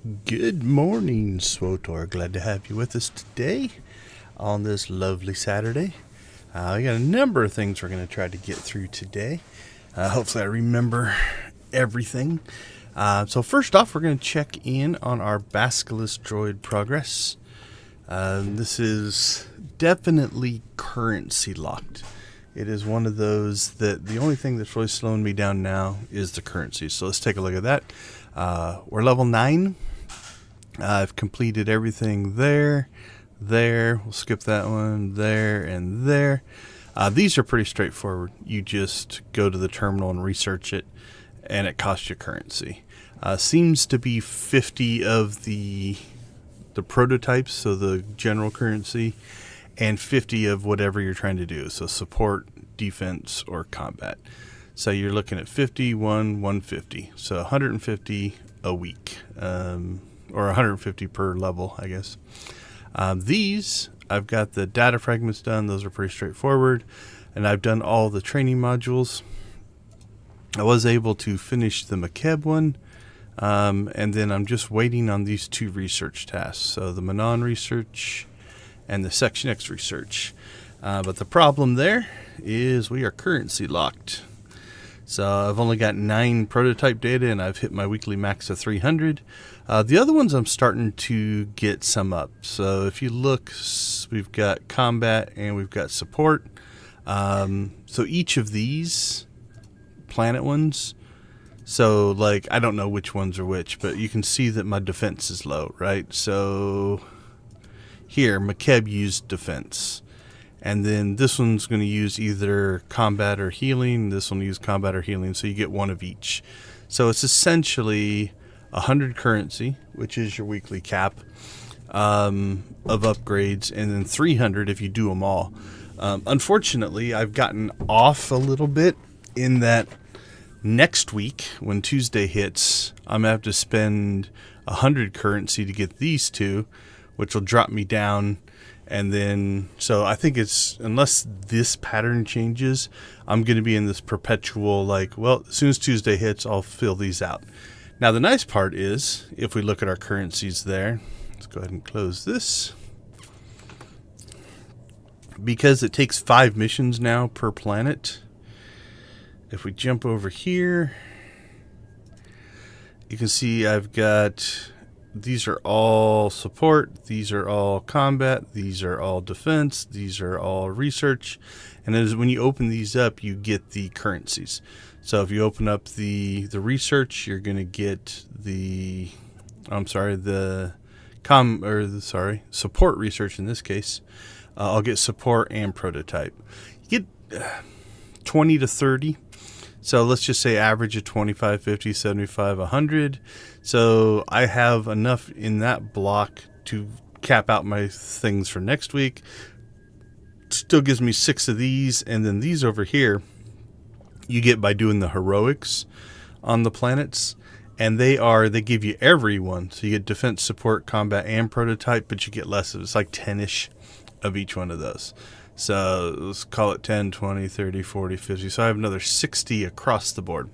Good morning, SWTOR. Glad to have you with us today on this lovely Saturday. We got a number of things we're going to try to get through today. Hopefully I remember everything. So first off, we're going to check in on our Basilisk droid progress. This is definitely currency locked. It is one of those that the only thing that's really slowing me down now is the currency. So let's take a look at that. We're level 9. I've completed everything there. We'll skip that one, there, and there. These are pretty straightforward. You just go to the terminal and research it, and it costs you currency. Seems to be 50 of the prototypes, so the general currency, and 50 of whatever you're trying to do. So support, defense, or combat. So you're looking at 51, 150. So 150 a week, or 150 per level, I guess. These, I've got the data fragments done. Those are pretty straightforward. And I've done all the training modules. I was able to finish the Makeb one. And then I'm just waiting on these 2 research tasks. So the Manon research and the Section X research. But the problem there is we are currency locked. So I've only got 9 prototype data, and I've hit my weekly max of 300. The other ones I'm starting to get some up. So if you look, we've got combat and we've got support. So each of these planet ones, so like I don't know which ones are which, but you can see that my defense is low, right? So here, Makeb used defense. And then this one's going to use either combat or healing. This one will use combat or healing, so you get one of each. So it's essentially 100 currency, which is your weekly cap of upgrades, and then 300 if you do them all. Unfortunately, I've gotten off a little bit in that next week, when Tuesday hits, I'm going to have to spend 100 currency to get these 2, which will drop me down. And then, so I think it's, unless this pattern changes, I'm going to be in this perpetual, like, well, as soon as Tuesday hits, I'll fill these out. Now, the nice part is, if we look at our currencies there, let's go ahead and close this. Because it takes 5 missions now per planet, if we jump over here, you can see I've got... These are all support, these are all combat, these are all defense, these are all research. And as when you open these up, you get the currencies. So if you open up the research, you're going to get the support research in this case. I'll get support and prototype. You get 20 to 30. So let's just say average of 25, 50, 75, 100. So I have enough in that block to cap out my things for next week. Still gives me 6 of these. And then these over here, you get by doing the heroics on the planets. And they give you every one. So you get defense, support, combat, and prototype, but you get less of it. It's like 10-ish of each one of those. So let's call it 10, 20, 30, 40, 50. So I have another 60 across the board.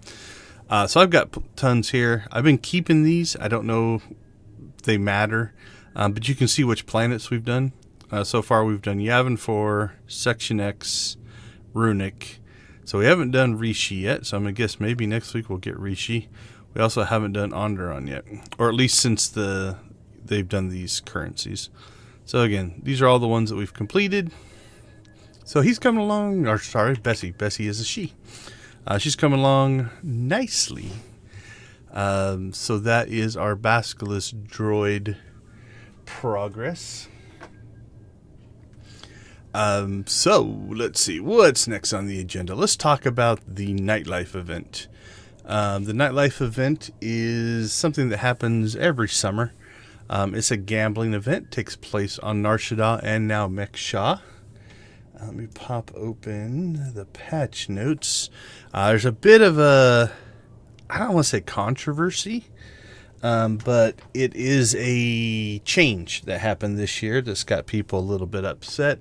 So I've got tons here. I've been keeping these. I don't know if they matter. But you can see which planets we've done. So far we've done Yavin 4, Section X, Runic. So we haven't done Rishi yet. So I'm going to guess maybe next week we'll get Rishi. We also haven't done Onderon yet. Or at least since they've done these currencies. So again, these are all the ones that we've completed. So he's coming along, or sorry, Bessie. Bessie is a she. She's coming along nicely. So that is our Basilisk droid progress. So let's see, what's next on the agenda? Let's talk about the Nightlife event. The Nightlife event is something that happens every summer. It's a gambling event, takes place on Nar Shaddaa and now Mek-Sha. Let me pop open the patch notes. There's a bit of a, I don't want to say controversy, but it is a change that happened this year that's got people a little bit upset.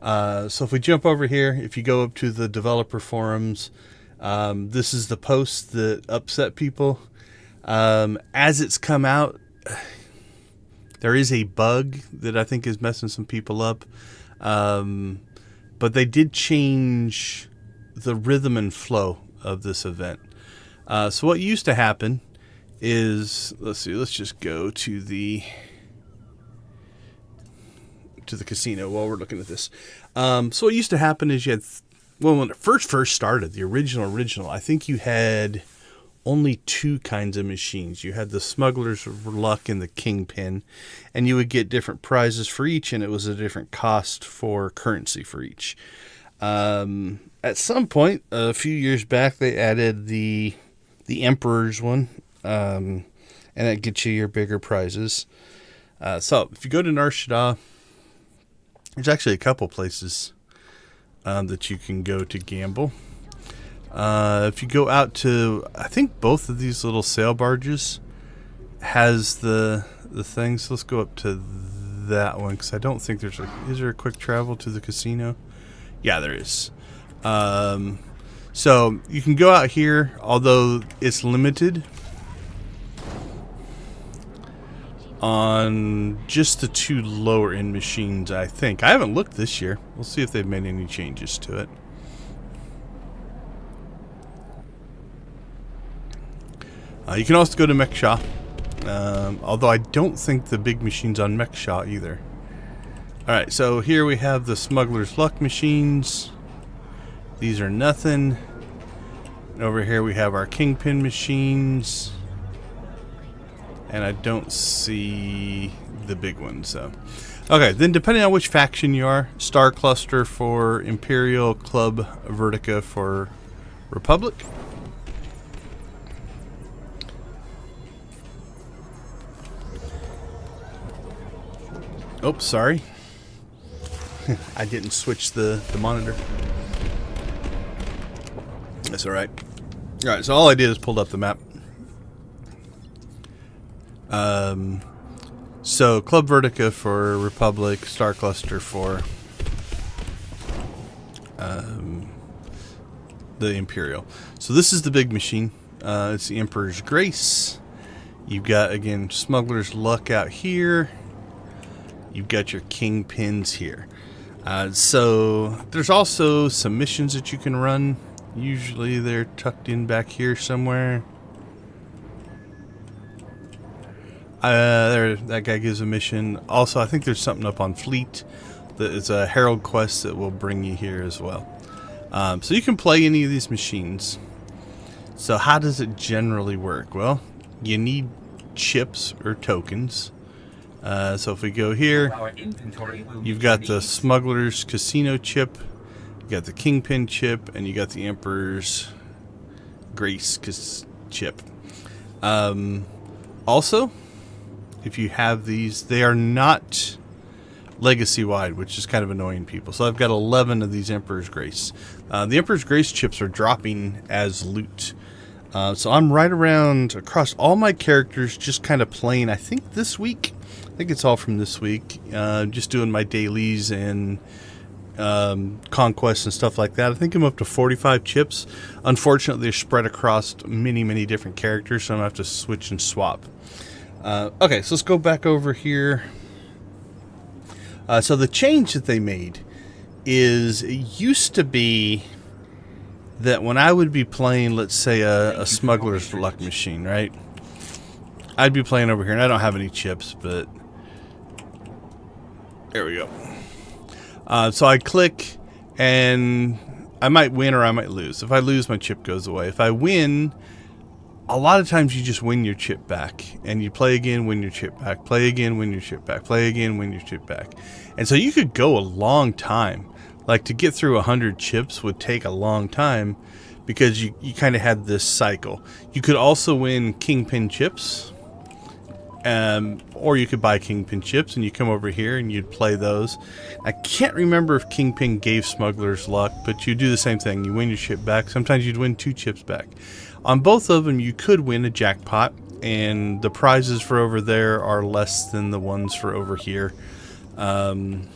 So if we jump over here, if you go up to the developer forums, this is the post that upset people. As it's come out, there is a bug that I think is messing some people up. But they did change the rhythm and flow of this event. So what used to happen is, let's just go to the casino while we're looking at this. So what used to happen is you had, when it first started, the original, I think you had only two kinds of machines. You had the Smuggler's Luck and the Kingpin, and you would get different prizes for each, and it was a different cost for currency for each. At some point, a few years back, they added the Emperor's one, and that gets you your bigger prizes. So if you go to Nar Shaddaa, there's actually a couple places that you can go to gamble. If you go out to, I think both of these little sail barges has the things. So let's go up to that one, because I don't think is there a quick travel to the casino? Yeah, there is. So you can go out here, although it's limited on just the two lower end machines, I think. I haven't looked this year. We'll see if they've made any changes to it. You can also go to Meksha, although I don't think the big machine's on Meksha either. Alright, so here we have the Smuggler's Luck machines. These are nothing. And over here we have our Kingpin machines. And I don't see the big one, so. Okay, then depending on which faction you are, Star Cluster for Imperial, Club Vertica for Republic. Oops, sorry. I didn't switch the monitor. That's alright. Alright, so all I did is pulled up the map. So Club Vertica for Republic, Star Cluster for the Imperial. So this is the big machine. It's the Emperor's Grace. You've got, again, Smuggler's Luck out here. You've got your Kingpins here. So there's also some missions that you can run. Usually they're tucked in back here somewhere. There, that guy gives a mission. Also, I think there's something up on Fleet that is a Herald quest that will bring you here as well. So you can play any of these machines. So how does it generally work? Well, you need chips or tokens. So if we go here, you've got the Smuggler's Casino chip, you got the Kingpin chip, and you got the Emperor's Grace chip. Also, if you have these, they are not legacy-wide, which is kind of annoying people. So I've got 11 of these Emperor's Grace. The Emperor's Grace chips are dropping as loot. So I'm right around across all my characters, just kind of playing, I think this week. I think it's all from this week. Just doing my dailies and conquests and stuff like that. I think I'm up to 45 chips. Unfortunately, they're spread across many different characters, so I'm going to have to switch and swap. Okay, so let's go back over here. So the change that they made is, it used to be that when I would be playing, let's say, a Smuggler's Luck machine, right? I'd be playing over here, and I don't have any chips, but there we go. So I click, and I might win or I might lose. If I lose, my chip goes away. If I win, a lot of times you just win your chip back, and you play again, win your chip back, play again, win your chip back, play again, win your chip back. And so you could go a long time. Like, to get through 100 chips would take a long time, because you kind of had this cycle. You could also win Kingpin chips. Or you could buy Kingpin chips and you come over here and you'd play those. I can't remember if Kingpin gave Smuggler's Luck, but you do the same thing. You win your chip back. Sometimes you'd win 2 chips back. On both of them, you could win a jackpot, and the prizes for over there are less than the ones for over here. And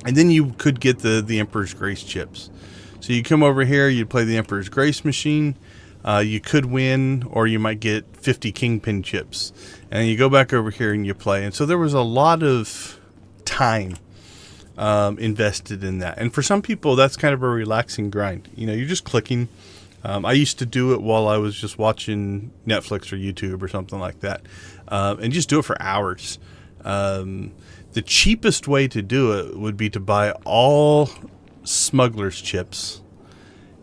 then you could get the Emperor's Grace chips. So you come over here, you'd play the Emperor's Grace machine. you could win, or you might get 50 kingpin chips. And you go back over here and you play. And so there was a lot of time invested in that. And for some people, that's kind of a relaxing grind. You know, you're just clicking. I used to do it while I was just watching Netflix or YouTube or something like that, and just do it for hours. The cheapest way to do it would be to buy all smuggler's chips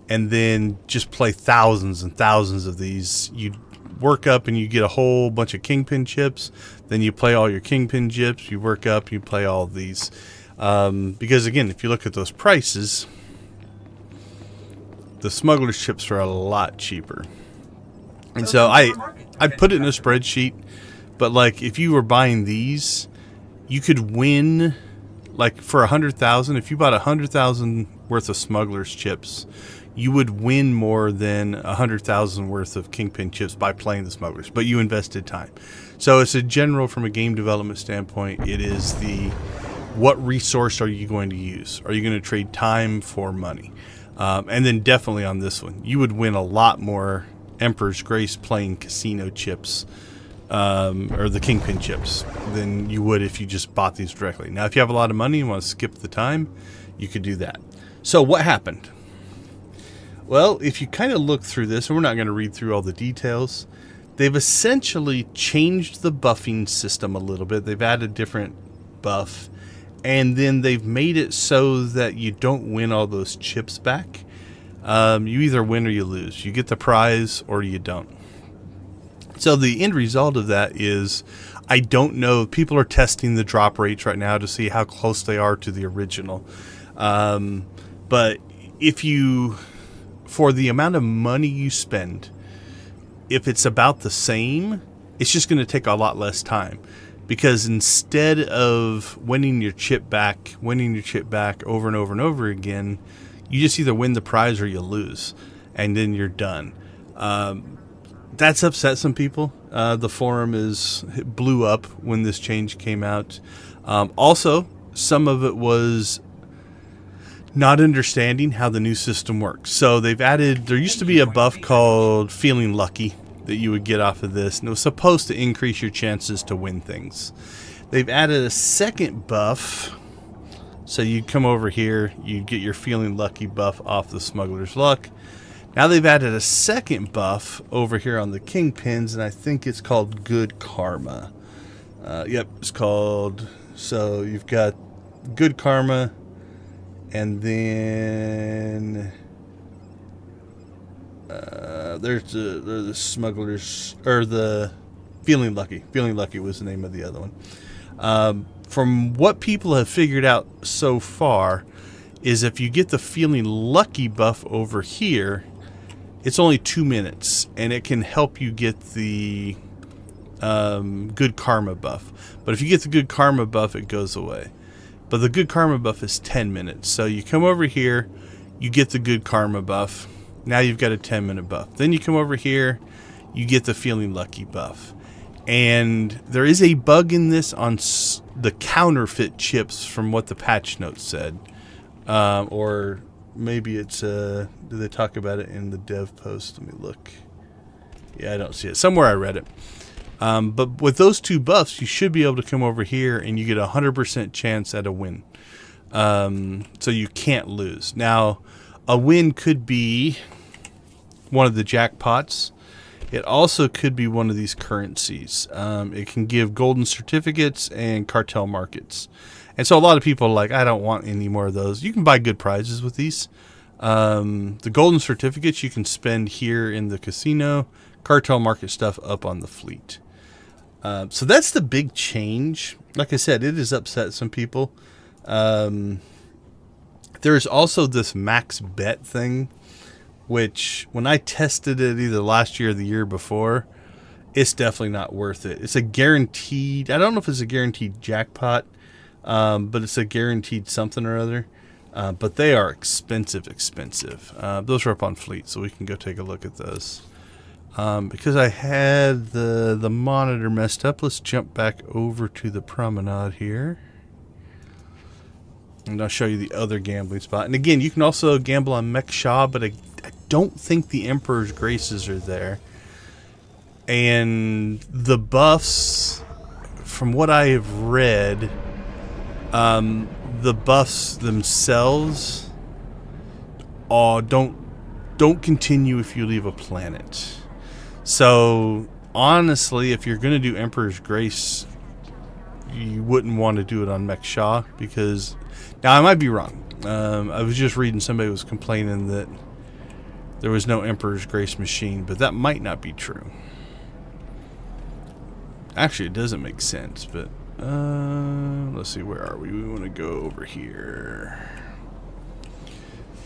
and then just play thousands and thousands of these. You work up and you get a whole bunch of kingpin chips. Then you play all your kingpin chips. You work up, you play all of these. Because again, if you look at those prices, the smuggler's chips are a lot cheaper. And so I put it in a spreadsheet, but like if you were buying these, you could win like for 100,000. If you bought 100,000 worth of smuggler's chips, you would win more than 100,000 worth of kingpin chips by playing the smugglers, but you invested time. So it's a general, from a game development standpoint, it is what resource are you going to use? Are you going to trade time for money? And then definitely on this one, you would win a lot more Emperor's Grace playing casino chips, or the kingpin chips, than you would if you just bought these directly. Now, if you have a lot of money and want to skip the time, you could do that. So what happened? Well, if you kind of look through this, and we're not going to read through all the details, they've essentially changed the buffing system a little bit. They've added different buff, and then they've made it so that you don't win all those chips back. You either win or you lose. You get the prize or you don't. So the end result of that is, I don't know. People are testing the drop rates right now to see how close they are to the original. But if you, for the amount of money you spend, if it's about the same, it's just going to take a lot less time. Because instead of winning your chip back over and over and over again, you just either win the prize or you lose, and then you're done. That's upset some people. The forum blew up when this change came out. Also, some of it was not understanding how the new system works. So they've added, there used to be a buff called Feeling Lucky that you would get off of this, and it was supposed to increase your chances to win things. They've added a second buff, so you'd come over here, you'd get your Feeling Lucky buff off the Smuggler's Luck. Now they've added a second buff over here on the Kingpins, and I think it's called Good Karma. Yep, it's called, so you've got Good Karma, and then there's the Smugglers, or the Feeling Lucky. Feeling Lucky was the name of the other one. From what people have figured out so far, is if you get the Feeling Lucky buff over here, it's only 2 minutes, and it can help you get the Good Karma buff. But if you get the Good Karma buff, it goes away. But the Good Karma buff is 10 minutes. So you come over here, you get the Good Karma buff. Now you've got a 10-minute buff. Then you come over here, you get the Feeling Lucky buff. And there is a bug in this on the counterfeit chips from what the patch notes said. Or maybe it's, do they talk about it in the dev post? Let me look. Yeah, I don't see it. Somewhere I read it. But with those two buffs, you should be able to come over here and you get a 100% chance at a win. So you can't lose. Now, a win could be one of the jackpots. It also could be one of these currencies. It can give golden certificates and cartel markets. And so a lot of people are like, I don't want any more of those. You can buy good prizes with these. The golden certificates you can spend here in the casino. Cartel market stuff up on the fleet. So that's the big change. Like I said, it has upset some people. There's also this max bet thing, which when I tested it either last year or the year before, it's definitely not worth it. It's a guaranteed, I don't know if it's a guaranteed jackpot, but it's a guaranteed something or other. But they are expensive. Those are up on fleet, so we can go take a look at those. Because I had the monitor messed up, let's jump back over to the promenade here. And I'll show you the other gambling spot. And again, you can also gamble on Mech Shaw, but I don't think the Emperor's Graces are there. And the buffs, from what I have read, the buffs themselves don't continue if you leave a planet. So honestly, if you're going to do Emperor's Grace, you wouldn't want to do it on Mech Shaw, because now I might be wrong. I was just reading somebody was complaining that there was no Emperor's Grace machine, but that might not be true. Actually, it doesn't make sense, but let's see, where are we? We want to go over here.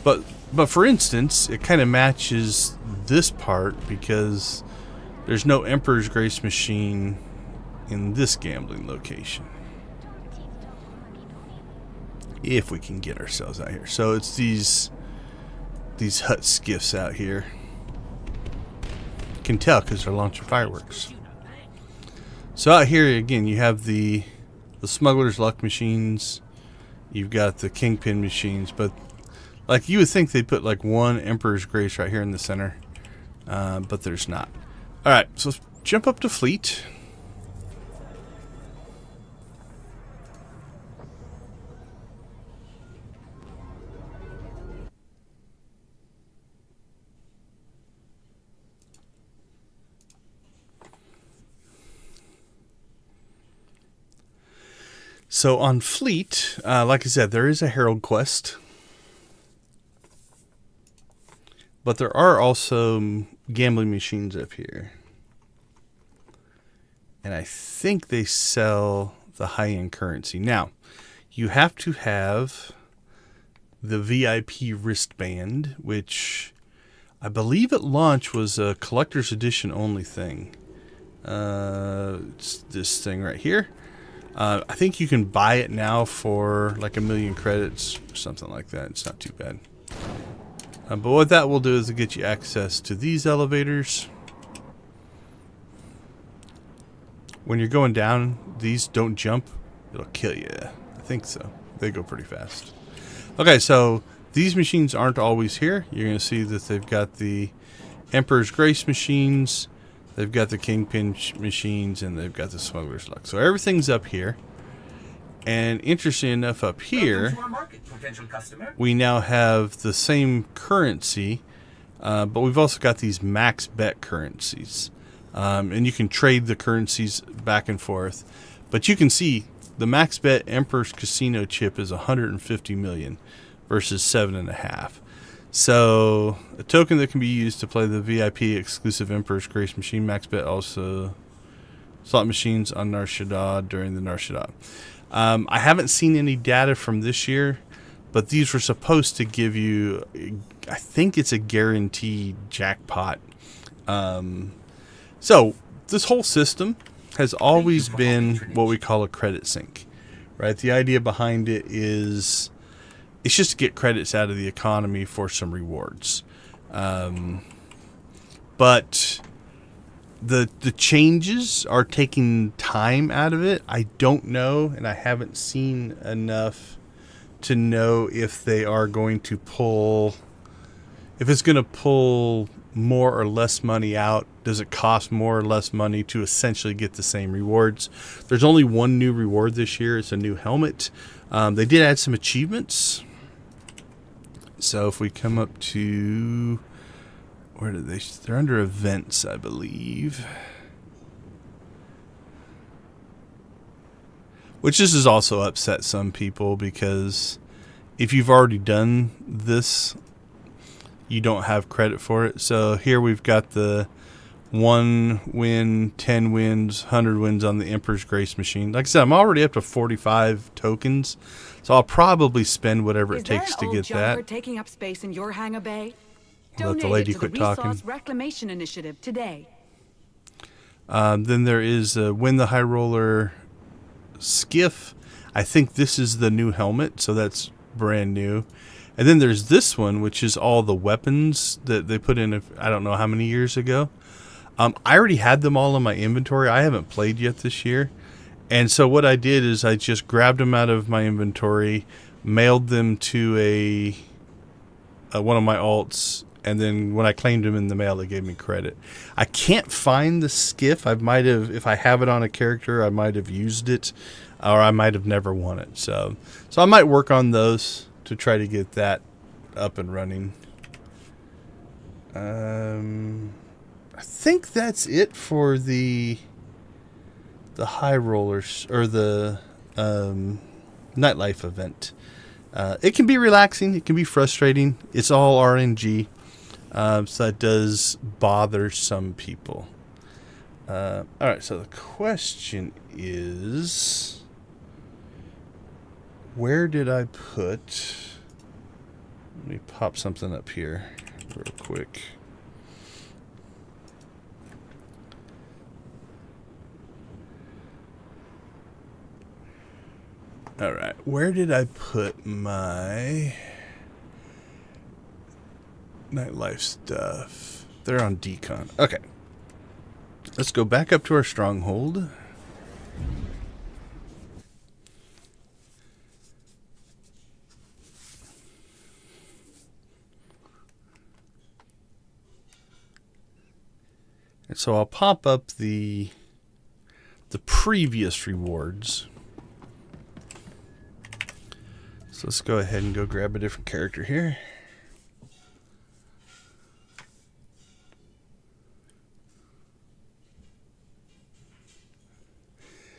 But for instance, it kind of matches this part because there's no Emperor's Grace machine in this gambling location. If we can get ourselves out here. So it's these hut skiffs out here. You can tell because they're launching fireworks. So out here again, you have the smuggler's luck machines. You've got the kingpin machines, but like you would think they'd put like one Emperor's Grace right here in the center, but there's not. All right, so let's jump up to fleet. So on fleet, like I said, there is a Herald quest. But there are also gambling machines up here. And I think they sell the high-end currency. Now, you have to have the VIP wristband, which I believe at launch was a collector's edition only thing. It's this thing right here. I think you can buy it now for like 1,000,000 credits or something like that. It's not too bad. But what that will do is get you access to these elevators. When you're going down, these don't jump. It'll kill you. I think so. They go pretty fast. Okay, so these machines aren't always here. You're going to see that they've got the Emperor's Grace machines. They've got the Kingpin machines, and they've got the Smuggler's Luck. So everything's up here. And interesting enough, up here, we now have the same currency, but we've also got these max bet currencies. And you can trade the currencies back and forth. But you can see the max bet Emperor's Casino chip is 150 million versus 7.5. So, a token that can be used to play the VIP exclusive Emperor's Grace machine. Max bet also slot machines on Nar Shaddaa during the Nar Shaddaa. I haven't seen any data from this year, but these were supposed to give you, I think it's a guaranteed jackpot. So, this whole system has always been what we call a credit sink, right? The idea behind it is it's just to get credits out of the economy for some rewards. But the changes are taking time out of it. I don't know, and I haven't seen enough to know if they are going to pull, if it's going to pull more or less money out. Does it cost more or less money to essentially get the same rewards? There's only one new reward this year. It's a new helmet. They did add some achievements. So if we come up to, where did they're under events, I believe. Which this has also upset some people, because if you've already done this, you don't have credit for it. So here we've got the 1 win, 10 wins, 100 wins on the Emperor's Grace machine. Like I said, I'm already up to 45 tokens, so I'll probably spend whatever it takes to get that. Taking up space in your hangar bay? Let the lady quit talking. Resource Reclamation Initiative today. Then there is Win the High Roller Skiff. I think this is the new helmet, so that's brand new. And then there's this one, which is all the weapons that they put in, I don't know how many years ago. I already had them all in my inventory. I haven't played yet this year. And so what I did is I just grabbed them out of my inventory, mailed them to one of my alts, And then when I claimed him in the mail, they gave me credit. I can't find the skiff. If I have it on a character, I might have used it, or I might have never won it. So I might work on those to try to get that up and running. I think that's it for the high rollers, or the nightlife event. It can be relaxing. It can be frustrating. It's all RNG. So that does bother some people. All right, so the question is, where did I put... Let me pop something up here real quick. All right, where did I put my nightlife stuff? They're on decon. Okay. Let's go back up to our stronghold. And so I'll pop up the previous rewards. So let's go ahead and go grab a different character here.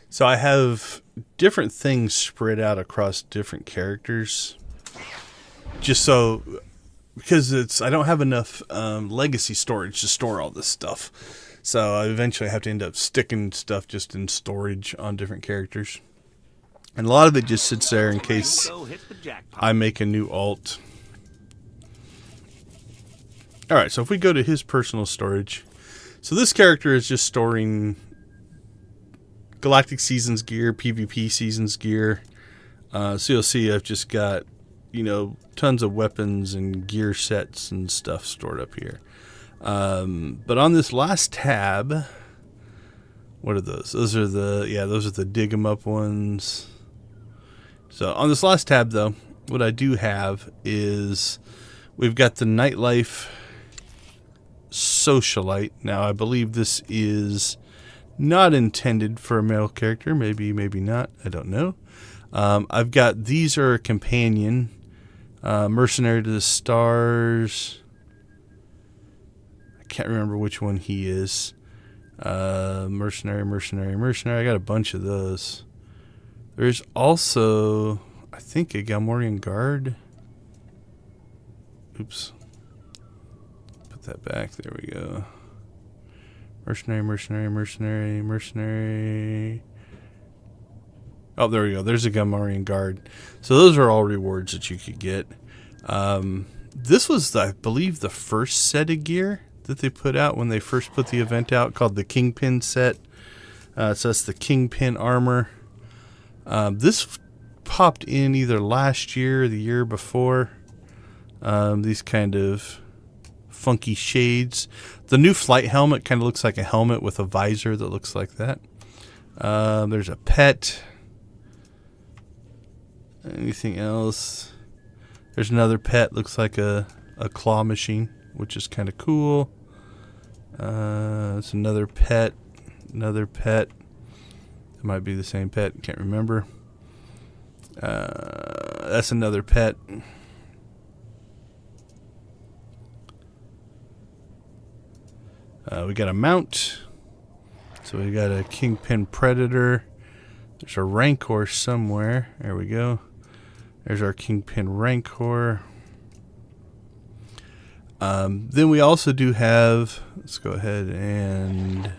So I have different things spread out across different characters. Just so, because I don't have enough legacy storage to store all this stuff. So I eventually have to end up sticking stuff just in storage on different characters. And a lot of it just sits there in case I make a new alt. Alright, so if we go to his personal storage. So this character is just storing Galactic Seasons gear, PvP Seasons gear. So you'll see I've just got, tons of weapons and gear sets and stuff stored up here. But on this last tab, what are those? Those are the dig 'em up ones. So on this last tab, though, what I do have is we've got the Nightlife Socialite. Now, I believe this is not intended for a male character. Maybe not. I don't know. I've got, these are a companion. Mercenary to the Stars. I can't remember which one he is. Mercenary. I got a bunch of those. There's also, I think, a Galmorian Guard. Oops. Put that back. There we go. Mercenary. Oh, there we go. There's a Galmorian Guard. So those are all rewards that you could get. This was, I believe, the first set of gear that they put out when they first put the event out, called the Kingpin set. So that's the Kingpin armor. This popped in either last year or the year before. These kind of funky shades. The new flight helmet kind of looks like a helmet with a visor that looks like that. There's a pet. Anything else? There's another pet. Looks like a claw machine, which is kind of cool. It's another pet. It might be the same pet. Can't remember. That's another pet. We got a mount. So we got a Kingpin Predator. There's a Rancor somewhere. There we go. There's our Kingpin Rancor. Then we also do have, let's go ahead and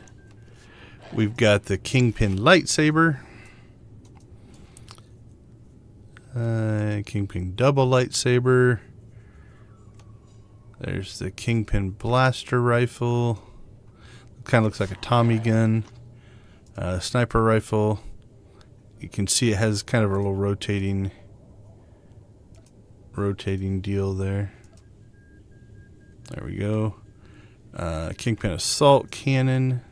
we've got the Kingpin Lightsaber. Kingpin Double Lightsaber. There's the Kingpin Blaster Rifle. Kind of looks like a Tommy gun. Sniper Rifle. You can see it has kind of a little rotating deal there. There we go. Kingpin Assault Cannon.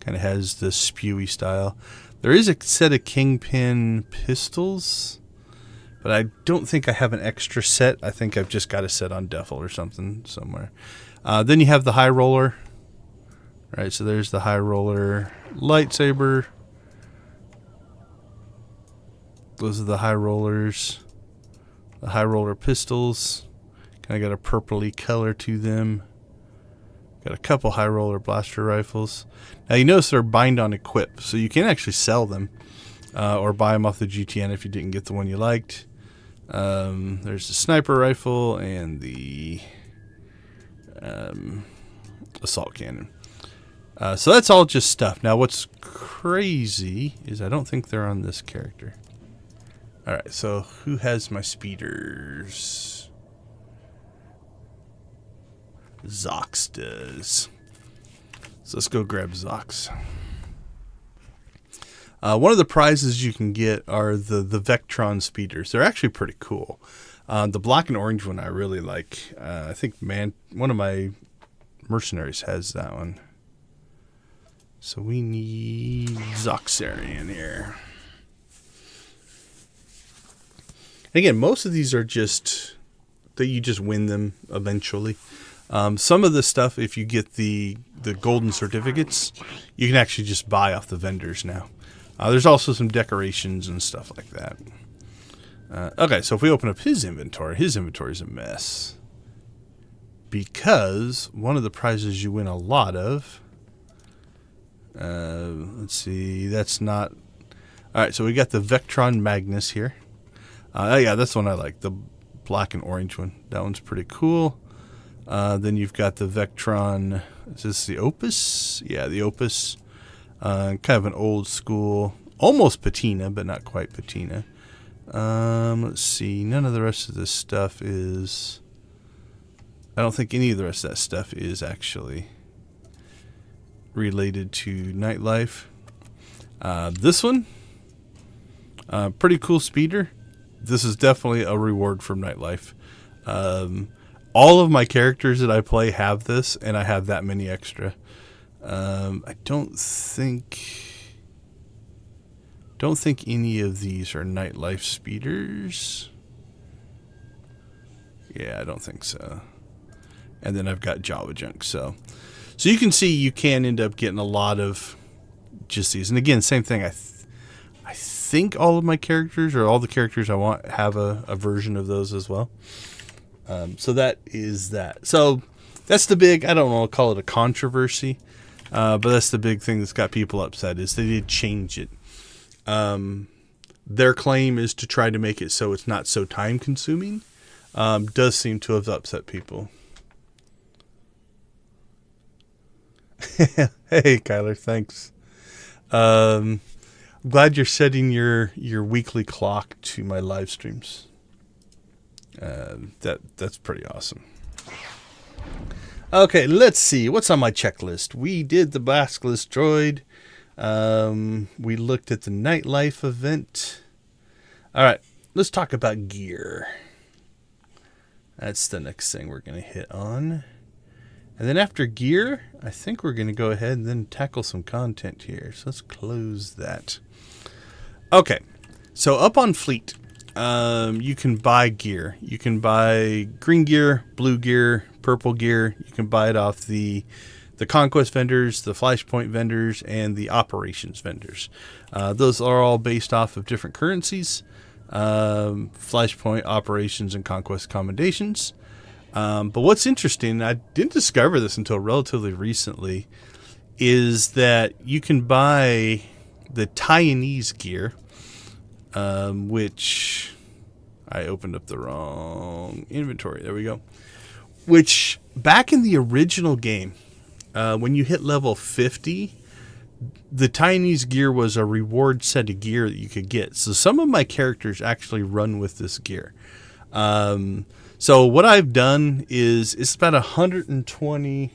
Kind of has this spewy style. There is a set of Kingpin pistols, But I don't think I have an extra set. I think I've just got a set on Duffel or something somewhere. Then you have the High Roller. Right, so there's the High Roller lightsaber. Those are the High Rollers. The High Roller pistols. Kind of got a purpley color to them. Got a couple High Roller blaster rifles. Now you notice they're bind on equip, so you can actually sell them or buy them off the GTN if you didn't get the one you liked. There's the sniper rifle and the assault cannon. So that's all just stuff. Now what's crazy is I don't think they're on this character. Alright, so who has my speeders? Zox does. So let's go grab Zox. One of the prizes you can get are the Vectron speeders. They're actually pretty cool. The black and orange one I really like. I think one of my mercenaries has that one. So we need Zoxarian here. Again, most of these are just that you just win them eventually. Some of the stuff, if you get the golden certificates, you can actually just buy off the vendors now. There's also some decorations and stuff like that. Okay, so if we open up his inventory is a mess. Because one of the prizes you win a lot of... let's see, that's not... Alright, so we got the Vectron Magnus here. Yeah, that's the one I like, the black and orange one. That one's pretty cool. Then you've got the Vectron... Is this the Opus? Yeah, the Opus. Kind of an old school, almost patina, but not quite patina. Let's see. None of the rest of this stuff is... I don't think any of the rest of that stuff is actually related to Nightlife. This one, pretty cool speeder. This is definitely a reward from Nightlife. All of my characters that I play have this, and I have that many extra. I don't think any of these are Nightlife speeders. Yeah, I don't think so. And then I've got Java Junk. So you can see you can end up getting a lot of just these. And again, same thing. I think all of my characters, or all the characters I want, have a version of those as well. So that is that. So that's the big, I don't know, I'll call it a controversy. But that's the big thing that's got people upset, is they did change it. Their claim is to try to make it so it's not so time consuming. Does seem to have upset people. Hey, Kyler, thanks. I'm glad you're setting your weekly clock to my live streams. That's pretty awesome. Okay, let's see. What's on my checklist? We did the Basilisk Droid. We looked at the Nightlife event. All right, let's talk about gear. That's the next thing we're going to hit on. And then after gear, I think we're going to go ahead and then tackle some content here. So let's close that. Okay, so up on Fleet, you can buy gear. You can buy green gear, blue gear, purple gear. You can buy it off the Conquest vendors, the Flashpoint vendors, and the Operations vendors. Those are all based off of different currencies. Flashpoint, Operations, and Conquest commendations. But what's interesting, I didn't discover this until relatively recently, is that you can buy the Taiwanese gear, which I opened up the wrong inventory. There we go. Which back in the original game, when you hit level 50, the Taiwanese gear was a reward set of gear that you could get. So some of my characters actually run with this gear. So what I've done is it's about 120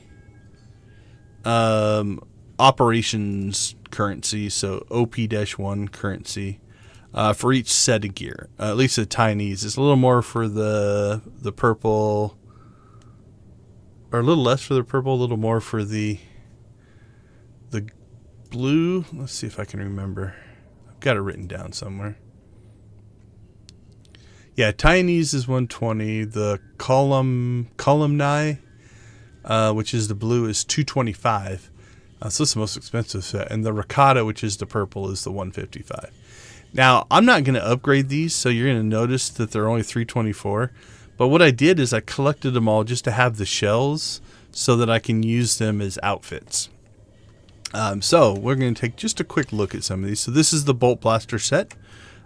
operations currency, so OP-1 currency for each set of gear. At least the Taiwanese. It's a little more for the purple, or a little less for the purple, a little more for the blue. Let's see if I can remember. I've got it written down somewhere. Yeah, Taiwanese is 120. The columni, which is the blue, is 225. So it's the most expensive set. And the ricotta, which is the purple, is the 155. Now, I'm not going to upgrade these, so you're going to notice that they're only 324. But what I did is I collected them all just to have the shells so that I can use them as outfits. So we're going to take just a quick look at some of these. So this is the Bolt Blaster set.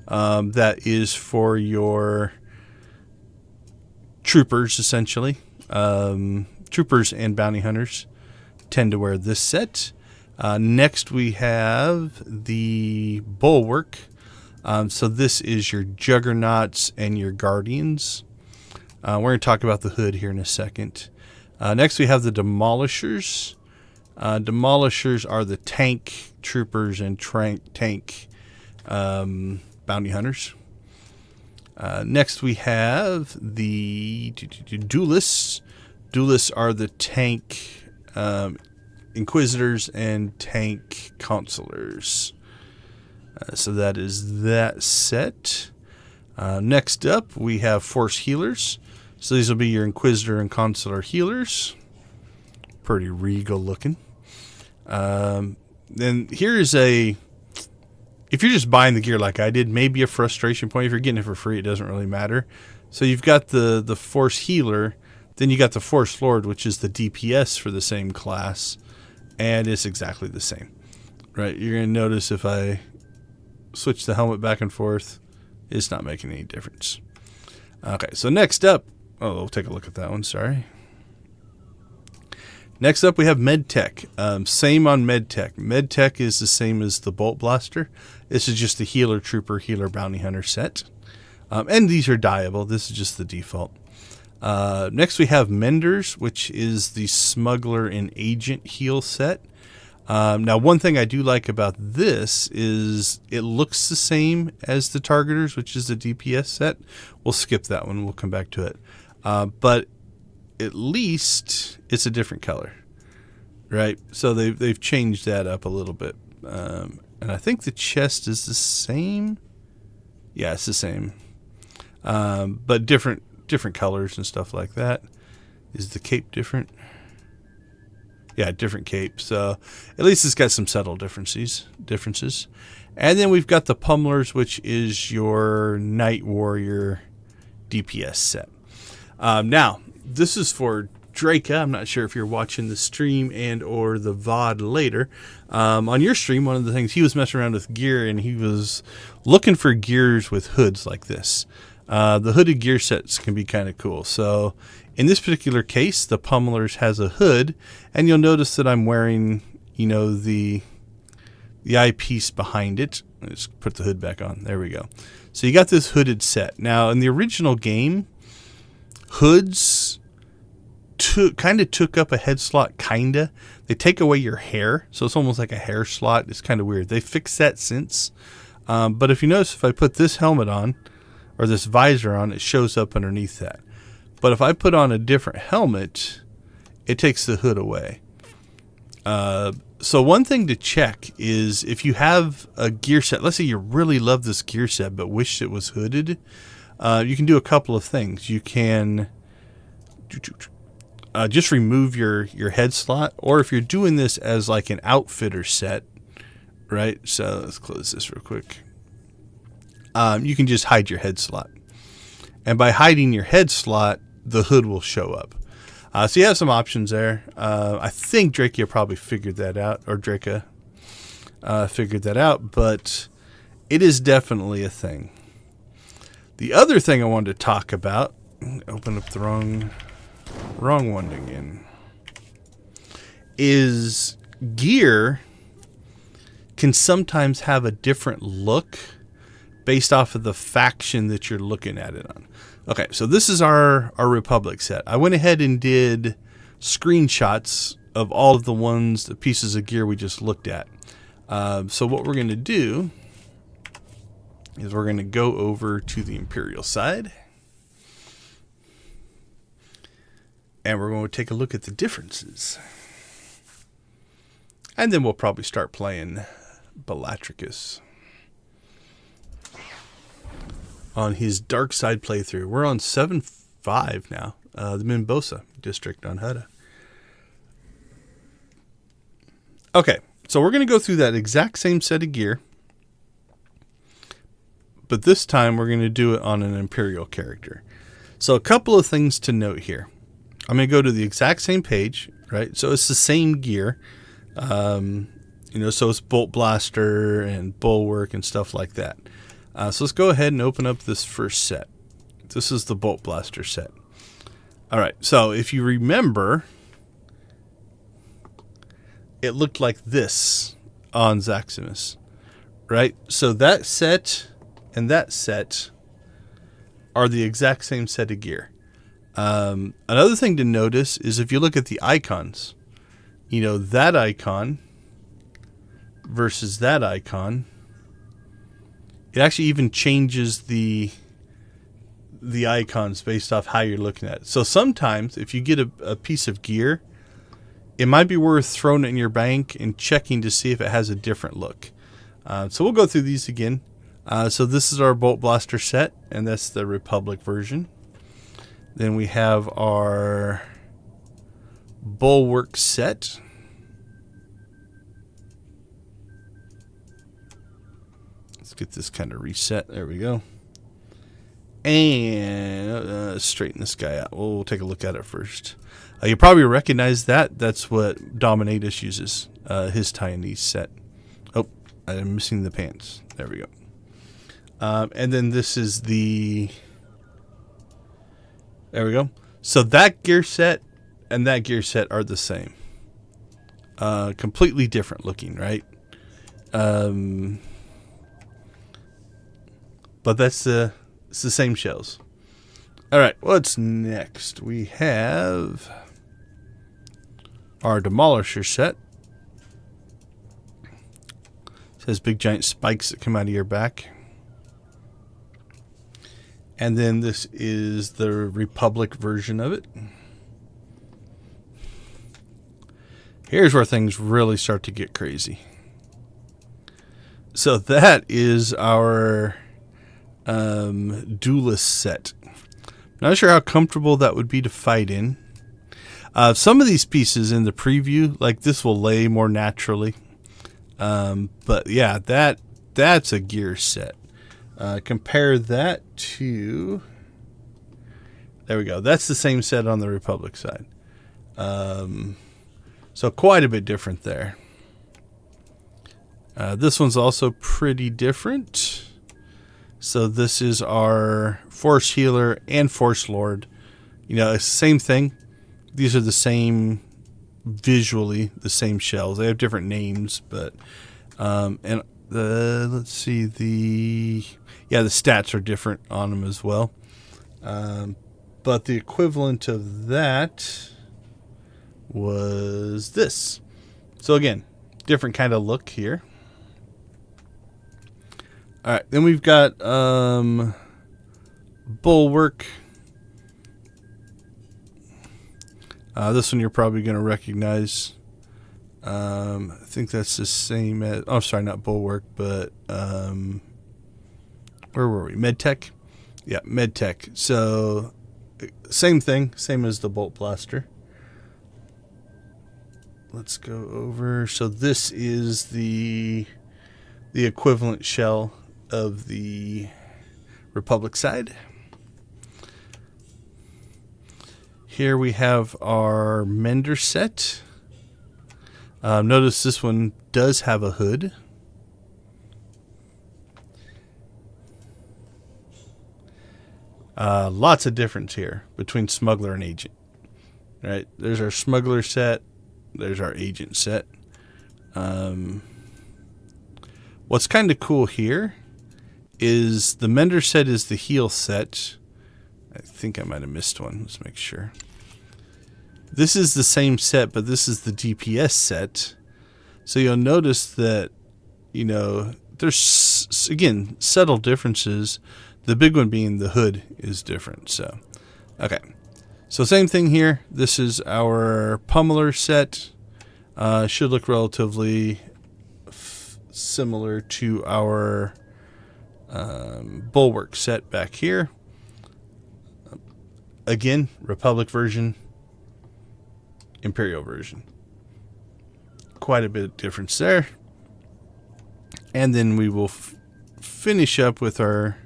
That is for your troopers, essentially. Troopers and bounty hunters tend to wear this set. Next we have the Bulwark. So this is your Juggernauts and your Guardians. We're going to talk about the hood here in a second. Next we have the Demolishers. Demolishers are the tank troopers and tank bounty hunters. Next we have the Duelists. Duelists are the tank Inquisitors and tank Consulars. So that is that set. Next up we have Force Healers. So these will be your Inquisitor and Consular healers. Pretty regal looking. Then here is if you're just buying the gear like I did, maybe a frustration point. If you're getting it for free, it doesn't really matter. So you've got the Force Healer, then you got the Force Lord, which is the DPS for the same class, and it's exactly the same, right? You're going to notice if I switch the helmet back and forth, it's not making any difference. Okay, so next up, we'll take a look at that one, sorry. Next up, we have MedTech. Same on MedTech. MedTech is the same as the Bolt Blaster. This is just the Healer Trooper, Healer Bounty Hunter set. And these are dyeable. This is just the default. Next, we have Menders, which is the Smuggler and Agent heal set. Now, one thing I do like about this is it looks the same as the Targeters, which is the DPS set. We'll skip that one. We'll come back to it. But at least it's a different color, right? So they've changed that up a little bit. And I think the chest is the same. Yeah, it's the same. But different colors and stuff like that. Is the cape different? Yeah, different cape. So at least it's got some subtle differences. And then we've got the Pummelers, which is your Night Warrior DPS set. Now, this is for Draca. I'm not sure if you're watching the stream and or the VOD later. On your stream, one of the things, he was messing around with gear and he was looking for gears with hoods like this. The hooded gear sets can be kind of cool. So in this particular case, the Pummelers has a hood, and you'll notice that I'm wearing, the eyepiece behind it. Let's put the hood back on. There we go. So you got this hooded set. Now, in the original game, hoods kind of took up a head slot, kinda. They take away your hair, so it's almost like a hair slot. It's kind of weird. They fixed that since. But if you notice, if I put this helmet on, or this visor on, it shows up underneath that. But if I put on a different helmet, it takes the hood away. So one thing to check is if you have a gear set, let's say you really love this gear set but wish it was hooded, you can do a couple of things. You can just remove your head slot, or if you're doing this as like an outfitter set, right? So let's close this real quick. You can just hide your head slot. And by hiding your head slot, the hood will show up. So you have some options there. I think Draca probably figured that out, or Draca figured that out, but it is definitely a thing. The other thing I wanted to talk about, open up the wrong one again, is gear can sometimes have a different look based off of the faction that you're looking at it on. Okay, so this is our Republic set. I went ahead and did screenshots of all of the pieces of gear we just looked at. So what we're going to do is we're going to go over to the Imperial side. And we're going to take a look at the differences. And then we'll probably start playing Bellatricus. on his Darkside playthrough. We're on 7.5 now, the Minboosa district on Hutta. Okay, so we're going to go through that exact same set of gear, but this time we're going to do it on an Imperial character. So a couple of things to note here. I'm going to go to the exact same page, right? So it's the same gear. So it's Bolt Blaster and Bulwark and stuff like that. So let's go ahead and open up this first set. This is the Bolt Blaster set. All right, so if you remember, it looked like this on Zaximus, right? So that set and that set are the exact same set of gear. Another thing to notice is if you look at the icons, that icon versus that icon, it actually even changes the icons based off how you're looking at it. So sometimes if you get a piece of gear, it might be worth throwing it in your bank and checking to see if it has a different look. So we'll go through these again. So this is our Bolt Blaster set, and that's the Republic version. Then we have our Bulwark set. Let's get this kind of reset. There we go. And straighten this guy out. We'll take a look at it first. You probably recognize that. That's what Dominatus uses. His Taiwanese set. Oh, I'm missing the pants. There we go. And then this is the... There we go. So that gear set and that gear set are the same. Completely different looking, right? But it's the same shells. All right, what's next? We have our Demolisher set. It has big giant spikes that come out of your back. And then this is the Republic version of it. Here's where things really start to get crazy. So that is our Duelist set. Not sure how comfortable that would be to fight in. Some of these pieces in the preview, like this, will lay more naturally. But yeah, that's a gear set. Compare that to... There we go. That's the same set on the Republic side. So quite a bit different there. This one's also pretty different. So this is our Force Healer and Force Lord. It's the same thing. These are the same, visually, the same shells. They have different names, but... let's see, the stats are different on them as well. But the equivalent of that was this. So again, different kind of look here. All right, then we've got Bulwark. This one you're probably going to recognize. I think that's the same as... Oh, sorry, not Bulwark, but... where were we? MedTech? Yeah, MedTech. So, same thing. Same as the Bolt Blaster. Let's go over... So, this is the equivalent shell of the Republic side. Here we have our Mender set. Notice this one does have a hood. Lots of difference here between Smuggler and Agent. Right? There's our Smuggler set. There's our Agent set. What's kind of cool here is the Mender set is the heal set. I think I might have missed one. Let's make sure. This is the same set, but this is the DPS set. So you'll notice that, there's, again, subtle differences. The big one being the hood is different. So, okay. So same thing here. This is our Pummeler set. Should look relatively similar to our bulwark set back here. Again, Republic version, Imperial version. Quite a bit of difference there. And then we will finish up with our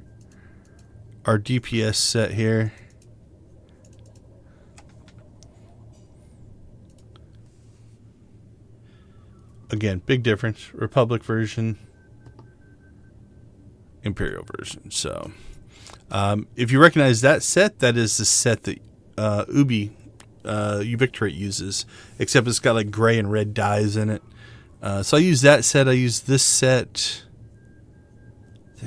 DPS set here. Again, big difference. Republic version, Imperial version. So, if you recognize that set, that is the set that Ubicturate uses, except it's got like gray and red dyes in it. So I use that set. I use this set. I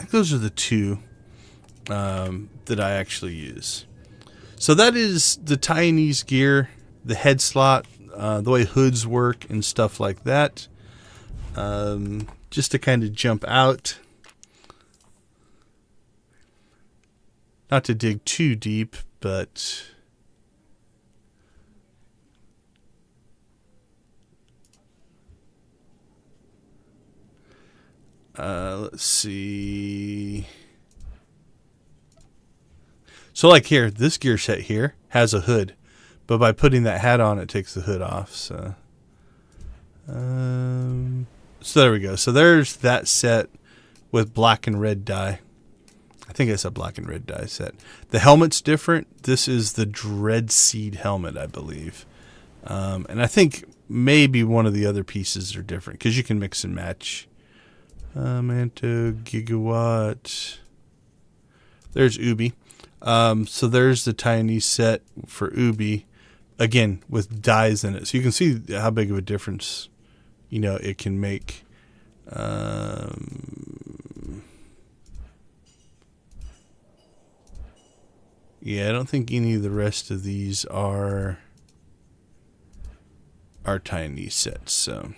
think those are the two that I actually use. So that is the Taiwanese gear, the head slot, the way hoods work and stuff like that. Just to kind of jump out. Not to dig too deep, but let's see. So like here, this gear set here has a hood, but by putting that hat on, it takes the hood off. So, so there we go. So there's that set with black and red dye. I think it's a black and red dye set. The helmet's different. This is the Dreadseed helmet, I believe. And I think maybe one of the other pieces are different because you can mix and match. Manto, Gigawatt. There's Ubi. So there's the Taiwanese set for Ubi. Again, with dyes in it. So you can see how big of a difference, it can make. Yeah, I don't think any of the rest of these are Taiwanese sets. So,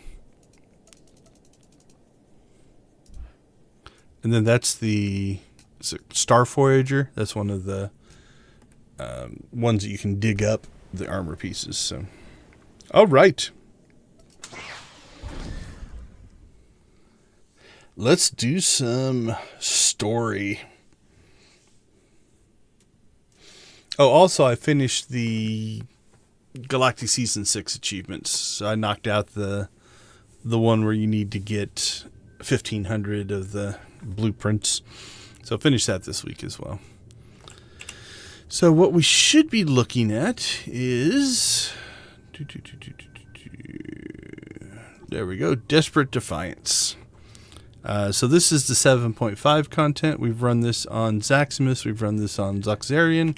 and then that's the Star Voyager. That's one of the ones that you can dig up the armor pieces. So, all right, let's do some story. Oh, also, I finished the Galactic Season 6 achievements. So I knocked out the one where you need to get 1,500 of the blueprints. So I finished that this week as well. So what we should be looking at is... There we go. Desperate Defiance. So this is the 7.5 content. We've run this on Zaximus. We've run this on Zoxarian.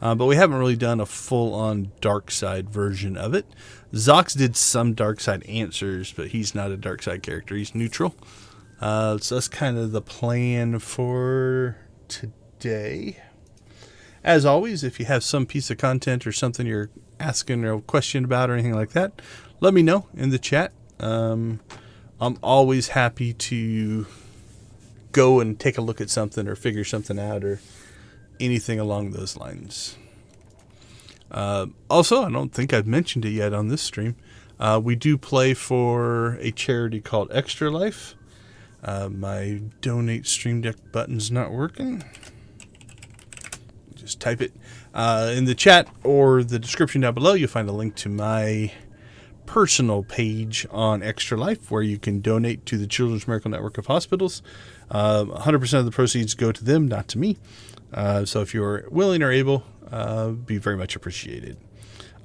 But we haven't really done a full-on Darkside version of it. Zox did some Darkside answers, but he's not a Darkside character. He's neutral. So that's kind of the plan for today. As always, if you have some piece of content or something you're asking or a question about or anything like that, let me know in the chat. I'm always happy to go and take a look at something or figure something out or anything along those lines. Also, I don't think I've mentioned it yet on this stream. We do play for a charity called Extra Life. My donate stream deck button's not working. Just type it in the chat or the description down below. You'll find a link to my personal page on Extra Life where you can donate to the Children's Miracle Network of Hospitals. 100% of the proceeds go to them, not to me. So if you're willing or able, be very much appreciated.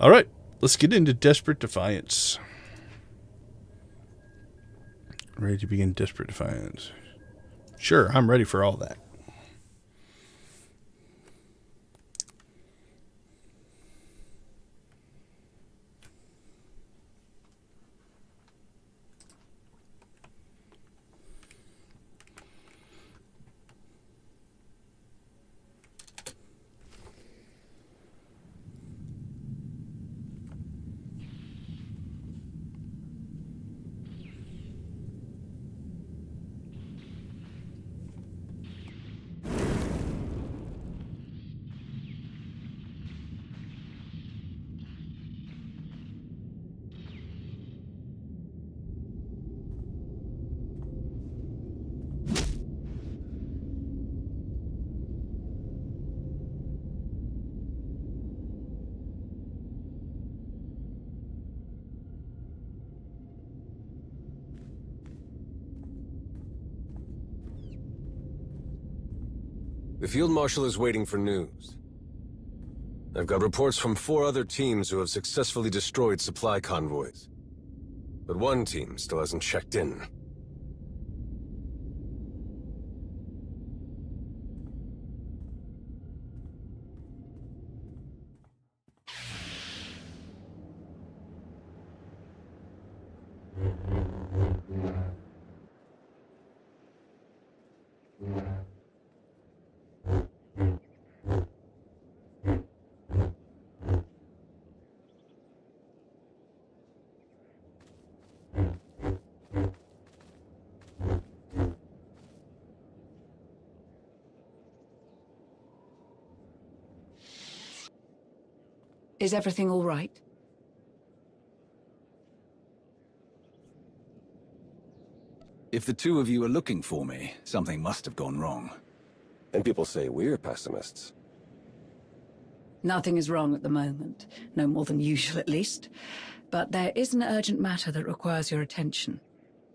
All right, let's get into Desperate Defiance. Ready to begin Desperate Defiance? Sure, I'm ready for all that. The Field Marshal is waiting for news. I've got reports from 4 other teams who have successfully destroyed supply convoys. But one team still hasn't checked in. Is everything all right? If the 2 of you are looking for me, something must have gone wrong. And people say we're pessimists. Nothing is wrong at the moment. No more than usual, at least. But there is an urgent matter that requires your attention.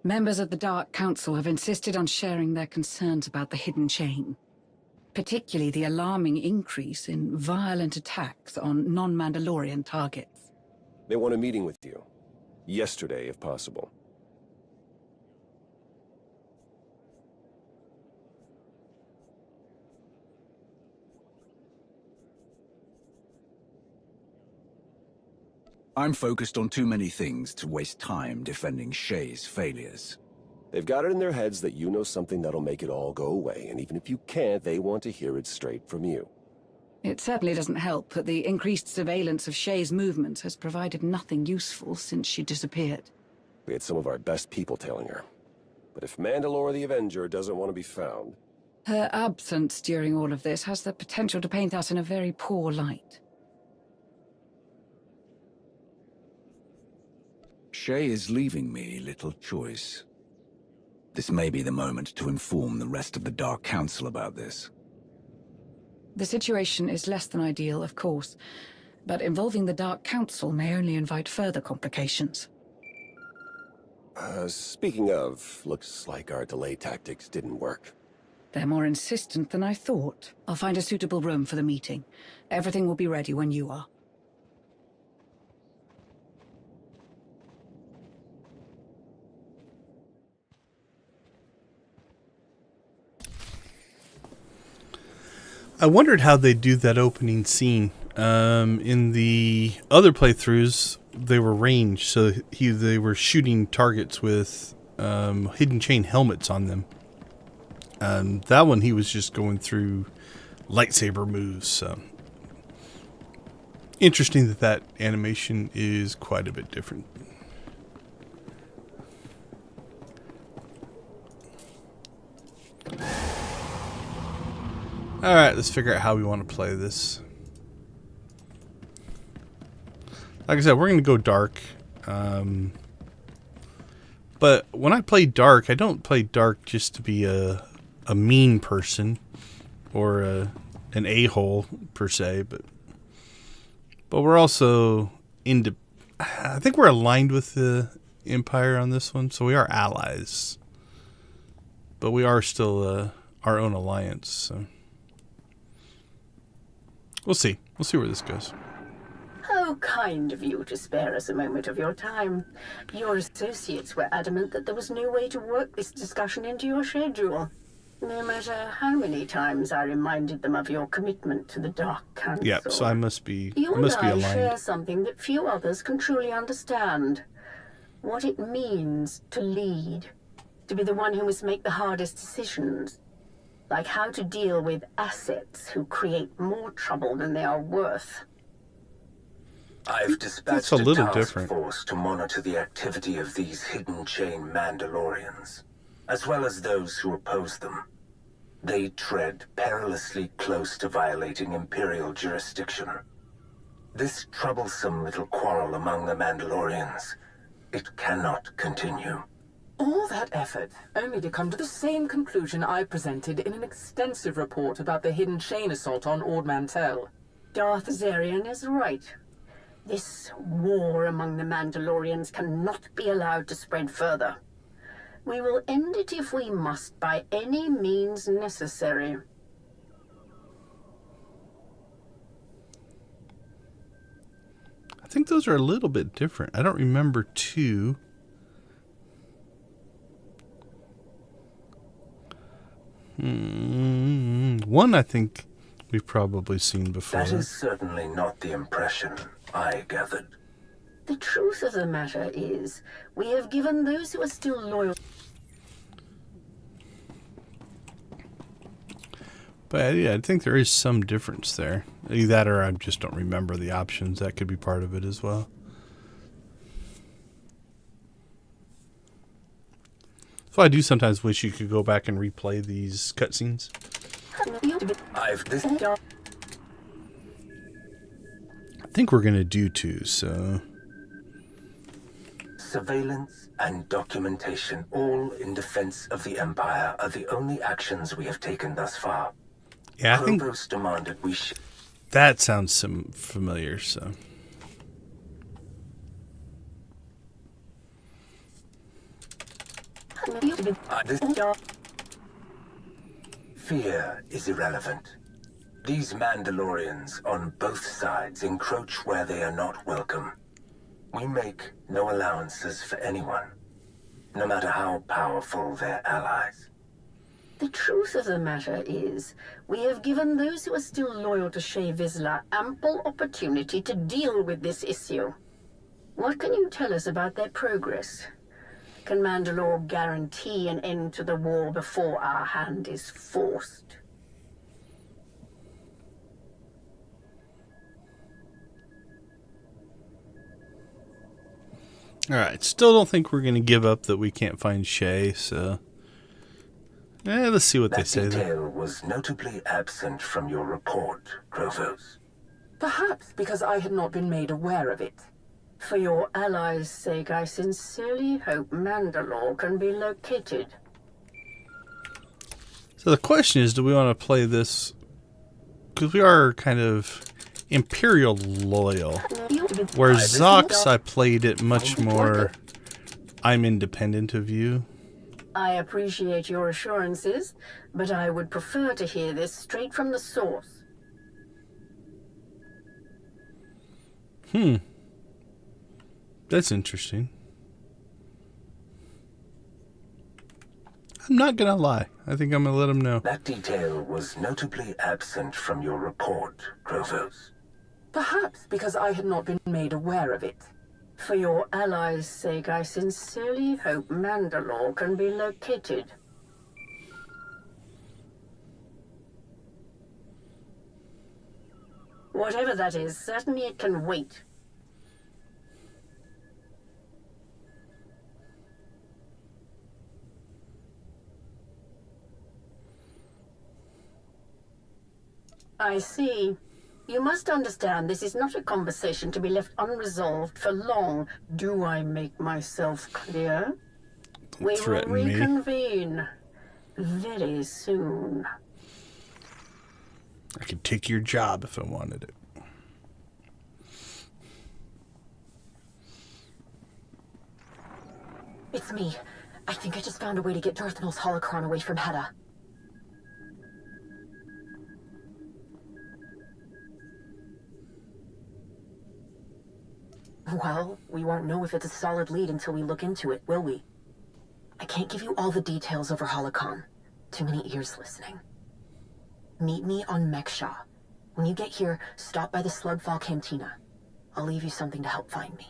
Members of the Dark Council have insisted on sharing their concerns about the hidden chain. Particularly the alarming increase in violent attacks on non-Mandalorian targets. They want a meeting with you. Yesterday, if possible. I'm focused on too many things to waste time defending Shay's failures. They've got it in their heads that you know something that'll make it all go away, and even if you can't, they want to hear it straight from you. It certainly doesn't help that the increased surveillance of Shay's movements has provided nothing useful since she disappeared. We had some of our best people tailing her. But if Mandalore the Avenger doesn't want to be found... Her absence during all of this has the potential to paint us in a very poor light. Shay is leaving me little choice. This may be the moment to inform the rest of the Dark Council about this. The situation is less than ideal, of course, but involving the Dark Council may only invite further complications. Speaking of, looks like our delay tactics didn't work. They're more insistent than I thought. I'll find a suitable room for the meeting. Everything will be ready when you are. I wondered how they do that opening scene. In the other playthroughs, they were ranged, so they were shooting targets with hidden chain helmets on them. That one, he was just going through lightsaber moves. So interesting that animation is quite a bit different. Alright, let's figure out how we want to play this. Like I said, we're going to go dark. But when I play dark, I don't play dark just to be a mean person or an a-hole per se, but we're also I think we're aligned with the Empire on this one, so we are allies. But we are still our own alliance, so we'll see. We'll see where this goes. How kind of you to spare us a moment of your time. Your associates were adamant that there was no way to work this discussion into your schedule. No matter how many times I reminded them of your commitment to the Dark Council. Yeah, so I must be You aligned. and I share something that few others can truly understand. What it means to lead. To be the one who must make the hardest decisions. Like how to deal with assets who create more trouble than they are worth. I've dispatched a little task different. force to monitor the activity of these hidden chain Mandalorians, as well as those who oppose them. They tread perilously close to violating Imperial jurisdiction. This troublesome little quarrel among the Mandalorians, it cannot continue. All that effort, only to come to the same conclusion I presented in an extensive report about the hidden chain assault on Ord Mantell. Darth Zarian is right. This war among the Mandalorians cannot be allowed to spread further. We will end it if we must, by any means necessary. think those are a little bit different. I don't remember 2. One I think we've probably seen before. That is certainly not the impression I gathered. The truth of the matter is, we have given those who are still loyal. But yeah, I think there is some difference there. Either that or I just don't remember the options. That could be part of it as well. So I do sometimes wish you could go back and replay these cutscenes. I've this. I think we're going to do 2, so... Surveillance and documentation, all in defense of the Empire, are the only actions we have taken thus far. Yeah, I think Provost demanded we should. that sounds familiar, so... Fear is irrelevant. These Mandalorians on both sides encroach where they are not welcome. We make no allowances for anyone, no matter how powerful their allies. The truth of the matter is, we have given those who are still loyal to Shae Vizsla ample opportunity to deal with this issue. What can you tell us about their progress? Can Mandalore guarantee an end to the war before our hand is forced? Alright, still don't think we're going to give up that we can't find Shae, so... let's see what they say That there. detail was notably absent from your report, Provost. Perhaps because I had not been made aware of it. For your allies' sake, I sincerely hope Mandalore can be located. So the question is, do we want to play this... Because we are kind of Imperial loyal. Whereas Zox, I played it much more... I'm independent of you. I appreciate your assurances, but I would prefer to hear this straight from the source. That's interesting. I'm not gonna lie. I think I'm gonna let him know. That detail was notably absent from your report, Provost. Perhaps because I had not been made aware of it. For your allies' sake, I sincerely hope Mandalore can be located. Whatever that is, certainly it can wait. I see. You must understand this is not a conversation to be left unresolved for long. Do I make myself clear? We will Threaten me. reconvene very soon. I could take your job if I wanted it. It's me. I think I just found a way to get Darth Maul's holocron away from Hutta. Well, we won't know if it's a solid lead until we look into it, will we? I can't give you all the details over holocron. Too many ears listening. Meet me on Meksha. When you get here, stop by the Slugfall Cantina. I'll leave you something to help find me.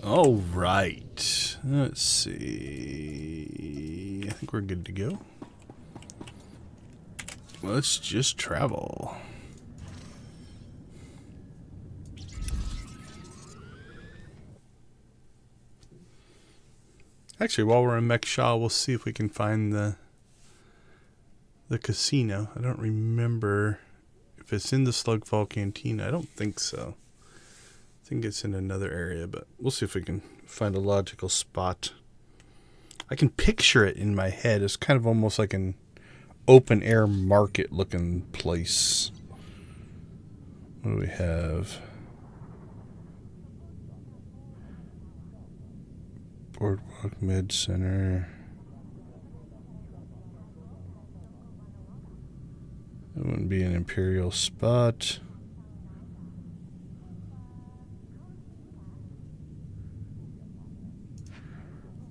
All right. Let's see. I think we're good to go. Let's just travel. Actually, while we're in Meksha, we'll see if we can find the casino. I don't remember if it's in the Slugfall Cantina. I don't think so. I think it's in another area, but we'll see if we can find a logical spot. I can picture it in my head. It's kind of almost like an open air market looking place. What do we have? Boardwalk Med Center. That wouldn't be an Imperial spot.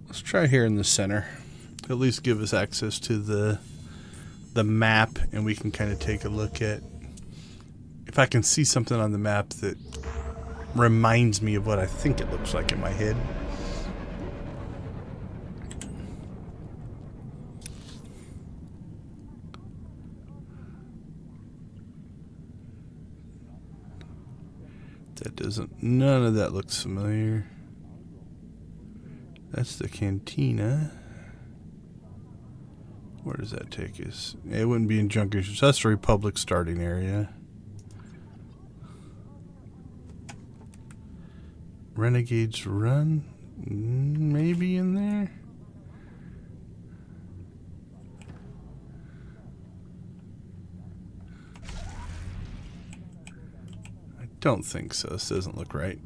Let's try here in the center. At least give us access to the map, and we can kind of take a look at if I can see something on the map that reminds me of what I think it looks like in my head. That doesn't, none of that looks familiar. That's the cantina. Where does that take us? It wouldn't be in Junkers. That's the Republic starting area. Renegades Run? Maybe in there? I don't think so. This doesn't look right.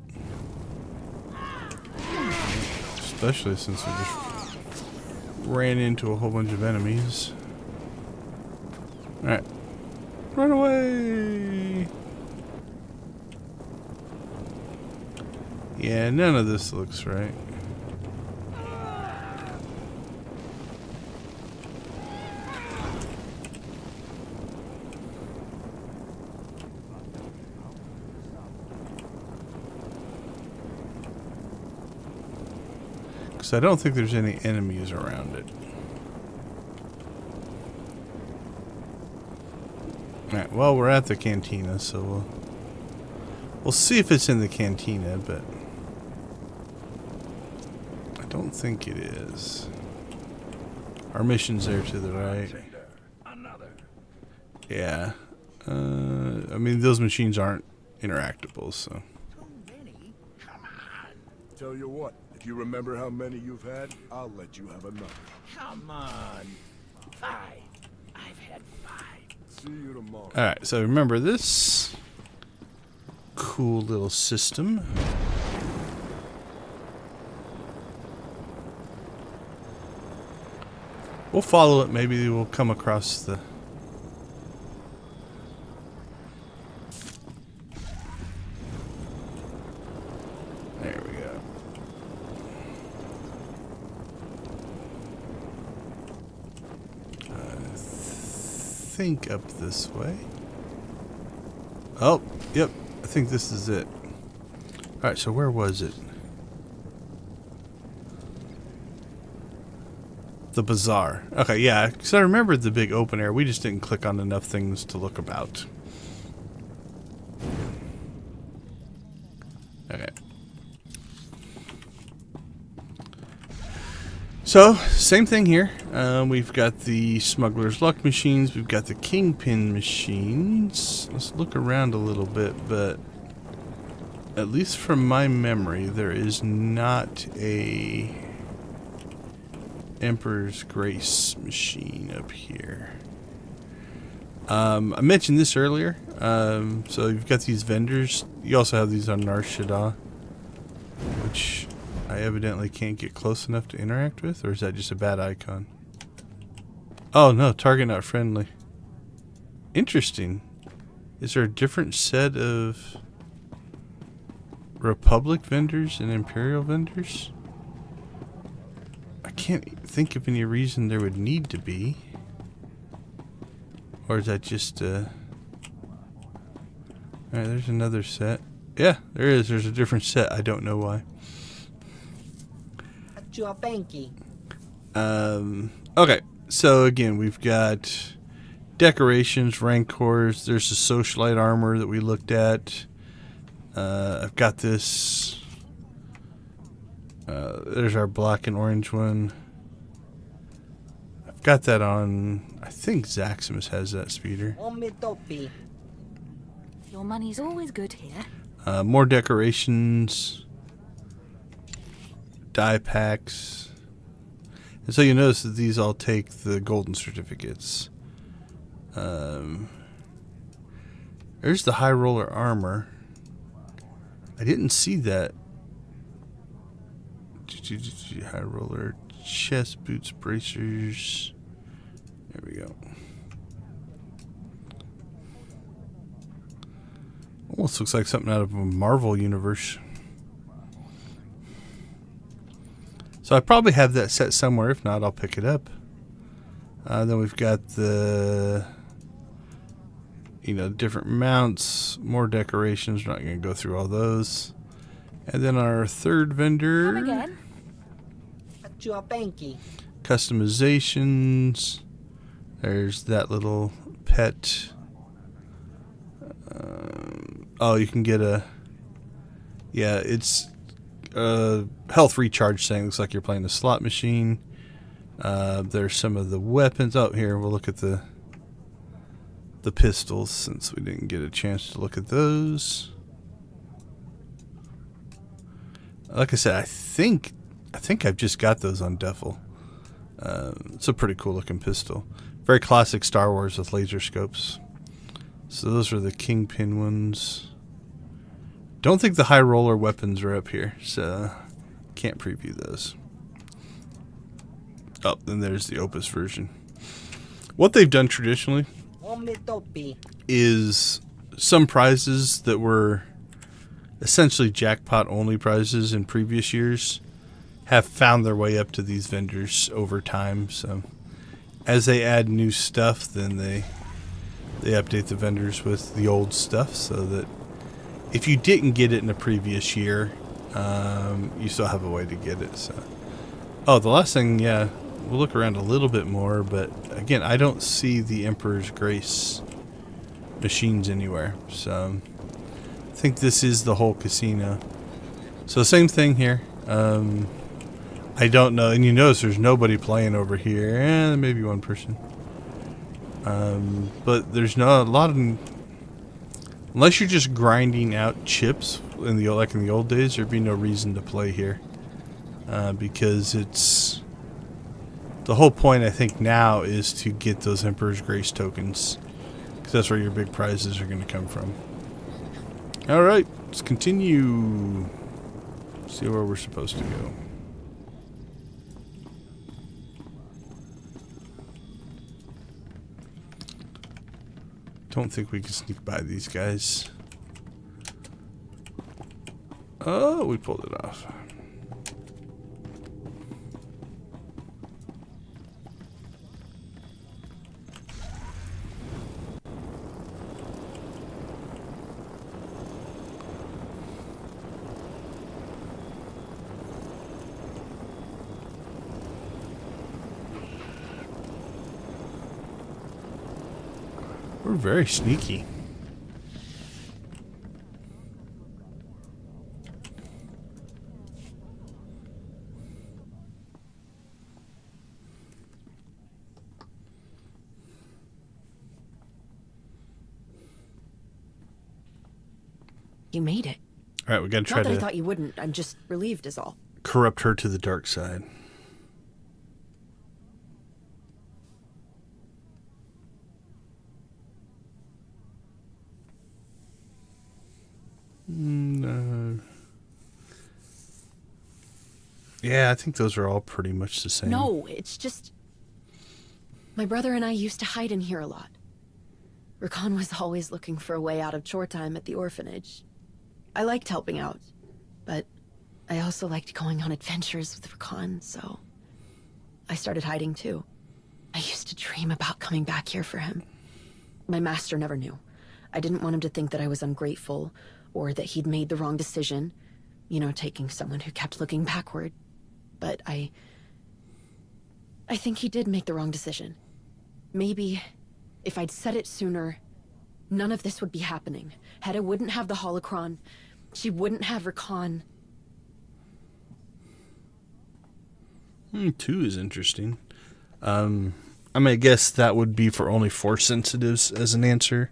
Especially since we just ran into a whole bunch of enemies. Alright. Run away! Yeah, none of this looks right. Because I don't think there's any enemies around it. Alright, well, we're at the cantina, so we'll see if it's in the cantina, but I don't think it is. Our mission's there to the right. Yeah. I mean, those machines aren't interactable, so. Tell you what, if you remember how many you've had, I'll let you have another. Come on. 5. I've had 5. See you tomorrow. Alright, so remember this cool little system. We'll follow it. Maybe we'll come across the... There we go. I think up this way. Oh, yep. I think this is it. Alright, so where was it? The bazaar. Okay, yeah, because I remembered the big open air. We just didn't click on enough things to look about. Okay. So, same thing here. We've got the smuggler's luck machines. We've got the kingpin machines. Let's look around a little bit, but at least from my memory, there is not a Emperor's Grace machine up here. I mentioned this earlier. So you've got these vendors. You also have these on Nar Shaddaa, which I evidently can't get close enough to interact with, or is that just a bad icon? Oh no, target not friendly. Interesting. Is there a different set of Republic vendors and Imperial vendors? I can't think of any reason there would need to be. Or is that just Alright, there's another set. Yeah, there is. There's a different set. I don't know why. Okay, so again, we've got decorations, rancors. There's the socialite armor that we looked at. I've got this. There's our black and orange one. I've got that on. I think Zaximus has that speeder. Your money's always good here. More decorations. Die packs. And so you notice that these all take the golden certificates. There's the high roller armor. I didn't see that High roller, chest boots, bracers. There we go. Almost looks like something out of a Marvel universe. So I probably have that set somewhere. If not, I'll pick it up. Then we've got the, different mounts, more decorations. We're not going to go through all those. And then our third vendor. Come again. Customizations. There's that little pet. You can get it's a health recharge thing. Looks like you're playing the slot machine. There's some of the weapons. Oh, here, we'll look at the pistols since we didn't get a chance to look at those. Like I said, I think I've just got those on Duffel. It's a pretty cool looking pistol. Very classic Star Wars with laser scopes. So those are the Kingpin ones. Don't think the high roller weapons are up here, so can't preview those. Oh, then there's the Opus version. What they've done traditionally is some prizes that were essentially jackpot only prizes in previous years have found their way up to these vendors over time. So as they add new stuff, then they update the vendors with the old stuff so that if you didn't get it in a previous year, you still have a way to get it. So, the last thing, we'll look around a little bit more, but again, I don't see the Emperor's Grace machines anywhere. So I think this is the whole casino. So same thing here. I don't know, and you notice there's nobody playing over here. Maybe one person. But there's not a lot of, unless you're just grinding out chips like in the old days, there'd be no reason to play here, because it's the whole point. I think now is to get those Emperor's Grace tokens, because that's where your big prizes are going to come from. All right, let's continue. See where we're supposed to go. Don't think we can sneak by these guys. Oh, we pulled it off. We're very sneaky. You made it. All right, we got to try Not that I to thought you wouldn't. I'm just relieved is all. corrupt her to the dark side. No. Yeah, I think those are all pretty much the same. No, it's just... My brother and I used to hide in here a lot. Rakan was always looking for a way out of chore time at the orphanage. I liked helping out, but I also liked going on adventures with Rakan, so I started hiding too. I used to dream about coming back here for him. My master never knew. I didn't want him to think that I was ungrateful, or that he'd made the wrong decision, you know, taking someone who kept looking backward. But I think he did make the wrong decision. Maybe if I'd said it sooner, none of this would be happening. Hetta wouldn't have the holocron. She wouldn't have Rakan. 2 is interesting. I guess that would be for only Force sensitives as an answer.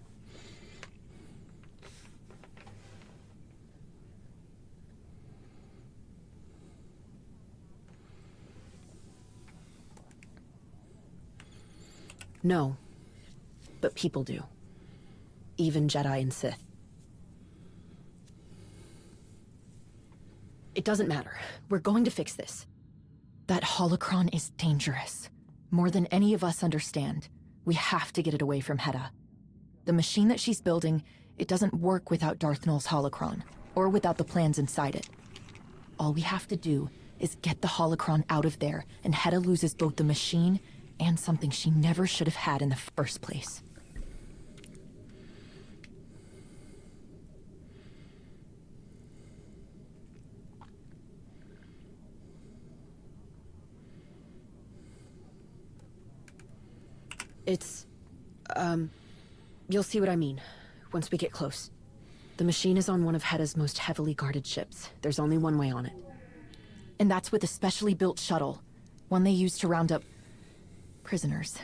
No, but people do. Even Jedi and Sith. It doesn't matter. We're going to fix this. That holocron is dangerous. More than any of us understand. We have to get it away from Hutta. The machine that she's building, it doesn't work without Darth Nul's holocron, or without the plans inside it. All we have to do is get the holocron out of there, and Hetta loses both the machine and something she never should have had in the first place. It's, you'll see what I mean once we get close. The machine is on one of Hetta's most heavily guarded ships. There's only one way on it. And that's with a specially built shuttle, one they use to round up prisoners.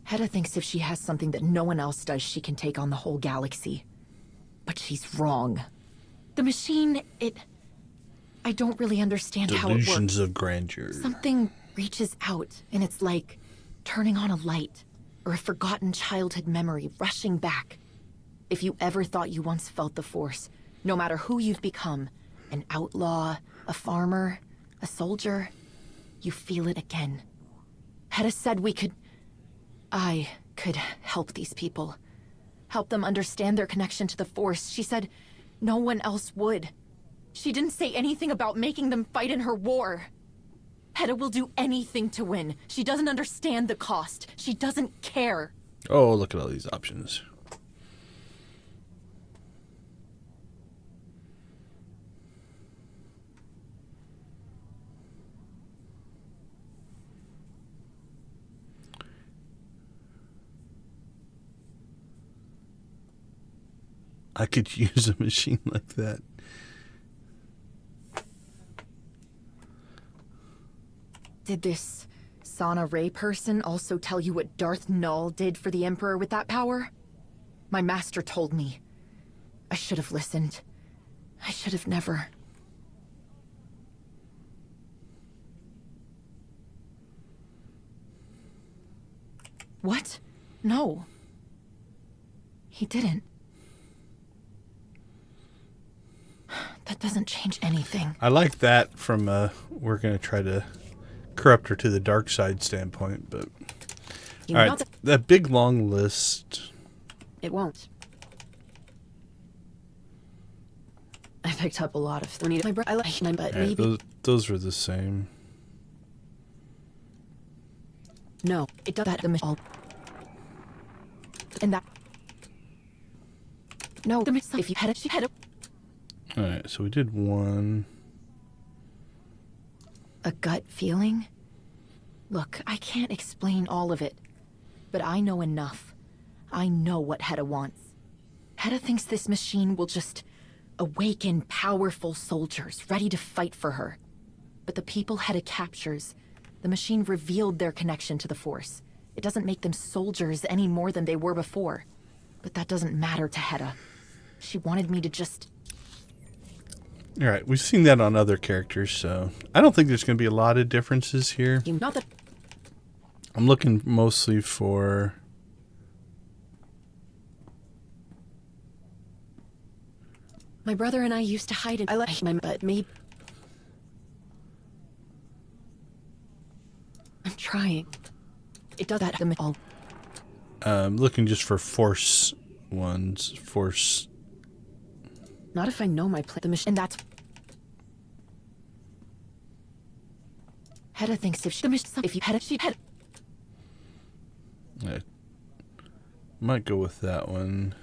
Hetta thinks if she has something that no one else does, she can take on the whole galaxy. But she's wrong. The machine, I don't really understand how it works. Delusions of grandeur. Something reaches out, and it's like turning on a light, or a forgotten childhood memory rushing back. If you ever thought you once felt the Force, no matter who you've become, an outlaw, a farmer, a soldier, you feel it again. Hetta said I could help these people. Help them understand their connection to the Force. She said no one else would. She didn't say anything about making them fight in her war. Hetta will do anything to win. She doesn't understand the cost. She doesn't care. Oh, look at all these options. I could use a machine like that. Did this Sana Ray person also tell you what Darth Nul did for the Emperor with that power? My master told me. I should have listened. I should have never. What? No. He didn't. That doesn't change anything. I like that from we're going to try to corrupt her to the dark side standpoint, but all right, that big long list. It won't. I picked up a lot of things. I like them, but Right, maybe those were the same. no. It does that. All And that. No, if you had it, she had it. All right, so we did one. A gut feeling? Look, I can't explain all of it, but I know enough. I know what Hetta wants. Hetta thinks this machine will just awaken powerful soldiers ready to fight for her. But the people Hetta captures, the machine revealed their connection to the Force. It doesn't make them soldiers any more than they were before. But that doesn't matter to Hetta. She wanted me to just... All right, we've seen that on other characters, so I don't think there's going to be a lot of differences here. Not that I'm looking mostly for... my brother and I used to hide in. I like my but maybe I'm trying. It does that all. Looking just for Force ones. Force... Not if I know my plan. The machine. And that's. Hetta thinks if you had it, she had. I might go with that one.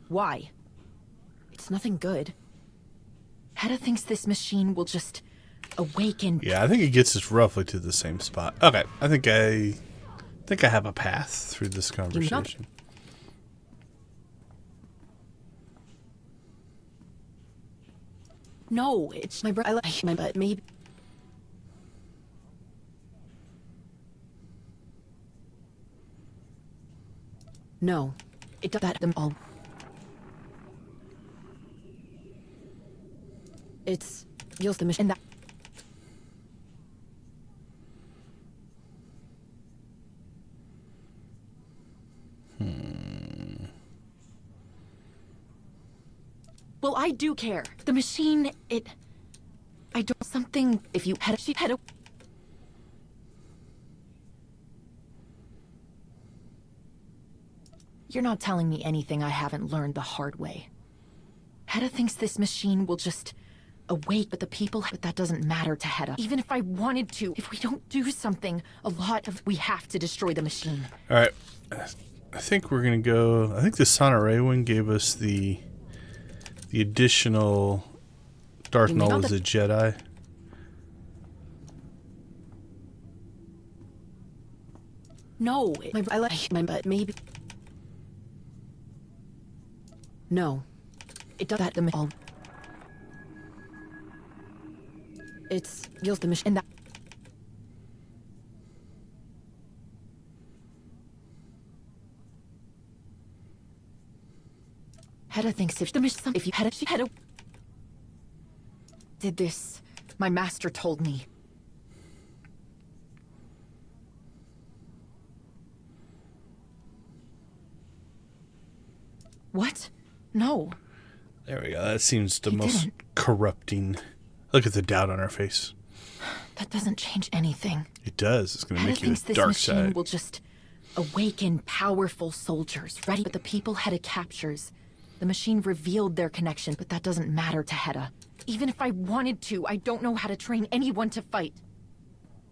Why? It's nothing good. Hetta thinks this machine will just awaken. Yeah, I think it gets us roughly to the same spot. Okay, I think I have a path through this conversation. No, it's my brother. I like my but maybe. No, it does that them all. It's... You'll the mission that... Well, I do care. The machine, I don't... Something... If you had... She had a... You're not telling me anything I haven't learned the hard way. Hutta thinks this machine will just awake, but the people... But that doesn't matter to Hutta. Even if I wanted to, if we don't do something, we have to destroy the machine. Alright. I think we're going to go... I think the Sonore one gave us the additional Darth Maul as a Jedi. No, I like my butt, maybe... No. It does that the all. It's you'll the mission that Hutta thinks if the mission if you had she had a did this. My master told me. What? No. There we go. That seems the most corrupting. Look at the doubt on our face. That doesn't change anything. It does. It's going to make you this the machine Darkside. Will just awaken powerful soldiers, ready. But the people Hutta captures, the machine revealed their connection. But that doesn't matter to Hutta. Even if I wanted to, I don't know how to train anyone to fight.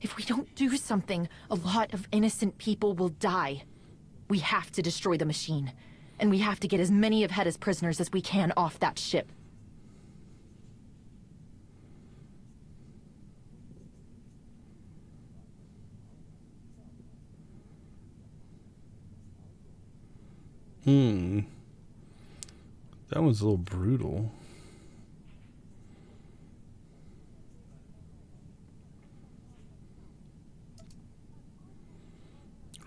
If we don't do something, a lot of innocent people will die. We have to destroy the machine. And we have to get as many of Hutta's prisoners as we can off that ship. That one's a little brutal.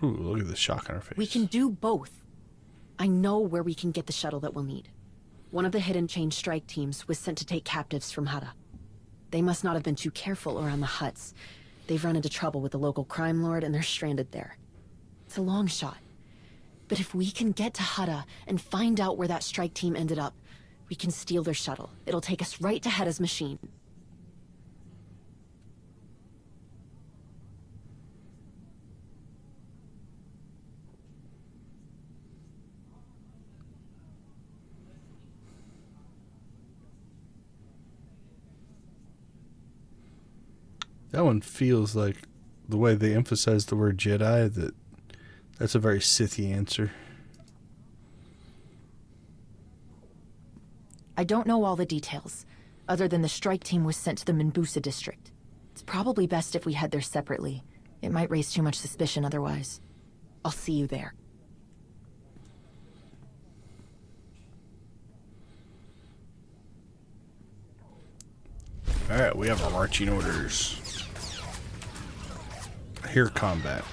Ooh, look at the shock on her face. We can do both. I know where we can get the shuttle that we'll need. One of the hidden chain strike teams was sent to take captives from Hutta. They must not have been too careful around the huts. They've run into trouble with the local crime lord and they're stranded there. It's a long shot. But if we can get to Hutta and find out where that strike team ended up, we can steal their shuttle. It'll take us right to Hutta's machine. That one feels like the way they emphasize the word Jedi, that's a very Sithy answer. I don't know all the details, other than the strike team was sent to the Minboosa district. It's probably best if we head there separately. It might raise too much suspicion otherwise. I'll see you there. Alright, we have our marching orders. Here, combat.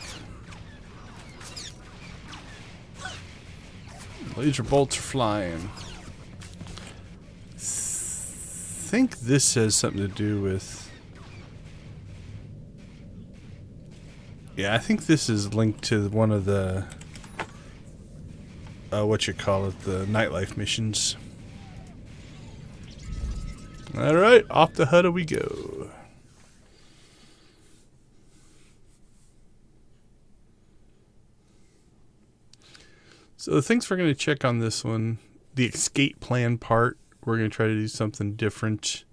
Laser bolts are flying. I think this has something to do with... Yeah, I think this is linked to one of the... the nightlife missions. Alright, off to Hutta we go. So the things we're going to check on this one, the escape plan part, we're going to try to do something different.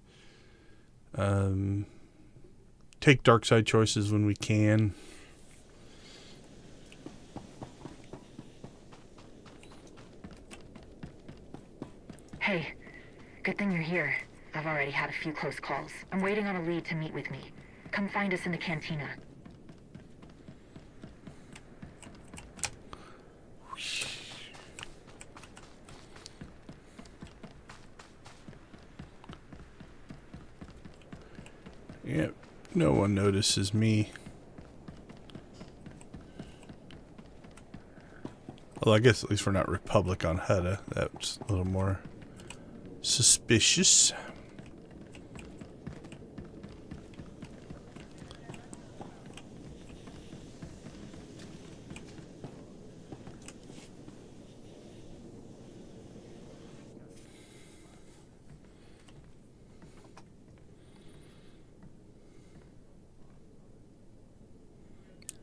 Take Darkside choices when we can. Hey, good thing you're here. I've already had a few close calls. I'm waiting on a lead to meet with me. Come find us in the cantina. Yep, no one notices me. Well, I guess at least we're not Republic on Hutta. That's a little more suspicious.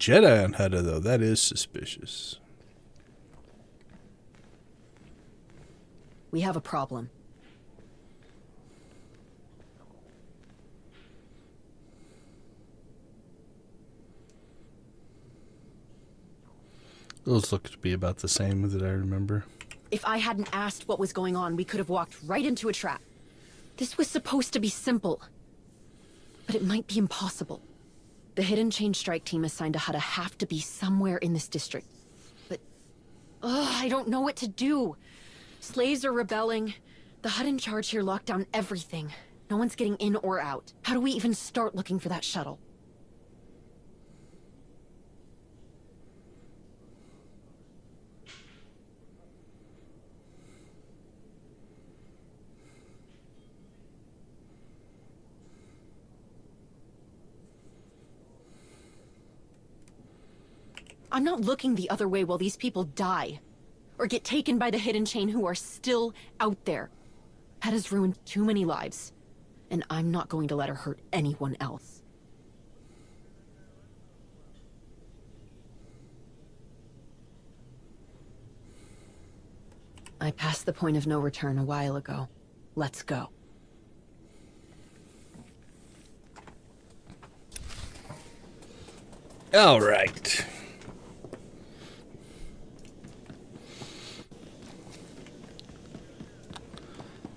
Jedi on Hutta, though. That is suspicious. We have a problem. Those look to be about the same that I remember. If I hadn't asked what was going on, we could have walked right into a trap. This was supposed to be simple. But it might be impossible. The Hidden Chain Strike team assigned to Hutta have to be somewhere in this district. But... I don't know what to do. Slaves are rebelling. The Hut in charge here locked down everything. No one's getting in or out. How do we even start looking for that shuttle? I'm not looking the other way while these people die. Or get taken by the Hidden Chain who are still out there. Hutta's ruined too many lives. And I'm not going to let her hurt anyone else. I passed the point of no return a while ago. Let's go. All right.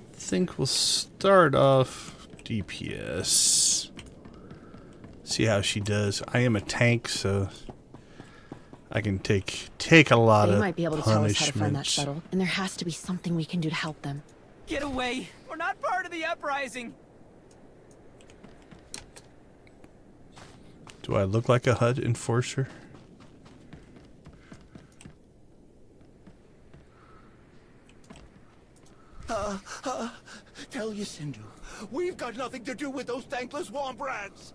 I think we'll start off DPS. See how she does. I am a tank, so I can take a lot of They might be able to tell us how to find that punishments. shuttle, and there has to be something we can do to help them. Get away! We're not part of the uprising! Do I look like a HUD enforcer? Tell Yacindu, we've got nothing to do with those thankless womp rats!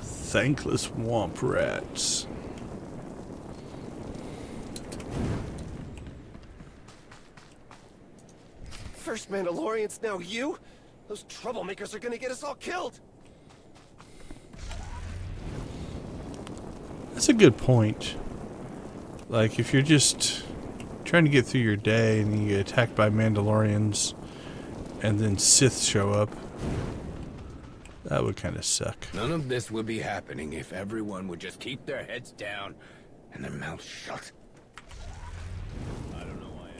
Thankless womp rats. First Mandalorians, now you? Those troublemakers are gonna get us all killed! That's a good point. Like, if you're just trying to get through your day and you get attacked by Mandalorians and then Sith show up, that would kind of suck. None of this would be happening if everyone would just keep their heads down and their mouths shut. I don't know why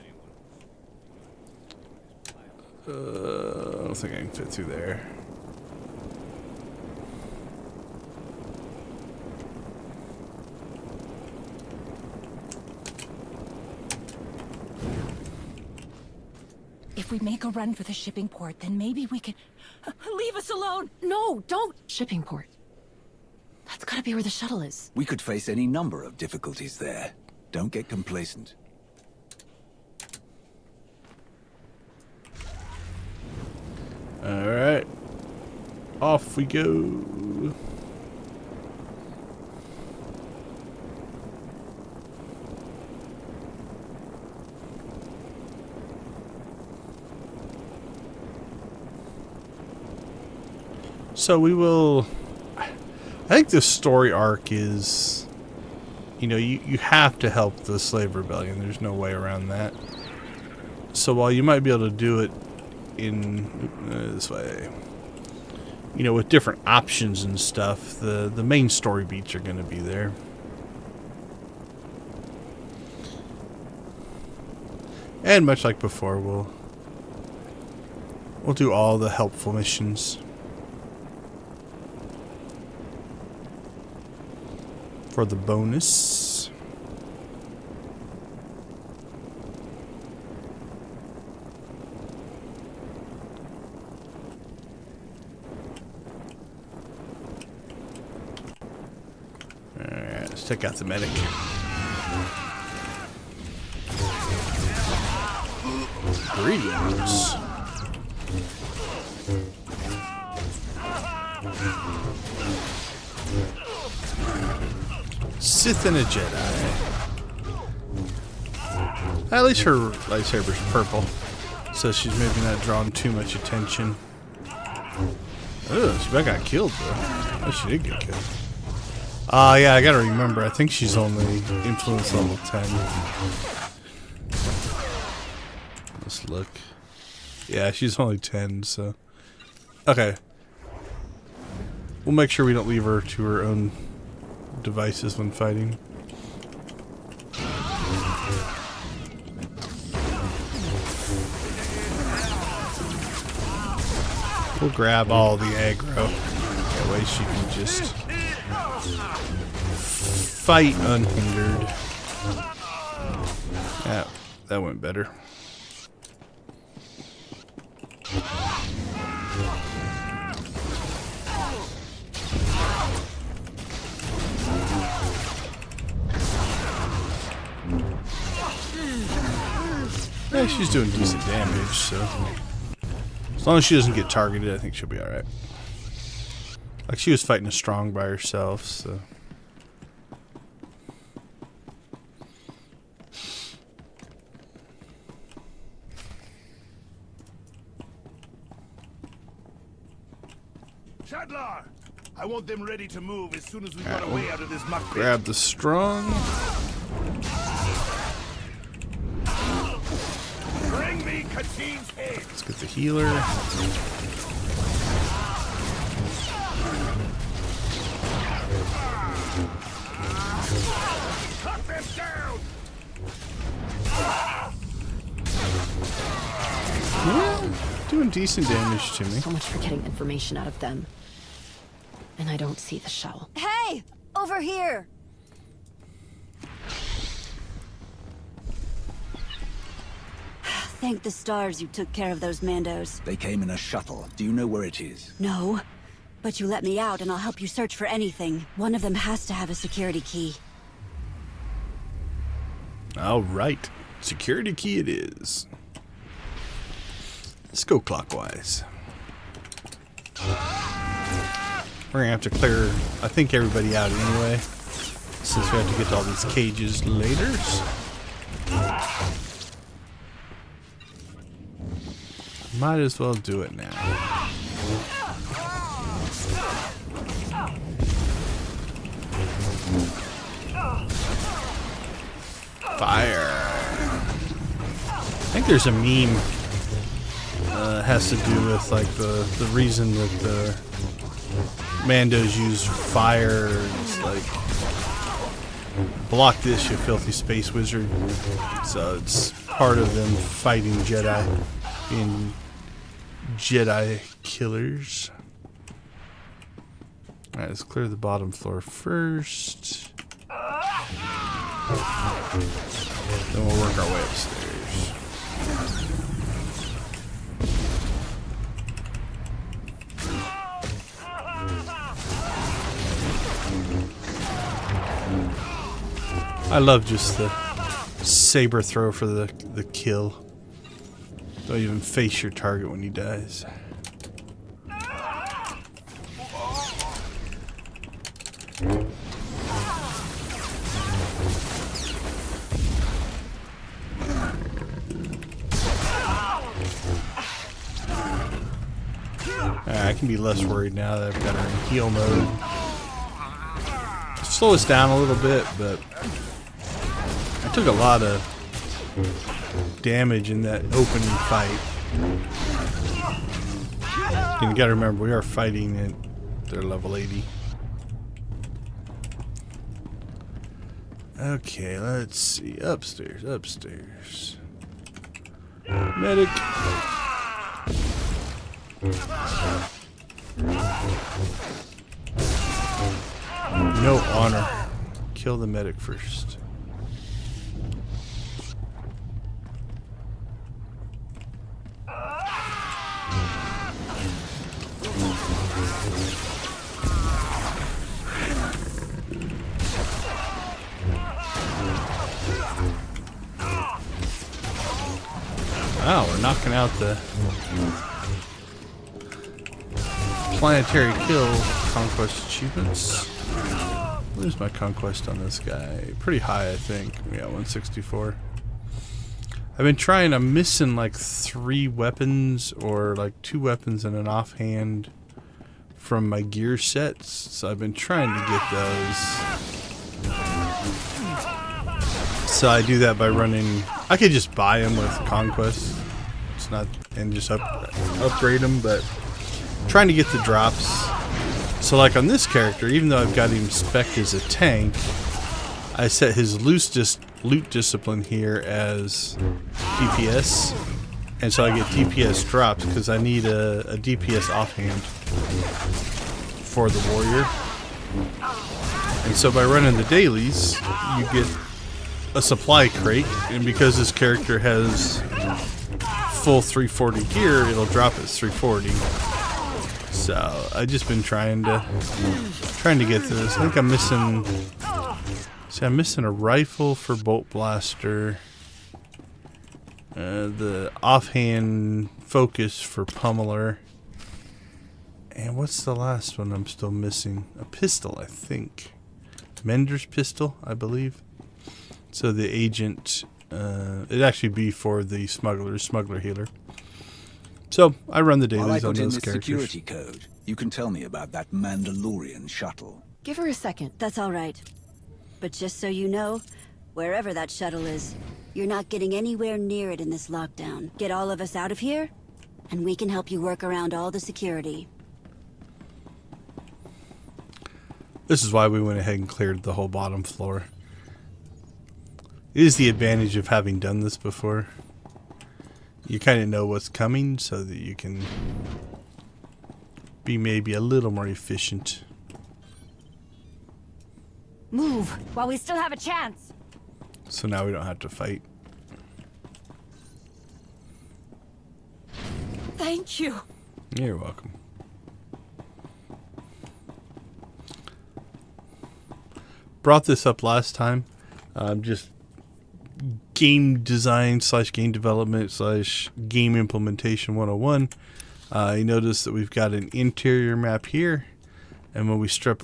anyone... I don't think I can fit through there. If we make a run for the shipping port, then maybe we can... Leave us alone! No, don't! Shipping port. That's gotta be where the shuttle is. We could face any number of difficulties there. Don't get complacent. Alright. Off we go. So we will... I think this story arc is... You know, you have to help the slave rebellion. There's no way around that. So while you might be able to do it in this way, you know, with different options and stuff, the main story beats are going to be there. And much like before, we'll do all the helpful missions for the bonus. Alright, let's take out the medic. Greetings. Sith and a Jedi. At least her lightsaber's purple, so she's maybe not drawing too much attention. Oh, she got killed though. Oh, she did get killed. Yeah, I gotta remember. I think she's only influence level 10. Let's look. Yeah, she's only 10, so... Okay. We'll make sure we don't leave her to her own devices when fighting. We'll grab all the aggro. That way she can just fight unhindered. Yeah, that went better. Yeah, she's doing decent damage, so as long as she doesn't get targeted, I think she'll be alright. Like, she was fighting a strong by herself, so... Shadlar! I want them ready to move as soon as we got away out of this muck pit. Grab the strong. Bring me Katine's head. Let's get the healer. Cut them down. Yeah, doing decent damage to me. So much for getting information out of them. And I don't see the shell. Hey! Over here! Thank the stars you took care of those Mandos. They came in a shuttle. Do you know where it is? No, but you let me out and I'll help you search for anything. One of them has to have a security key. Alright. Security key it is. Let's go clockwise. We're gonna have to clear, I think, everybody out anyway, since we have to get to all these cages later. Might as well do it now. Fire. I think there's a meme has to do with like the reason that the Mandos use fire. It's like, block this, you filthy space wizard. So it's part of them fighting Jedi, being Jedi killers. Alright, let's clear the bottom floor first. Then we'll work our way upstairs. I love just the saber throw for the kill. Don't even face your target when he dies. I can be less worried now that I've got her in heal mode. Slow us down a little bit, but I took a lot of damage in that opening fight. And you gotta remember, we are fighting at their level 80. Okay, let's see. Upstairs, upstairs. Medic. No honor. Kill the medic first. Wow, we're knocking out the planetary kill conquest achievements. What is my conquest on this guy? Pretty high, I think. Yeah, 164. I've been trying, I'm missing like 3 weapons or like 2 weapons and an offhand from my gear sets, so I've been trying to get those. So I do that by running. I could just buy them with Conquest. It's not, and just upgrade them, but trying to get the drops. So like on this character, even though I've got him spec'd as a tank, I set his loot discipline here as DPS, and so I get DPS drops because I need a DPS offhand for the warrior. And so by running the dailies, you get a supply crate, and because this character has full 340 gear, it'll drop at 340. So I just been trying to get to this. I think I'm missing. See, I'm missing a rifle for bolt blaster. The offhand focus for pummeler. And what's the last one I'm still missing? A pistol, I think. Mender's pistol, I believe. So the agent, it'd actually be for the smuggler healer. So I run the dailies on those characters. Security code. You can tell me about that Mandalorian shuttle. Give her a second. That's all right. But just so you know, wherever that shuttle is, you're not getting anywhere near it in this lockdown. Get all of us out of here, and we can help you work around all the security. This is why we went ahead and cleared the whole bottom floor. It is the advantage of having done this before. You kind of know what's coming so that you can be maybe a little more efficient. Move while we still have a chance. So now we don't have to fight. Thank you. You're welcome. Brought this up last time. Just game design / game development / game implementation 101. You notice that we've got an interior map here, and when we step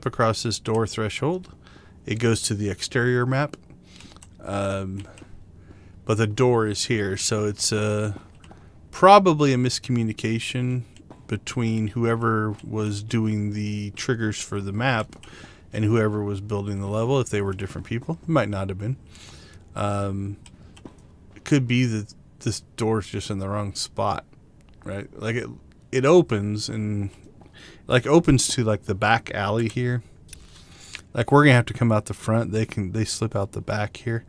across this door threshold, it goes to the exterior map. But the door is here, so it's probably a miscommunication between whoever was doing the triggers for the map and whoever was building the level. If they were different people, it might not have been. It could be that this door's just in the wrong spot, right? Like it opens and like opens to like the back alley here. Like we're gonna have to come out the front. They slip out the back here.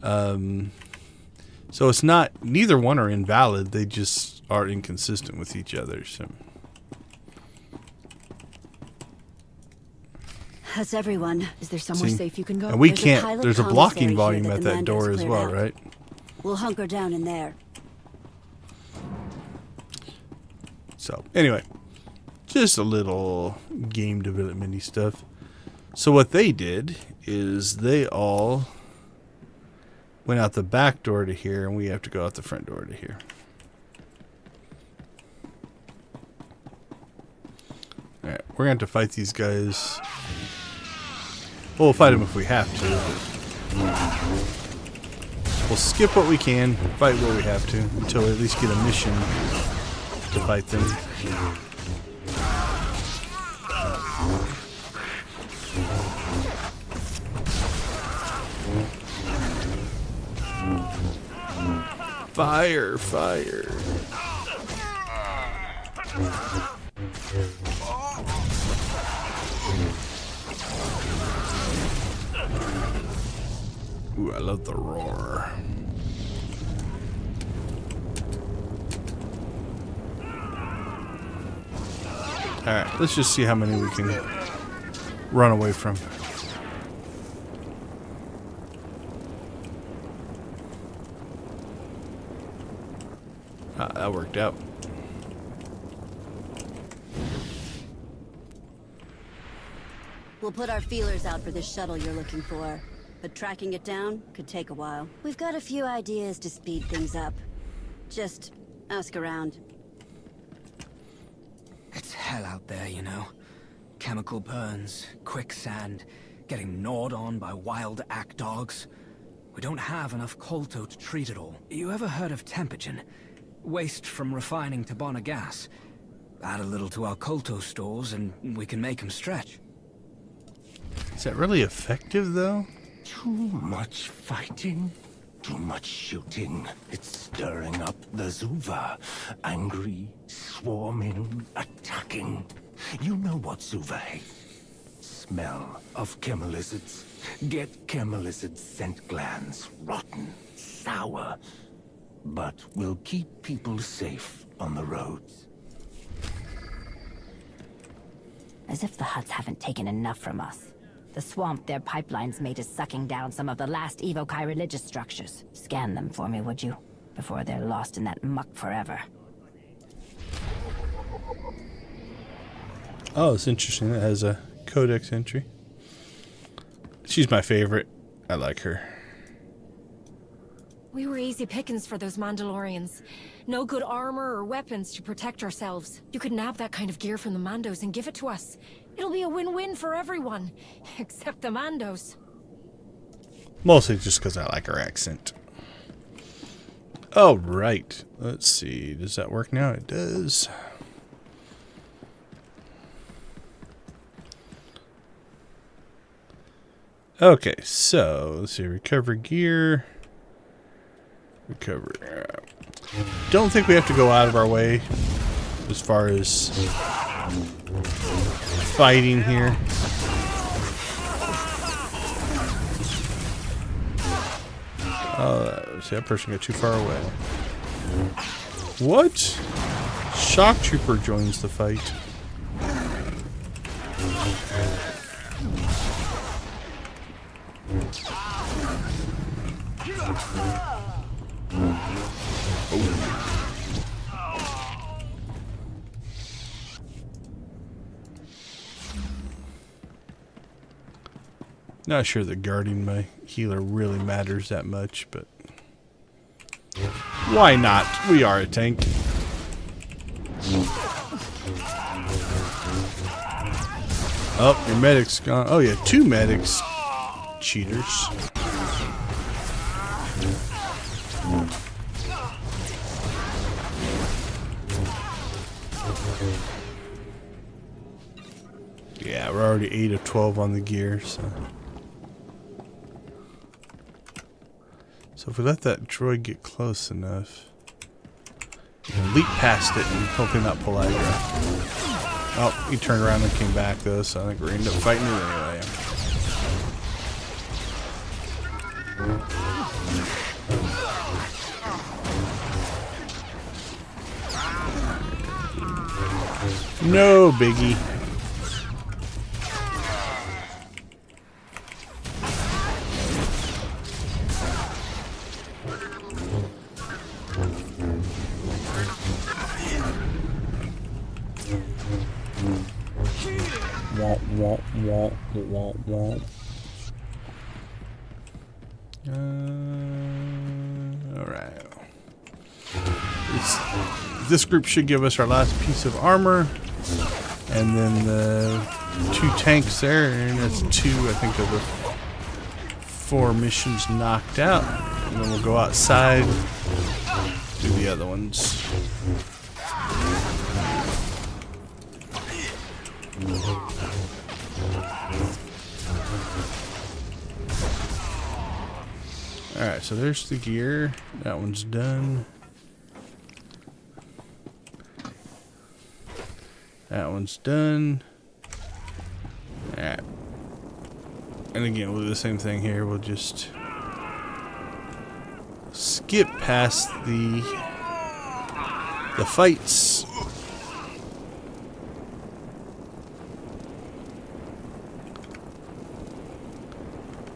So it's not, neither one are invalid. They just are inconsistent with each other. So. That's everyone. Is there somewhere safe you can go? And we can't. There's a blocking volume at that door as well, right? We'll hunker down in there. So anyway, just a little game development-y stuff. So what they did is they all went out the back door to here, and we have to go out the front door to here. All right, we're going to have to fight these guys. Well, we'll fight them if we have to. We'll skip what we can, fight what we have to, until we at least get a mission to fight them. Fire, fire. Ooh, I love the roar. Alright, let's just see how many we can run away from. That worked out. We'll put our feelers out for this shuttle you're looking for, but tracking it down could take a while. We've got a few ideas to speed things up. Just ask around. It's hell out there, you know. Chemical burns, quicksand, getting gnawed on by wild ack dogs. We don't have enough colto to treat it all. You ever heard of Tempogen? Waste from refining to burn a gas. Add a little to our Kolto stores and we can make them stretch. Is that really effective, though? Too much fighting, too much shooting. It's stirring up the Zuva. Angry, swarming, attacking. You know what Zuva hates. Smell of chemelizards. Get chemelizard scent glands. Rotten, sour. But will keep people safe on the roads. As if the Hutts haven't taken enough from us. The swamp their pipelines made is sucking down some of the last Evokai religious structures. Scan them for me, would you? Before they're lost in that muck forever. Oh, it's interesting. It has a codex entry. She's my favorite. I like her. We were easy pickings for those Mandalorians. No good armor or weapons to protect ourselves. You could nab that kind of gear from the Mandos and give it to us. It'll be a win-win for everyone, except the Mandos. Mostly just because I like her accent. Oh, right. Let's see. Does that work now? It does. Okay, so let's see. Recover gear. Recover. Don't think we have to go out of our way as far as fighting here. See, that person got too far away. What? Shock Trooper joins the fight. Not sure that guarding my healer really matters that much, but why not? We are a tank. Oh, your medic's gone. Oh, yeah, 2 medics. Cheaters. Yeah, we're already 8 of 12 on the gear, so if we let that droid get close enough, we can leap past it and hopefully not pull aggro. Oh, he turned around and came back though, so I think we're gonna end up fighting it anyway. No biggie. Alright. This group should give us our last piece of armor. And then the 2 tanks there. And that's 2, I think, of the 4 missions knocked out. And then we'll go outside, do the other ones. Alright, so there's the gear. That one's done. That one's done. Alright. And again, we'll do the same thing here. We'll just skip past the fights.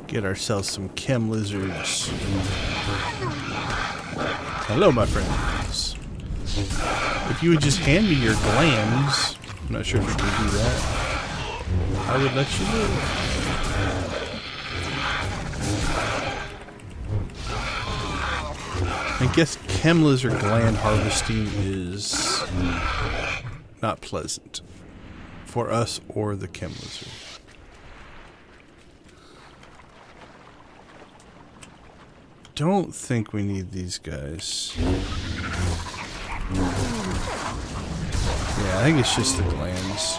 Get ourselves some chem lizards. Hello, my friends. If you would just hand me your glands, I'm not sure if you can do that, I would let you live. I guess chem lizard gland harvesting is not pleasant for us or the chem lizard. Don't think we need these guys. Yeah, I think it's just the glands.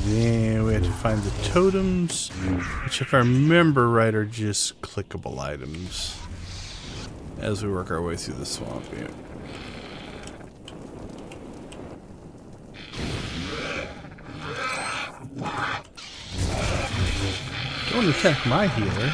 Then we have to find the totems, which if I remember right are just clickable items as we work our way through the swamp here. Don't attack my healer.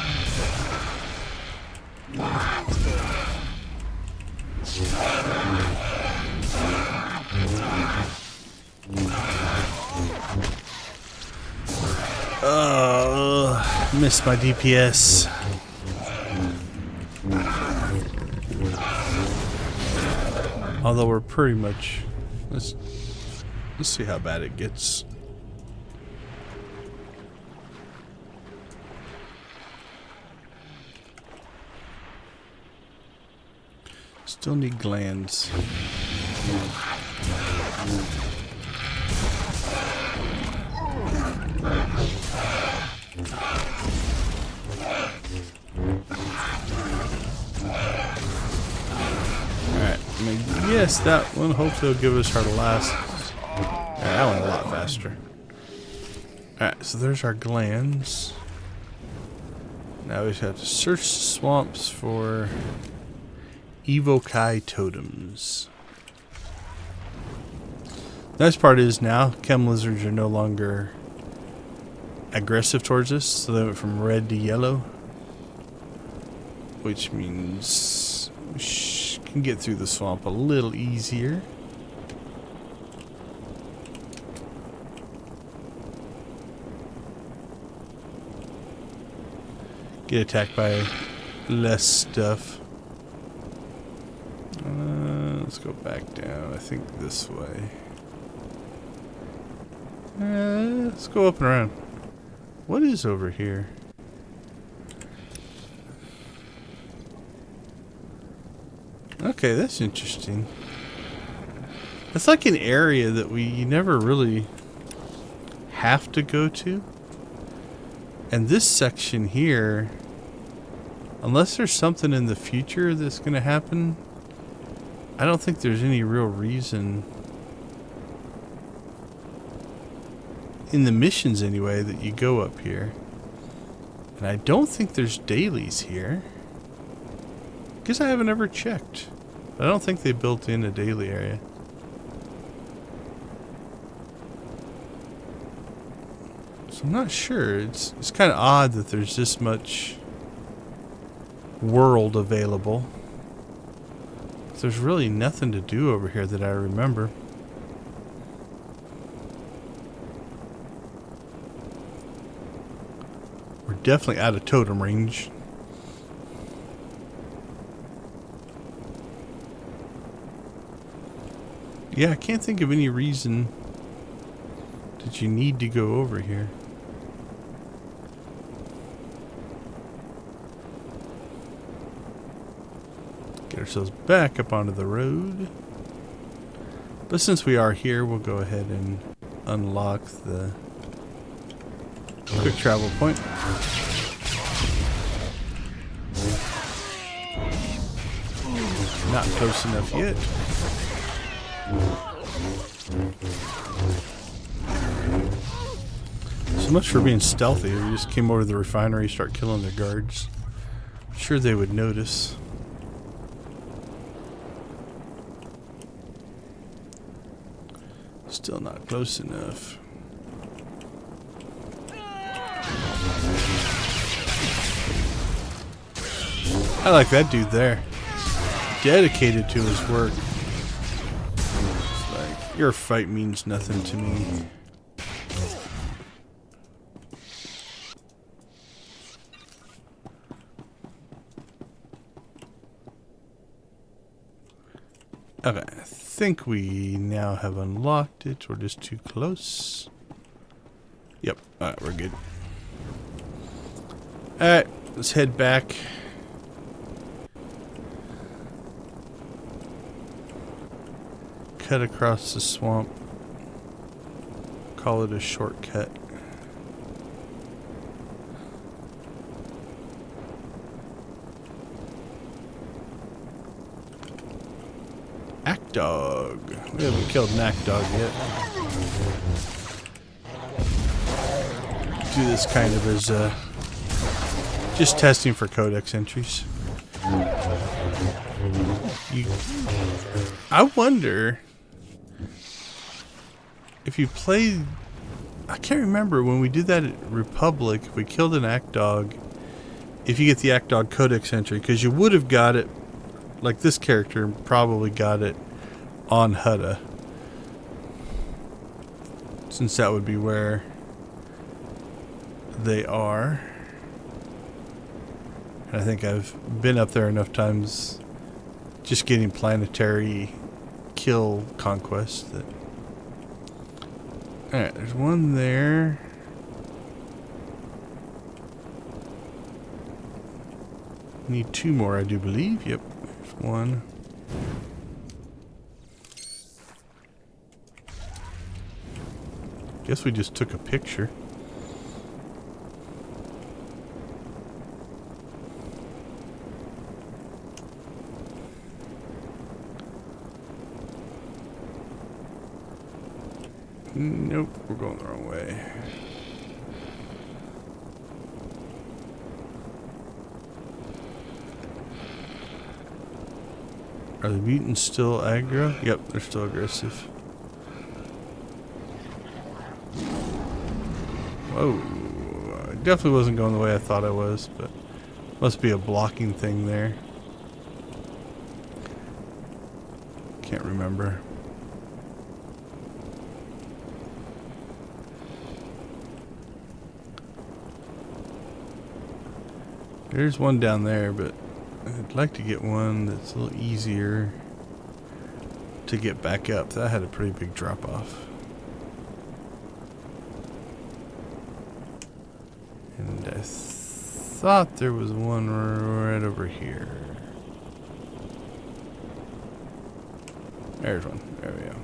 Missed my DPS. Although we're pretty much, let's see how bad it gets. Still need glands. Yes, that one. Hopefully will give us our last. That one a lot faster. Alright, so there's our glands. Now we just have to search the swamps for evokai totems. Nice part is now chem lizards are no longer aggressive towards us, so they went from red to yellow, which means we can get through the swamp a little easier. Get attacked by less stuff. Let's go back down. I think this way. Let's go up and around. What is over here? Okay, that's interesting. It's like an area that you never really have to go to. And this section here, unless there's something in the future that's going to happen, I don't think there's any real reason, in the missions anyway, that you go up here. And I don't think there's dailies here. Guess I haven't ever checked. But I don't think they built in a daily area. So I'm not sure. It's kind of odd that there's this much world available. There's really nothing to do over here that I remember. We're definitely out of totem range. Yeah, I can't think of any reason that you need to go over here. Get ourselves back up onto the road. But since we are here, we'll go ahead and unlock the quick travel point. Not close enough yet. So much for being stealthy. We just came over to the refinery, start killing their guards. I'm sure they would notice. Still not close enough. I like that dude there. Dedicated to his work. It's like, your fight means nothing to me. Okay, I think we now have unlocked it. We're just too close. Yep, alright, we're good. Alright, let's head back. cut across the swamp. Call it a shortcut. Act dog. We haven't killed an act dog yet. Do this kind of as just testing for codex entries. I wonder if you play. I can't remember when we did that at Republic. If we killed an act dog, if you get the act dog codex entry, because you would have got it. Like this character probably got it on Hutta, since that would be where they are. And I think I've been up there enough times just getting planetary kill conquest that. Alright, there's one there. Need two more, I do believe. Yep. One. Guess we just took a picture. Nope, we're going the wrong way. Are the mutants still aggro? Yep, they're still aggressive. Whoa. I definitely wasn't going the way I thought I was, but must be a blocking thing there. Can't remember. There's one down there, but I'd like to get one that's a little easier to get back up. That had a pretty big drop off. And I thought there was one right over here. There's one. There we go.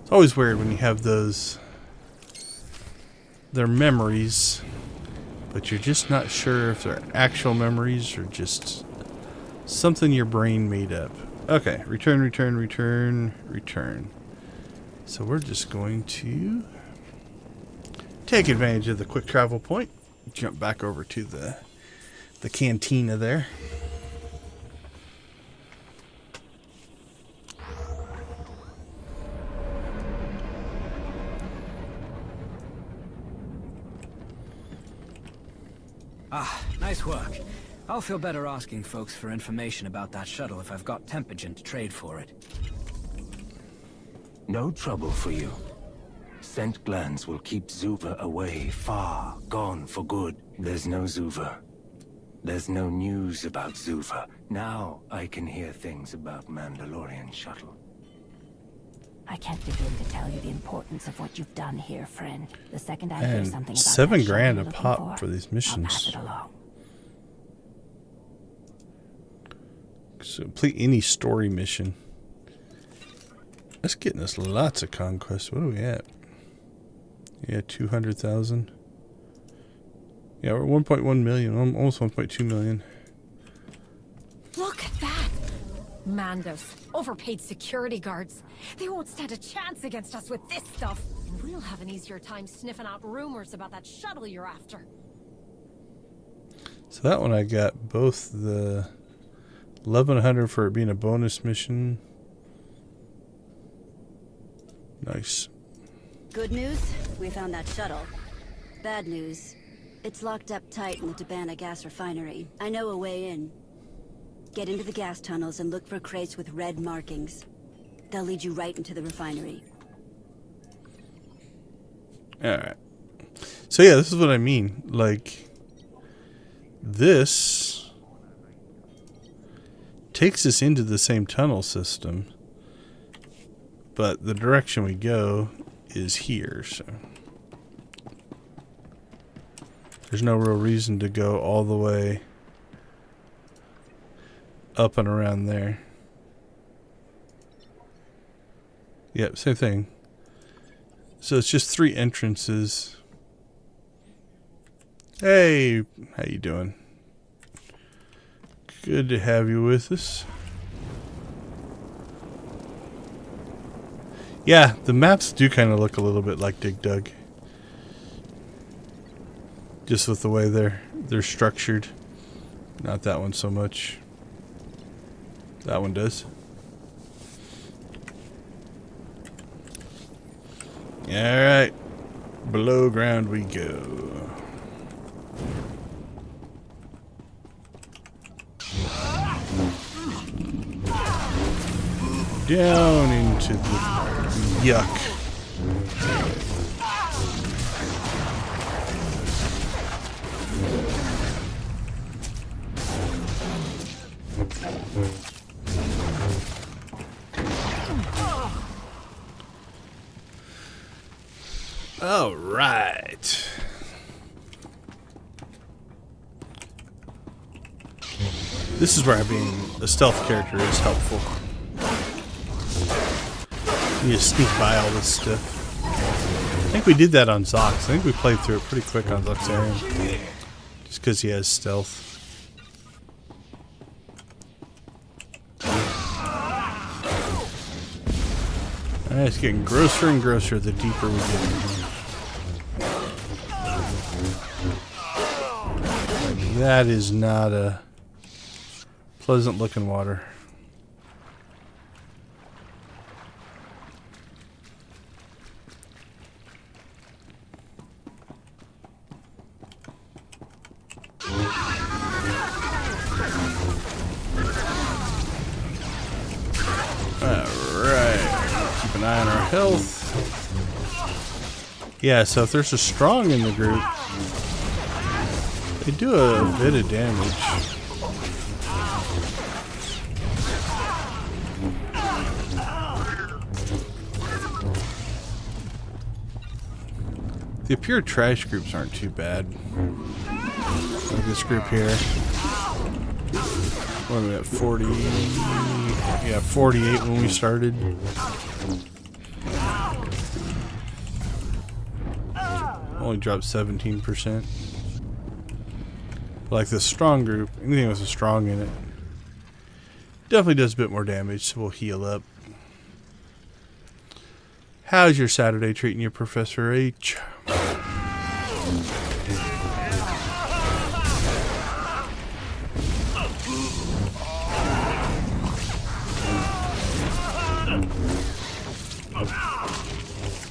It's always weird when you have those. They're memories, but you're just not sure if they're actual memories or just something your brain made up. Okay, return, return, return, return. So we're just going to take advantage of the quick travel point. Jump back over to the cantina there. Ah, nice work. I'll feel better asking folks for information about that shuttle if I've got Tempogen to trade for it. No trouble for you. Scent glands will keep Zuva away, far gone for good. There's no Zuva. There's no news about Zuva. Now I can hear things about Mandalorian shuttle. I can't begin to tell you the importance of what you've done here, friend. The second I hear something And about $7 that grand shuttle a you're pop looking for these I'll pass missions. it along. So complete any story mission. That's getting us lots of conquest. What are we at? Yeah, 200,000. Yeah, we're 1.1 million, almost 1.2 million. Look at that! Mandos, overpaid security guards. They won't stand a chance against us with this stuff. And we'll have an easier time sniffing out rumors about that shuttle you're after. So that one I got both the 1100 for it being a bonus mission. Nice. Good news, we found that shuttle. Bad news, it's locked up tight in the Tabana gas refinery. I know a way in. Get into the gas tunnels and look for crates with red markings. They'll lead you right into the refinery. Alright. So yeah, this is what I mean. Like, this takes us into the same tunnel system, but the direction we go is here, so there's no real reason to go all the way up and around there. Yep, same thing. So it's just 3 entrances. Hey, how you doing? Good to have you with us. Yeah, the maps do kind of look a little bit like Dig Dug. Just with the way they're structured. Not that one so much. That one does. Alright. Below ground we go. Down into the yuck. All right. This is where being a stealth character is helpful. You just sneak by all this stuff. I think we did that on Zox. I think we played through it pretty quick on Zoxarian. Just because he has stealth. Alright, it's getting grosser and grosser the deeper we get in here. That is not a pleasant looking water. Keep an eye on our health. Yeah, so if there's a strong in the group, they do a bit of damage. The pure trash groups aren't too bad. Like this group here. What are we at? 40? Yeah, 48 when we started. Only dropped 17%. Like the strong group, anything with a strong in it, definitely does a bit more damage, so we'll heal up. How's your Saturday treating you, Professor H?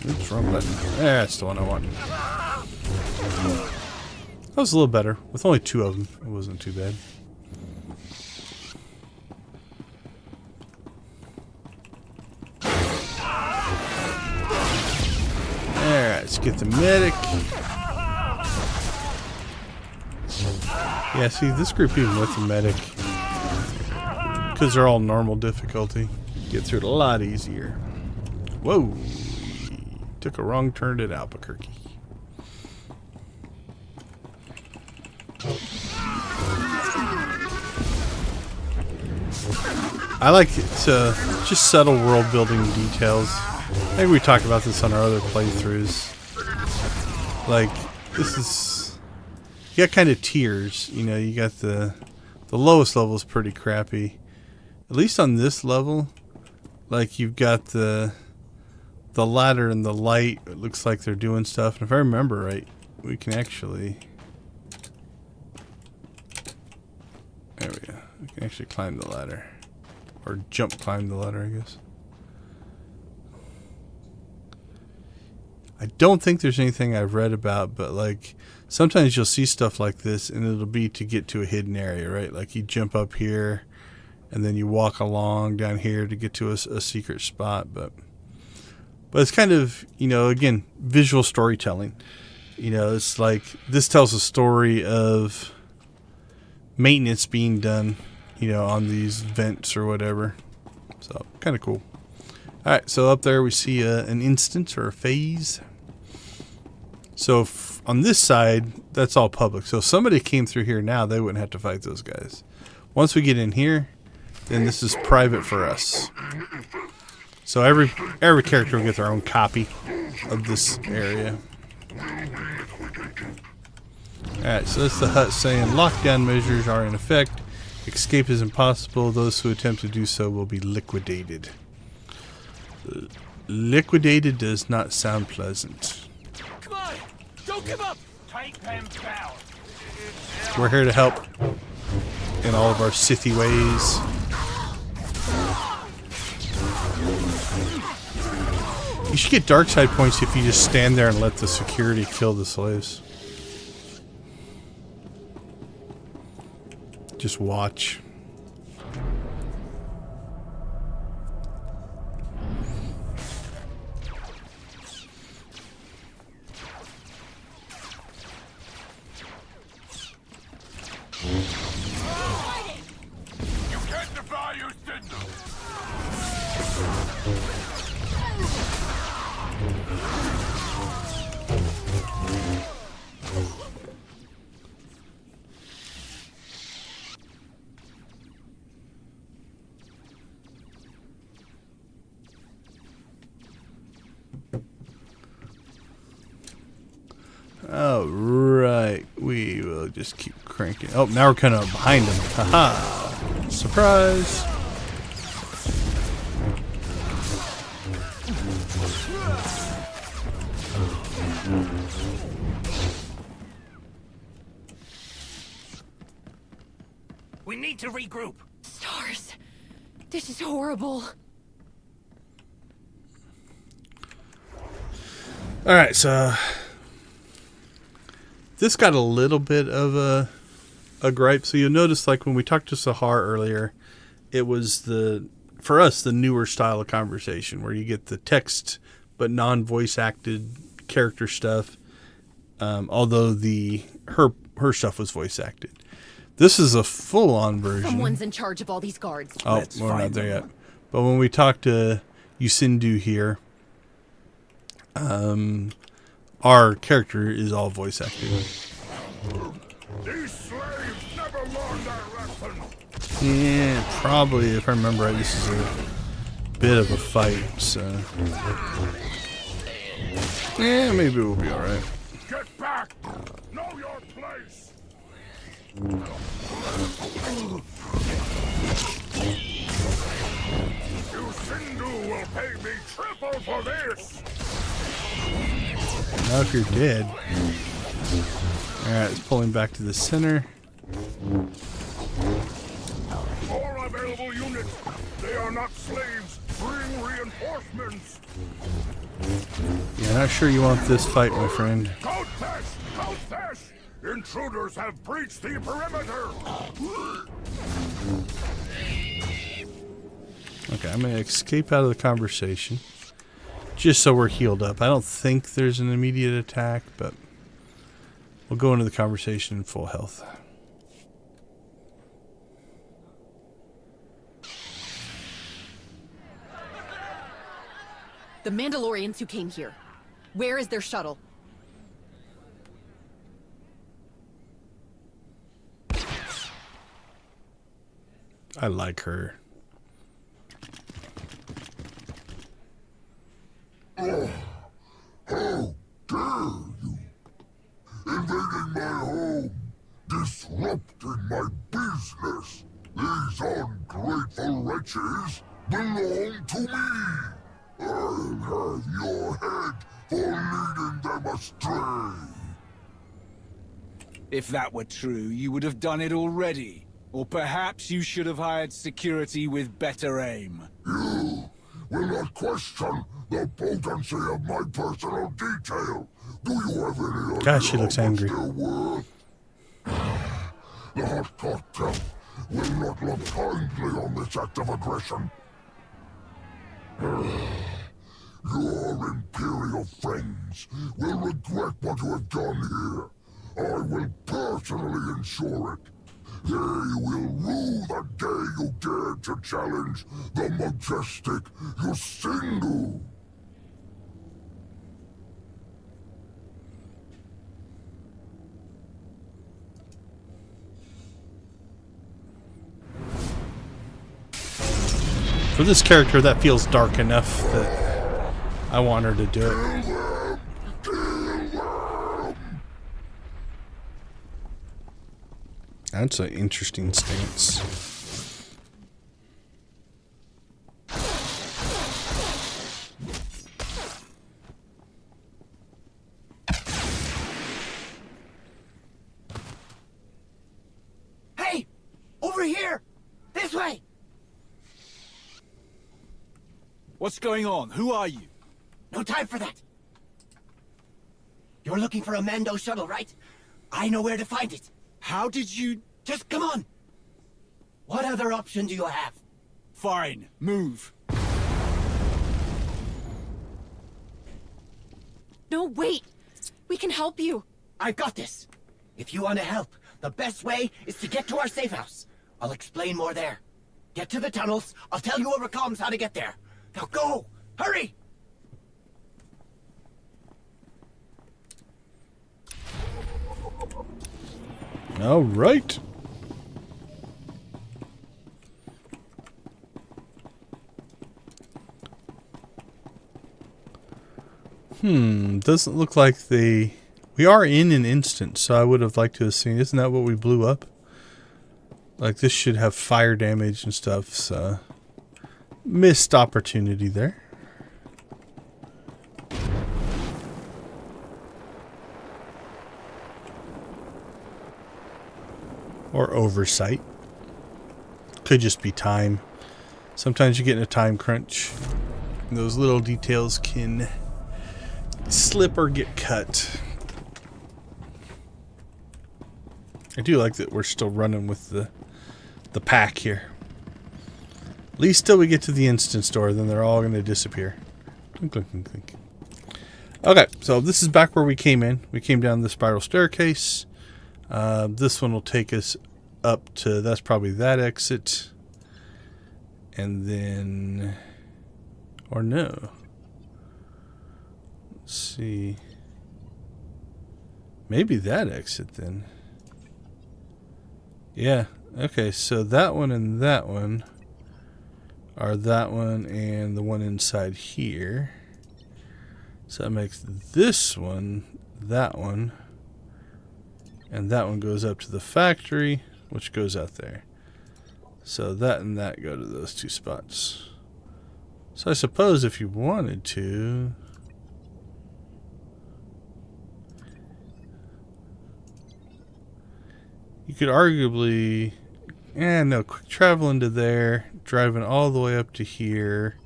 Oops, wrong button. That's the one I want. That was a little better. With only 2 of them, it wasn't too bad. Alright, let's get the medic. Yeah, see, this group, even with the medic, because they're all normal difficulty, get through it a lot easier. Whoa! Took a wrong turn at Albuquerque. I like to just subtle world building details. Maybe we talked about this on our other playthroughs. Like, this is, you got kind of tiers, you know. You got the lowest level is pretty crappy. At least on this level, like, you've got the ladder and the light. It looks like they're doing stuff, and if I remember right, we can actually, there we go. We can actually climb the ladder. Or jump climb the ladder, I guess. I don't think there's anything I've read about, but like sometimes you'll see stuff like this and it'll be to get to a hidden area, right? Like you jump up here and then you walk along down here to get to a secret spot. But it's kind of, you know, again, visual storytelling. You know, it's like this tells a story of maintenance being done, you know, on these vents or whatever. So kind of cool. Alright, so up there we see an instance or a phase. So on this side, that's all public. So if somebody came through here now, they wouldn't have to fight those guys. Once we get in here, then this is private for us. So every character will get their own copy of this area. Alright, so that's the hut saying lockdown measures are in effect. Escape is impossible. Those who attempt to do so will be liquidated. Liquidated does not sound pleasant. Come on! Don't give up! Take them down! We're here to help in all of our Sithy ways. You should get Darkside points if you just stand there and let the security kill the slaves. Just watch. You can't defy your signal! Oh, right. We will just keep cranking. Oh, now we're kind of behind him. Haha. Surprise. We need to regroup. Stars. This is horrible. Alright, so this got a little bit of a gripe. So you'll notice, like when we talked to Sahar earlier, it was for us the newer style of conversation where you get the text but non-voice acted character stuff. Although her stuff was voice acted. This is a full-on version. Someone's in charge of all these guards. Oh, we're not there yet. But when we talk to Yusindu here, our character is all voice acted. These slaves never learned their lesson. Yeah, probably, if I remember right, this is a bit of a fight, so... Yeah, maybe we'll be alright. Get back! Know your place! Yusindu will pay me triple for this! Now if you're dead. Alright, let's pull him back to the center. All available units! They are not slaves! Bring reinforcements! Yeah, not sure you want this fight, my friend. Countess! Intruders have breached the perimeter! Okay, I'm going to escape out of the conversation. Just so we're healed up. I don't think there's an immediate attack, but we'll go into the conversation in full health. The Mandalorians who came here. Where is their shuttle? I like her. Oh, how dare you! Invading my home! Disrupting my business! These ungrateful wretches belong to me! I'll have your head for leading them astray! If that were true, you would have done it already. Or perhaps you should have hired security with better aim. You will not question the potency of my personal detail. Do you have any idea God, she looks angry. The Hut cartel will not look kindly on this act of aggression. Your Imperial friends will regret what you have done here. I will personally ensure it. They will rue the day you dared to challenge the majestic Yusindu. For this character, that feels dark enough that I want her to do it. That's an interesting stance. Hey! Over here! This way! What's going on? Who are you? No time for that. You're looking for a Mando shuttle, right? I know where to find it. How did you... Just come on. What other option do you have? Fine. Move. No, wait. We can help you. I've got this. If you want to help, the best way is to get to our safe house. I'll explain more there. Get to the tunnels. I'll tell you over comms how to get there. Now go! Hurry! All right. Doesn't look like we are in an instance, so I would have liked to have seen. Isn't that what we blew up? Like, this should have fire damage and stuff, so missed opportunity there. Or oversight. Could just be time. Sometimes you get in a time crunch. And those little details can slip or get cut. I do like that we're still running with the pack here. At least till we get to the instance store, then they're all going to disappear. Clink, clink, clink, clink. Okay, so this is back where we came in. We came down the spiral staircase. This one will take us up to, that's probably that exit. And then, or no. Let's see. Maybe that exit then. Yeah, okay, so that one and that one are that one and the one inside here. So that makes this one, that one. And that one goes up to the factory, which goes out there. So that and that go to those two spots. So I suppose if you wanted to... you could arguably... quick travel into there, driving all the way up to here.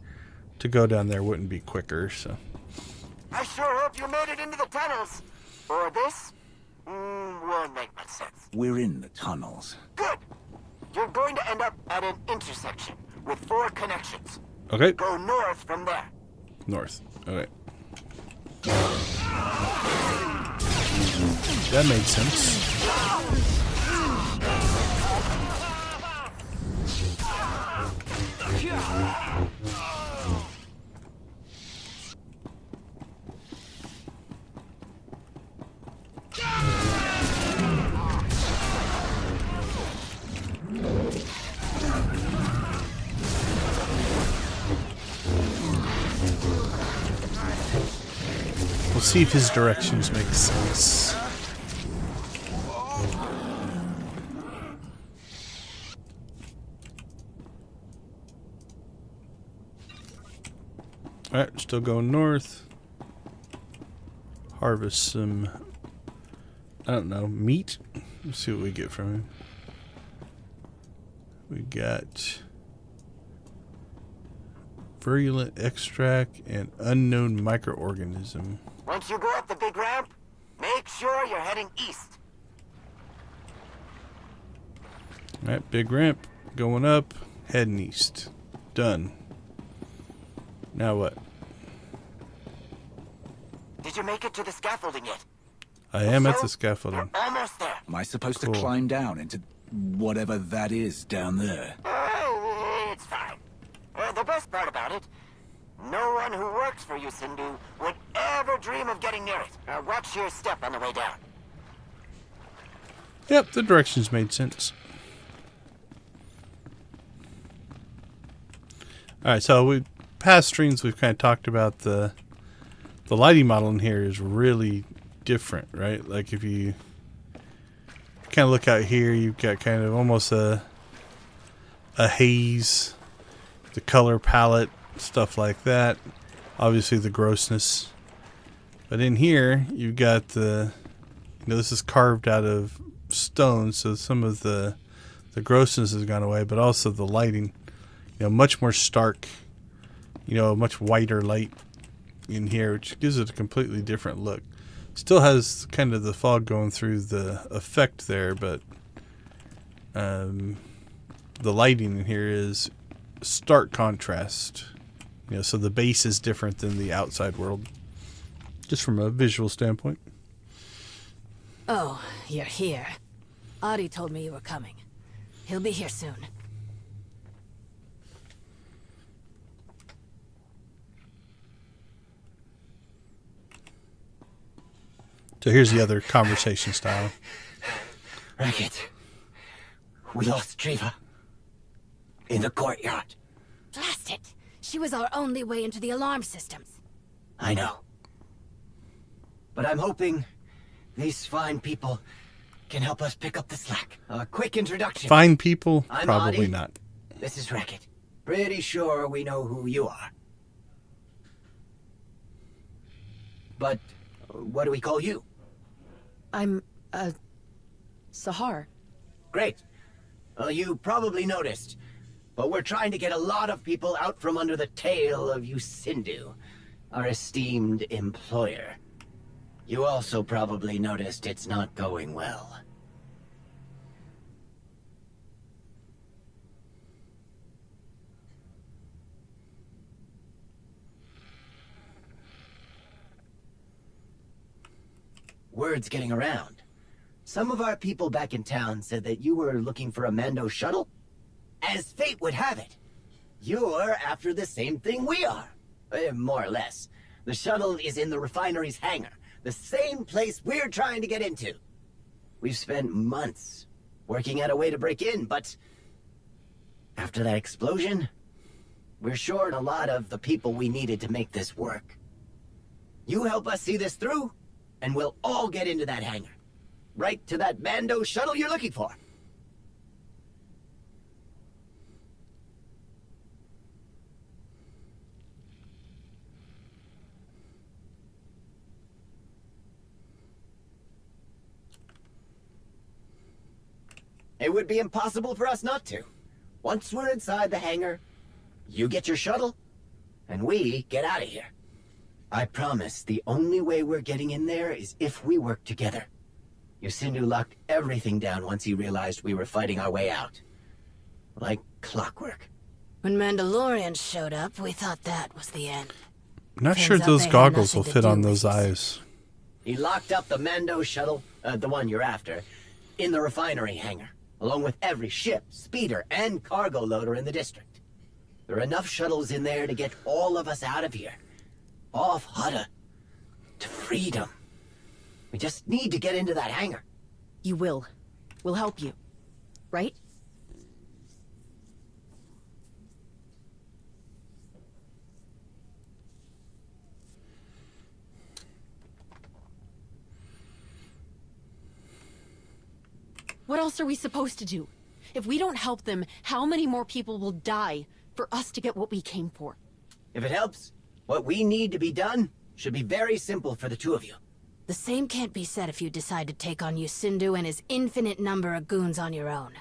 To go down there wouldn't be quicker, so... I sure hope you made it into the tunnels. Or this won't make much sense. We're in the tunnels. Good. You're going to end up at an intersection with 4 connections. Okay. Go north from there. North. Okay. That made sense. We'll see if his directions make sense. Alright, still going north. Harvest some, I don't know, meat. Let's see what we get from him. We got virulent extract and unknown microorganism. Once you go up the big ramp, make sure you're heading east. Alright, big ramp, going up, heading east. Done. Now what? Did you make it to the scaffolding yet? I am at the scaffolding. Almost there. Am I supposed Cool. to climb down into whatever that is down there? It's fine. The best part about it, no one who works for you, Sindhu, would ever dream of getting near it. Watch your step on the way down. Yep, the directions made sense. All right, so past streams we've kind of talked about the lighting model in here is really different, right? Like if you kind of look out here, you've got kind of almost a haze, the color palette, stuff like that. Obviously the grossness. But in here, you've got this is carved out of stone, so some of the grossness has gone away, but also the lighting, much more stark, much whiter light in here, which gives it a completely different look. Still has kind of the fog going through the effect there, but the lighting in here is stark contrast. So the base is different than the outside world, just from a visual standpoint. Oh, you're here. Adi told me you were coming. He'll be here soon. So here's the other conversation style. Racket. We lost Treva. In the courtyard. Blast it! She was our only way into the alarm systems. I know. But I'm hoping these fine people can help us pick up the slack. A quick introduction. Fine people? I'm Probably Adi. not. This is Racket. Pretty sure we know who you are. But what do we call you? I'm, Sahar. Great. Well, you probably noticed, but we're trying to get a lot of people out from under the tail of Yusindu, our esteemed employer. You also probably noticed it's not going well. Word's getting around. Some of our people back in town said that you were looking for a Mando shuttle. As fate would have it, you're after the same thing we are. More or less. The shuttle is in the refinery's hangar, the same place we're trying to get into. We've spent months working out a way to break in, but after that explosion, we're short a lot of the people we needed to make this work. You help us see this through, and we'll all get into that hangar. Right to that Mando shuttle you're looking for. It would be impossible for us not to. Once we're inside the hangar, you get your shuttle, and we get out of here. I promise the only way we're getting in there is if we work together. Yusindu locked everything down once he realized we were fighting our way out. Like clockwork. When Mandalorians showed up, we thought that was the end. I'm not Turns sure out those they had goggles nothing will to fit do on with those eyes. He locked up the Mando shuttle, the one you're after, in the refinery hangar, along with every ship, speeder, and cargo loader in the district. There are enough shuttles in there to get all of us out of here. Off Hutta. To freedom. We just need to get into that hangar. You will. We'll help you. Right? What else are we supposed to do? If we don't help them, how many more people will die for us to get what we came for? If it helps, what we need to be done should be very simple for the two of you. The same can't be said if you decide to take on Yusindu and his infinite number of goons on your own.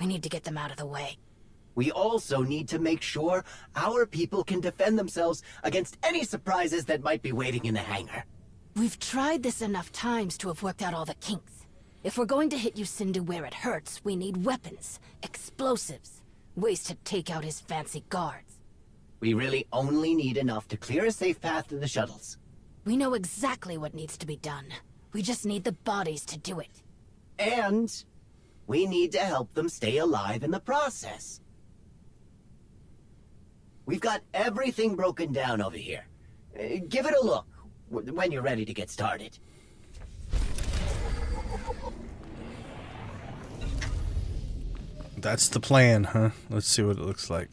We need to get them out of the way. We also need to make sure our people can defend themselves against any surprises that might be waiting in the hangar. We've tried this enough times to have worked out all the kinks. If we're going to hit Yusindu where it hurts, we need weapons, explosives, ways to take out his fancy guards. We really only need enough to clear a safe path to the shuttles. We know exactly what needs to be done. We just need the bodies to do it. And we need to help them stay alive in the process. We've got everything broken down over here. Give it a look when you're ready to get started. That's the plan, huh? Let's see what it looks like.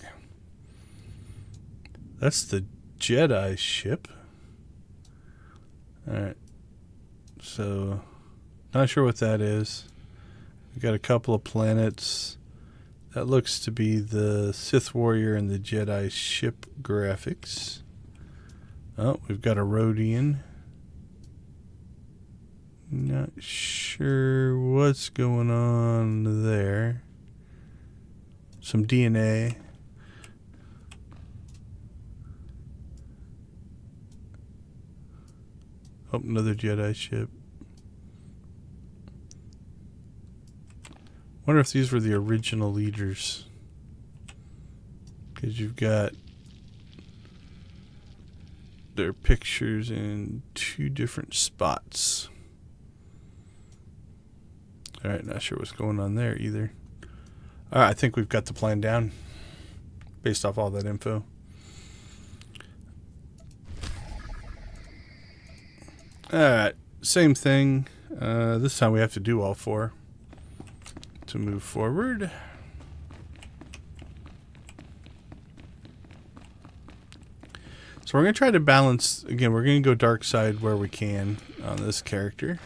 That's the Jedi ship. Alright. So, not sure what that is. We got a couple of planets. That looks to be the Sith Warrior and the Jedi ship graphics. Oh, we've got a Rhodian. Not sure what's going on there. Some DNA. Oh, another Jedi ship. Wonder if these were the original leaders. Because you've got their pictures in 2 different spots. Alright, not sure what's going on there either. Alright, I think we've got the plan down. Based off all that info. Alright, same thing. This time we have to do all 4 to move forward. So we're going to try to balance, again, we're going to go Darkside where we can on this character.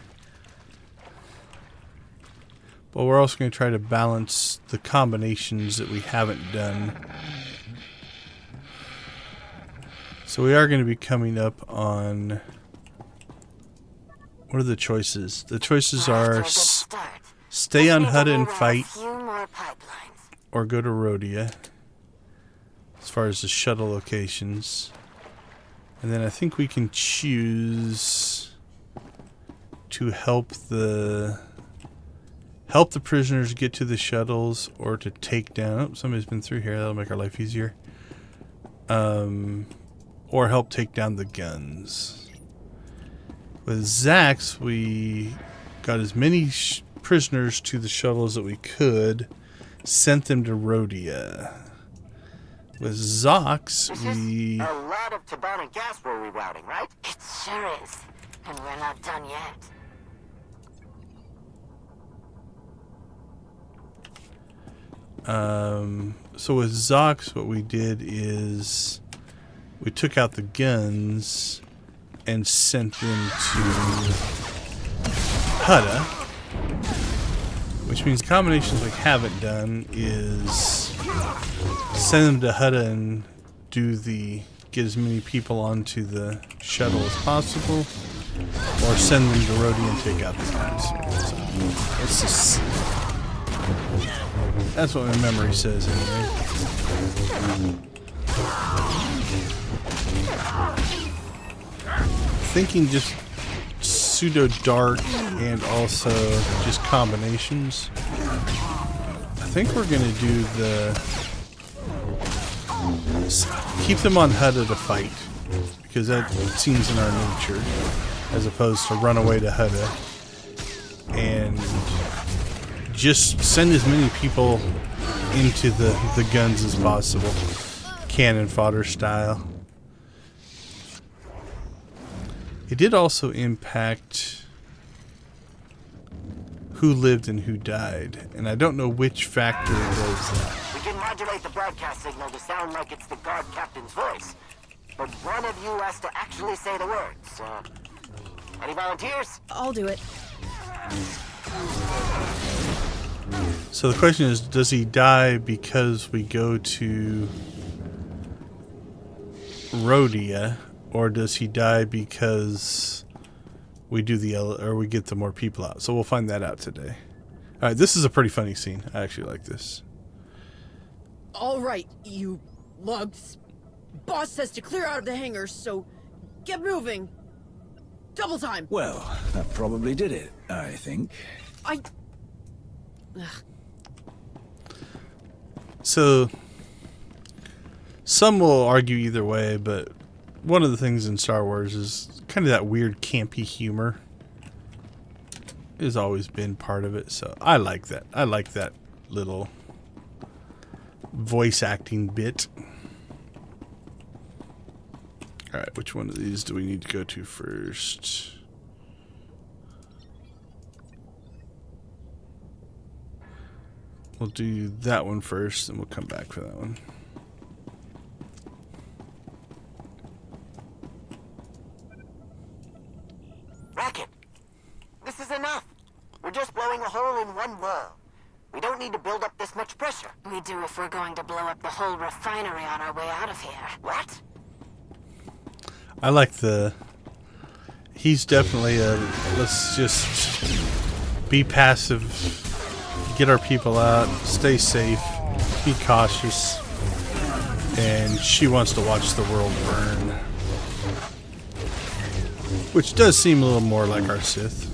But we're also going to try to balance the combinations that we haven't done. So we are going to be coming up on... What are the choices? The choices are stay on Hutta and fight, or go to Rhodia, as far as the shuttle locations. And then I think we can choose to help the prisoners get to the shuttles, or to take down... Oh, somebody's been through here. That'll make our life easier. Or help take down the guns. With Zax, we got as many prisoners to the shuttles that we could, sent them to Rhodia. With Zox, we... A lot of Tabana gas we're rerouting, right? It sure is. And we're not done yet. So with Zox, what we did is we took out the guns and sent them to Hutta, which means combinations we haven't done is send them to Hutta and get as many people onto the shuttle as possible, or send them to Rhodia and take out the guns. So let's just... That's what my memory says anyway. Thinking just pseudo dark and also just combinations. I think we're gonna do keep them on Hutta to fight, because that seems in our nature, as opposed to run away to Hutta and just send as many people into the guns as possible, cannon fodder style. It did also impact who lived and who died, and I don't know which factor does that. We can modulate the broadcast signal to sound like it's the guard captain's voice, but one of you has to actually say the words. Any volunteers? I'll do it. So the question is, does he die because we go to Rhodia, or does he die because we do we get the more people out? So we'll find that out today. All right, this is a pretty funny scene. I actually like this. All right, you lugs. Boss says to clear out of the hangars, so get moving. Double time. Well, that probably did it, I think. Ugh. So some will argue either way, but one of the things in Star Wars is kind of that weird campy humor has always been part of it. So I like that. I like that little voice acting bit. All right, which one of these do we need to go to first? We'll do that one first, and we'll come back for that one. we do if we're going to blow up the whole refinery on our way out of here. What? I like the... He's definitely a... Let's just be passive. Get our people out. Stay safe. Be cautious. And she wants to watch the world burn. Which does seem a little more like our Sith.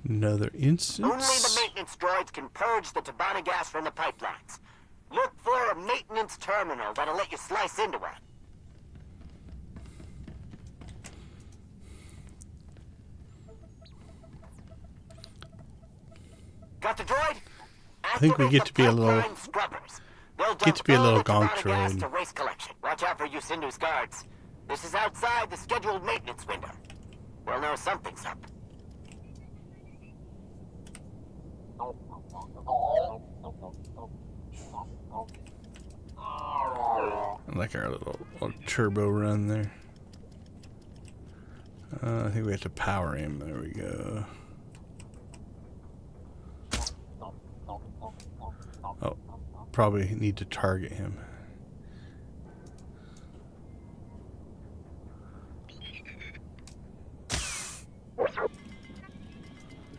Another instance. Only the maintenance droids can purge the Tabana gas from the pipelines. Look for a maintenance terminal that'll let you slice into it. Got the droid? I think we get to be a little... Get to be a little gonk droid. To waste collection. Watch out for Yusindu's guards. This is outside the scheduled maintenance window. We'll know something's up. I like our little turbo run there. I think we have to power him. There we go. Oh, probably need to target him.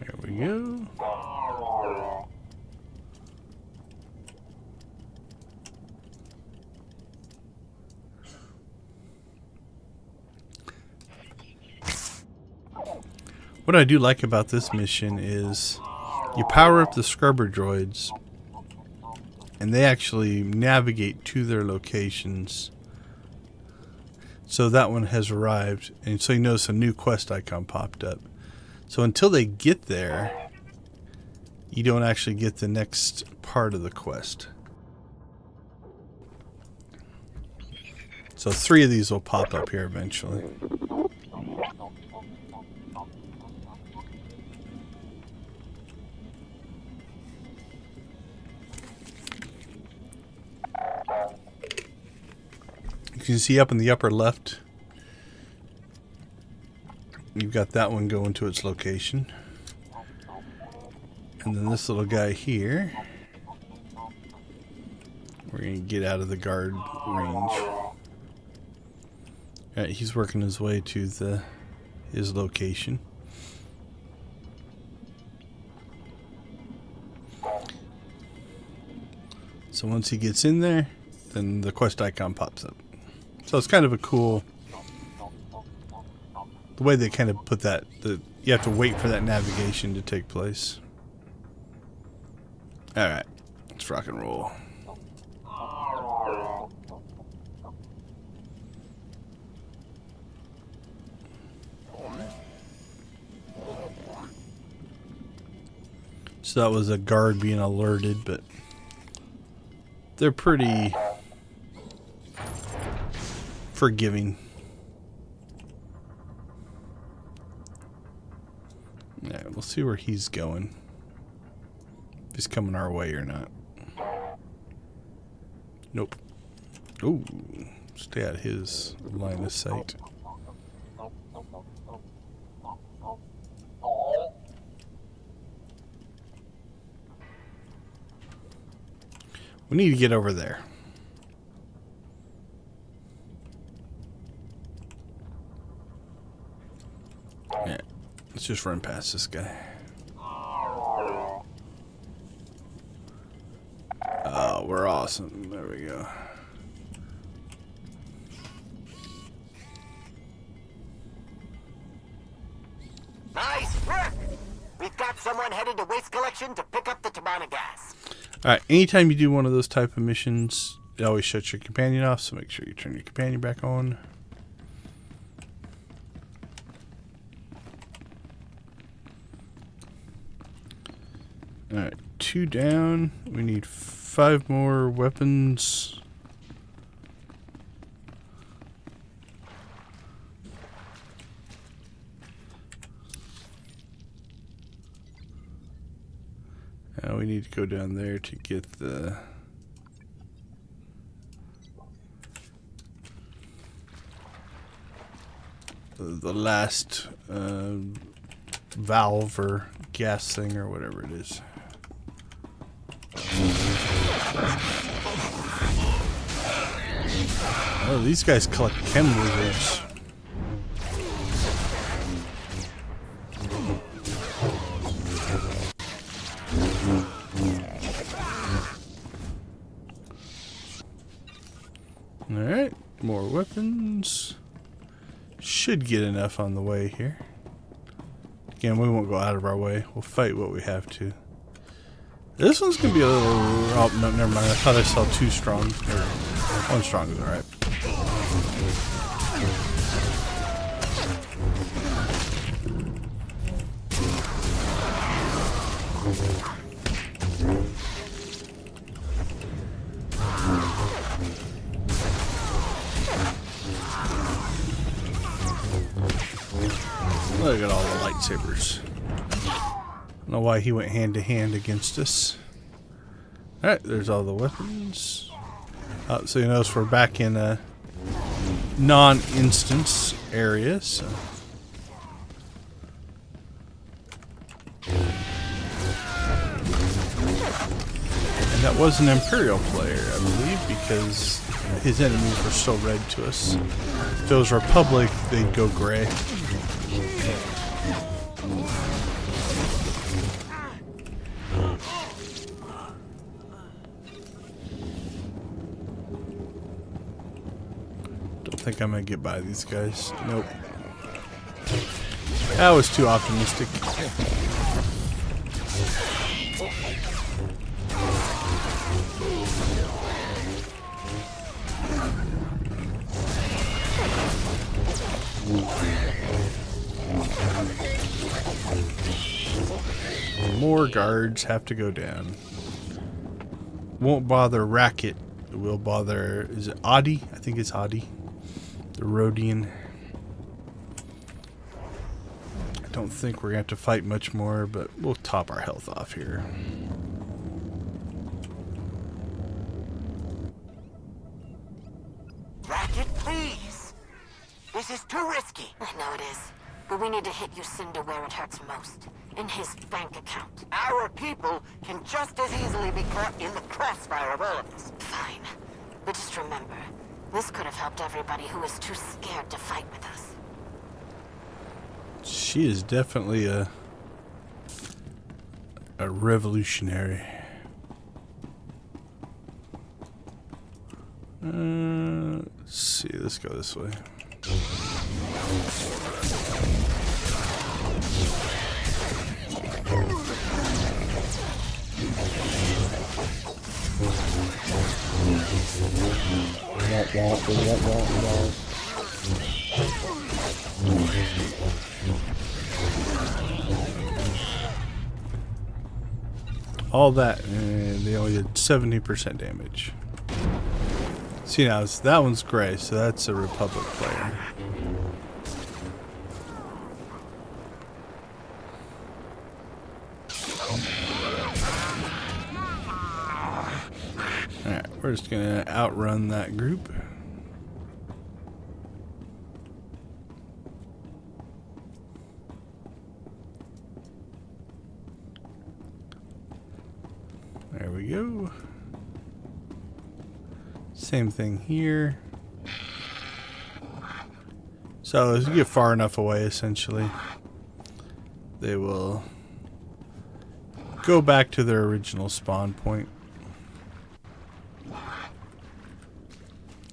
There we go. What I do like about this mission is you power up the scrubber droids and they actually navigate to their locations. So that one has arrived, and so you notice a new quest icon popped up. So until they get there, you don't actually get the next part of the quest. So 3 of these will pop up here eventually. You can see up in the upper left, you've got that one going to its location. And then this little guy here, we're going to get out of the guard range. Alright, he's working his way to his location. So once he gets in there, then the quest icon pops up. So it's kind of a cool, the way they kind of put that, you have to wait for that navigation to take place. Alright, let's rock and roll. So that was a guard being alerted, but they're pretty forgiving. Yeah, we'll see where he's going. If he's coming our way or not. Nope. Ooh, stay out of his line of sight. We need to get over there. Yeah, let's just run past this guy. Oh, we're awesome. There we go. Nice work! We've got someone headed to waste collection to pick up the Tabana gas. Alright, anytime you do one of those type of missions, it always shuts your companion off, so make sure you turn your companion back on. Alright, 2 down. We need 5 more weapons. Now we need to go down there to get the the last valve or gas thing or whatever it is. Oh, these guys collect chem lizards. Alright, more weapons. Should get enough on the way here. Again, we won't go out of our way. We'll fight what we have to. This one's gonna be a little... Oh, no, never mind. I thought I saw 2 strong. Or 1 strong is alright. Look at all the lightsabers. I don't know why he went hand to hand against us. Alright, there's all the weapons. So you notice we're back in a non-instance area. So. And that was an Imperial player, I believe, because his enemies were still red to us. If it was Republic, they'd go gray. Don't think I'm gonna get by these guys. Nope. That was too optimistic. More guards have to go down. Won't bother Racket. It will bother... Is it Adi? I think it's Adi. The Rhodian. I don't think we're going to have to fight much more, but we'll top our health off here. Racket, please! This is too risky. I know it is. But we need to hit Lucinda where it hurts most. In his bank account. Our people can just as easily be caught in the crossfire of all of us. Fine. But just remember, this could have helped everybody who was too scared to fight with us. She is definitely a revolutionary. Let's see. Let's go this way. All that, and they only did 70% damage. See now, that one's gray, so that's a Republic player. Alright, we're just gonna outrun that group. There we go. Same thing here. So as you get far enough away, essentially, they will go back to their original spawn point.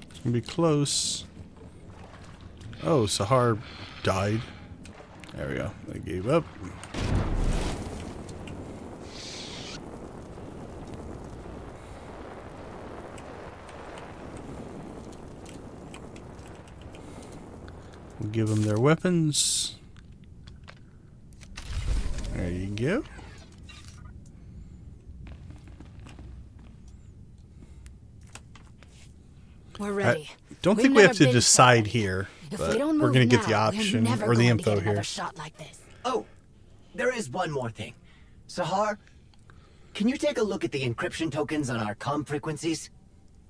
It's gonna be close. Oh, Sahar died. There we go. They gave up. We'll give them their weapons. There you go. We're ready. I don't think we have to decide here, but we're going to get the option or the info here. Oh, there is one more thing. Sahar, can you take a look at the encryption tokens on our comm frequencies?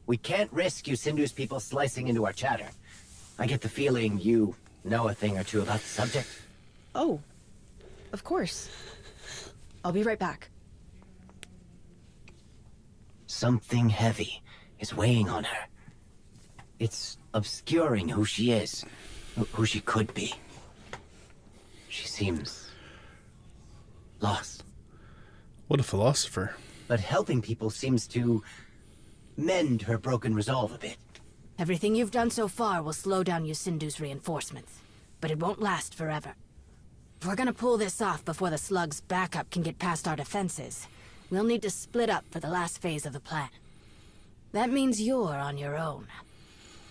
We can't risk Yusindu's people slicing into our chatter. I get the feeling you know a thing or two about the subject? Oh, of course. I'll be right back. Something heavy is weighing on her. It's obscuring who she is, who she could be. She seems lost. What a philosopher. But helping people seems to mend her broken resolve a bit. Everything you've done so far will slow down Yusindu's reinforcements, but it won't last forever. If we're gonna pull this off before the slug's backup can get past our defenses, we'll need to split up for the last phase of the plan. That means you're on your own.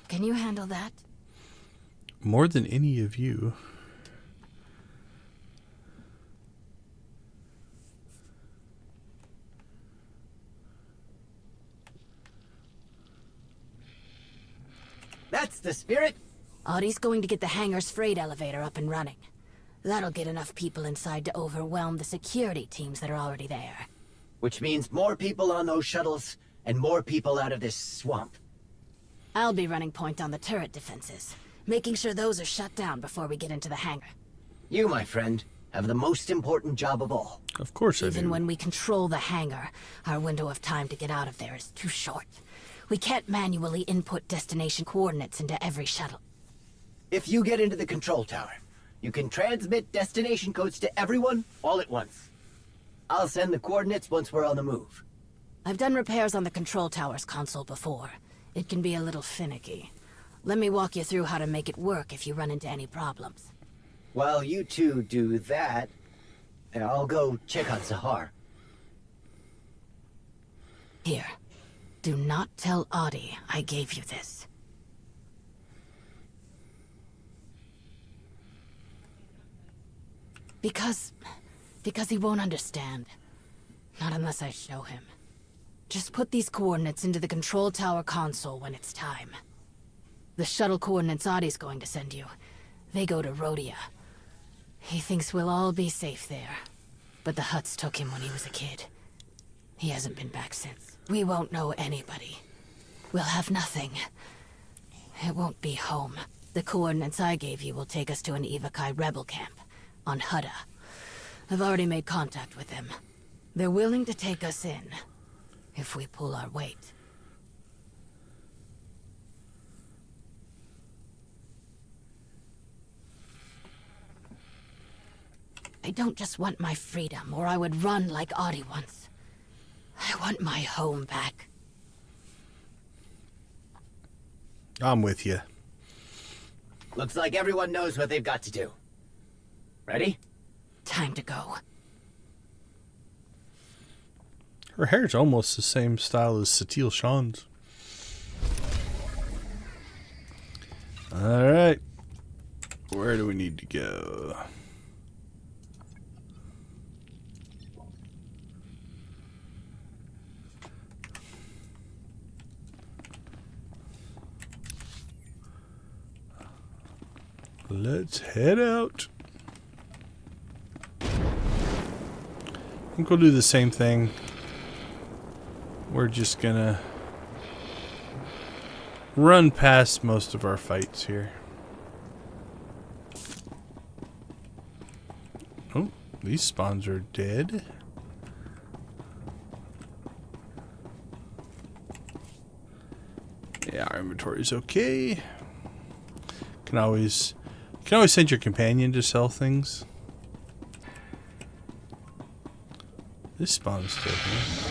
Can you handle that? More than any of you. That's the spirit. Audie's going to get the hangar's freight elevator up and running. That'll get enough people inside to overwhelm the security teams that are already there. Which means more people on those shuttles and more people out of this swamp. I'll be running point on the turret defenses, making sure those are shut down before we get into the hangar. You, my friend, have the most important job of all. Of course I do. Even when we control the hangar, our window of time to get out of there is too short. We can't manually input destination coordinates into every shuttle. If you get into the control tower, you can transmit destination codes to everyone all at once. I'll send the coordinates once we're on the move. I've done repairs on the control tower's console before. It can be a little finicky. Let me walk you through how to make it work if you run into any problems. While you two do that, I'll go check on Sahar. Here. Do not tell Audie I gave you this. Because he won't understand. Not unless I show him. Just put these coordinates into the control tower console when it's time. The shuttle coordinates Audie's going to send you, they go to Rhodia. He thinks we'll all be safe there. But the Hutts took him when he was a kid. He hasn't been back since. We won't know anybody. We'll have nothing. It won't be home. The coordinates I gave you will take us to an Evakai rebel camp on Hutta. I've already made contact with them. They're willing to take us in, if we pull our weight. I don't just want my freedom, or I would run like Audie once. I want my home back. I'm with you. Looks like everyone knows what they've got to do. Ready? Time to go. Her hair's almost the same style as Satil Shawn's. Alright. Where do we need to go? Let's head out. I think we'll do the same thing. We're just gonna run past most of our fights here. Oh, these spawns are dead. Yeah, our inventory's okay. Can always send your companion to sell things. This spawn's still here.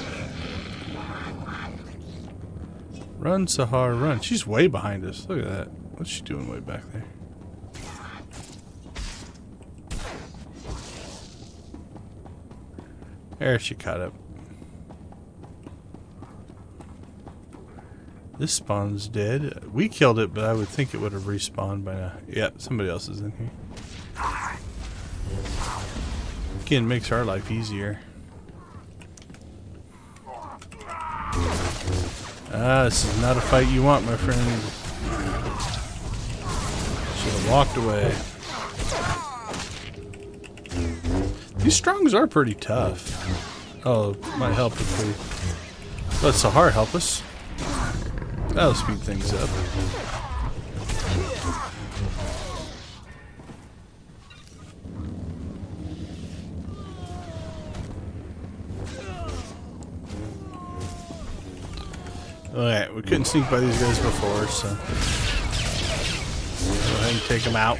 Run, Sahar, run. She's way behind us. Look at that. What's she doing way back there? There, she caught up. This spawn's dead. We killed it, but I would think it would have respawned by now. Yeah, somebody else is in here. Again, makes our life easier. Ah, this is not a fight you want, my friend. Should have walked away. These strongs are pretty tough. Oh, might help if we let Sahar help us. That'll speed things up. Alright, we couldn't sneak by these guys before, so go ahead and take them out.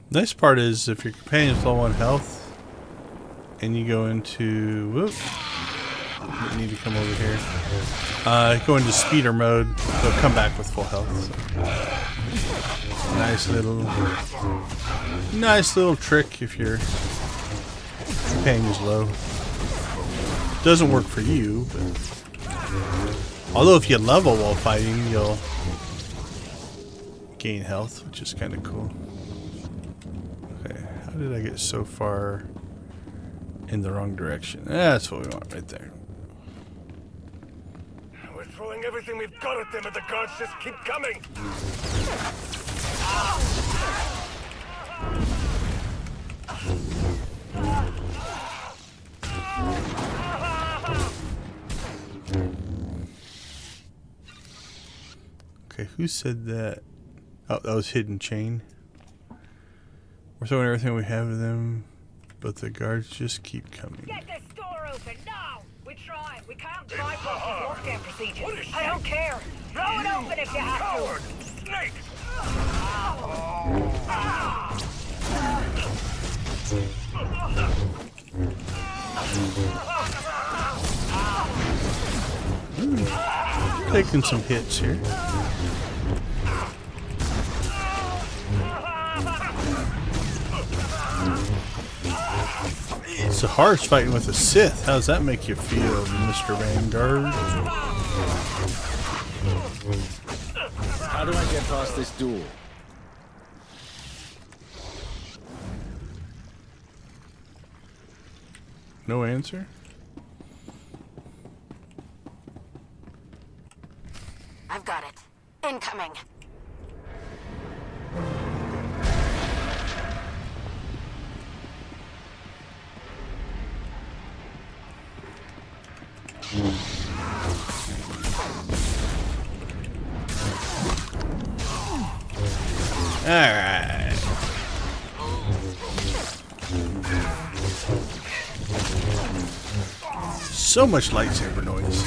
Nice part is if your companion's low on health and you go into you need to come over here. Go into speeder mode, they'll come back with full health. So, nice little trick if your companion's low. Doesn't work for you, but although if you level while fighting, you'll gain health, which is kind of cool. Okay, how did I get so far in the wrong direction? That's what we want right there. We're throwing everything we've got at them, and the guards just keep coming. Okay, who said that? Oh, that was Hidden Chain. We're throwing everything we have at them, but the guards just keep coming. Get this door open now! We try. We can't bypass his lockdown procedures. I don't care. Throw it open if you have Coward! Snake! Taking some hits here. It's a harsh fighting with a Sith. How does that make you feel, Mr. Vanguard? How do I get past this door? No answer? I've got it. Incoming. Alright. So much lightsaber noise.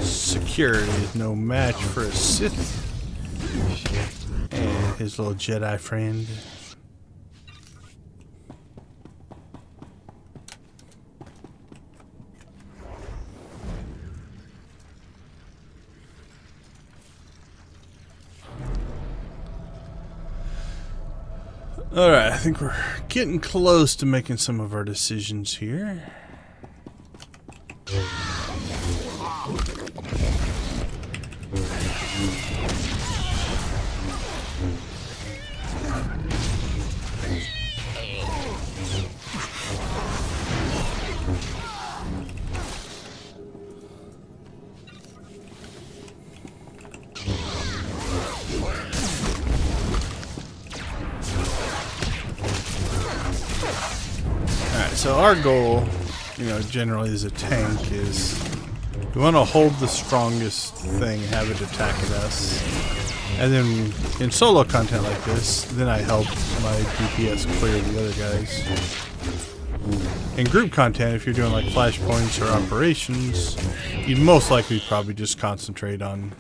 Security is no match for a Sith and his little Jedi friend. Alright, I think we're getting close to making some of our decisions here. So our goal, generally as a tank is we want to hold the strongest thing, have it attacking us. And then in solo content like this, then I help my DPS clear the other guys. In group content, if you're doing like flashpoints or operations, you'd most likely probably just concentrate on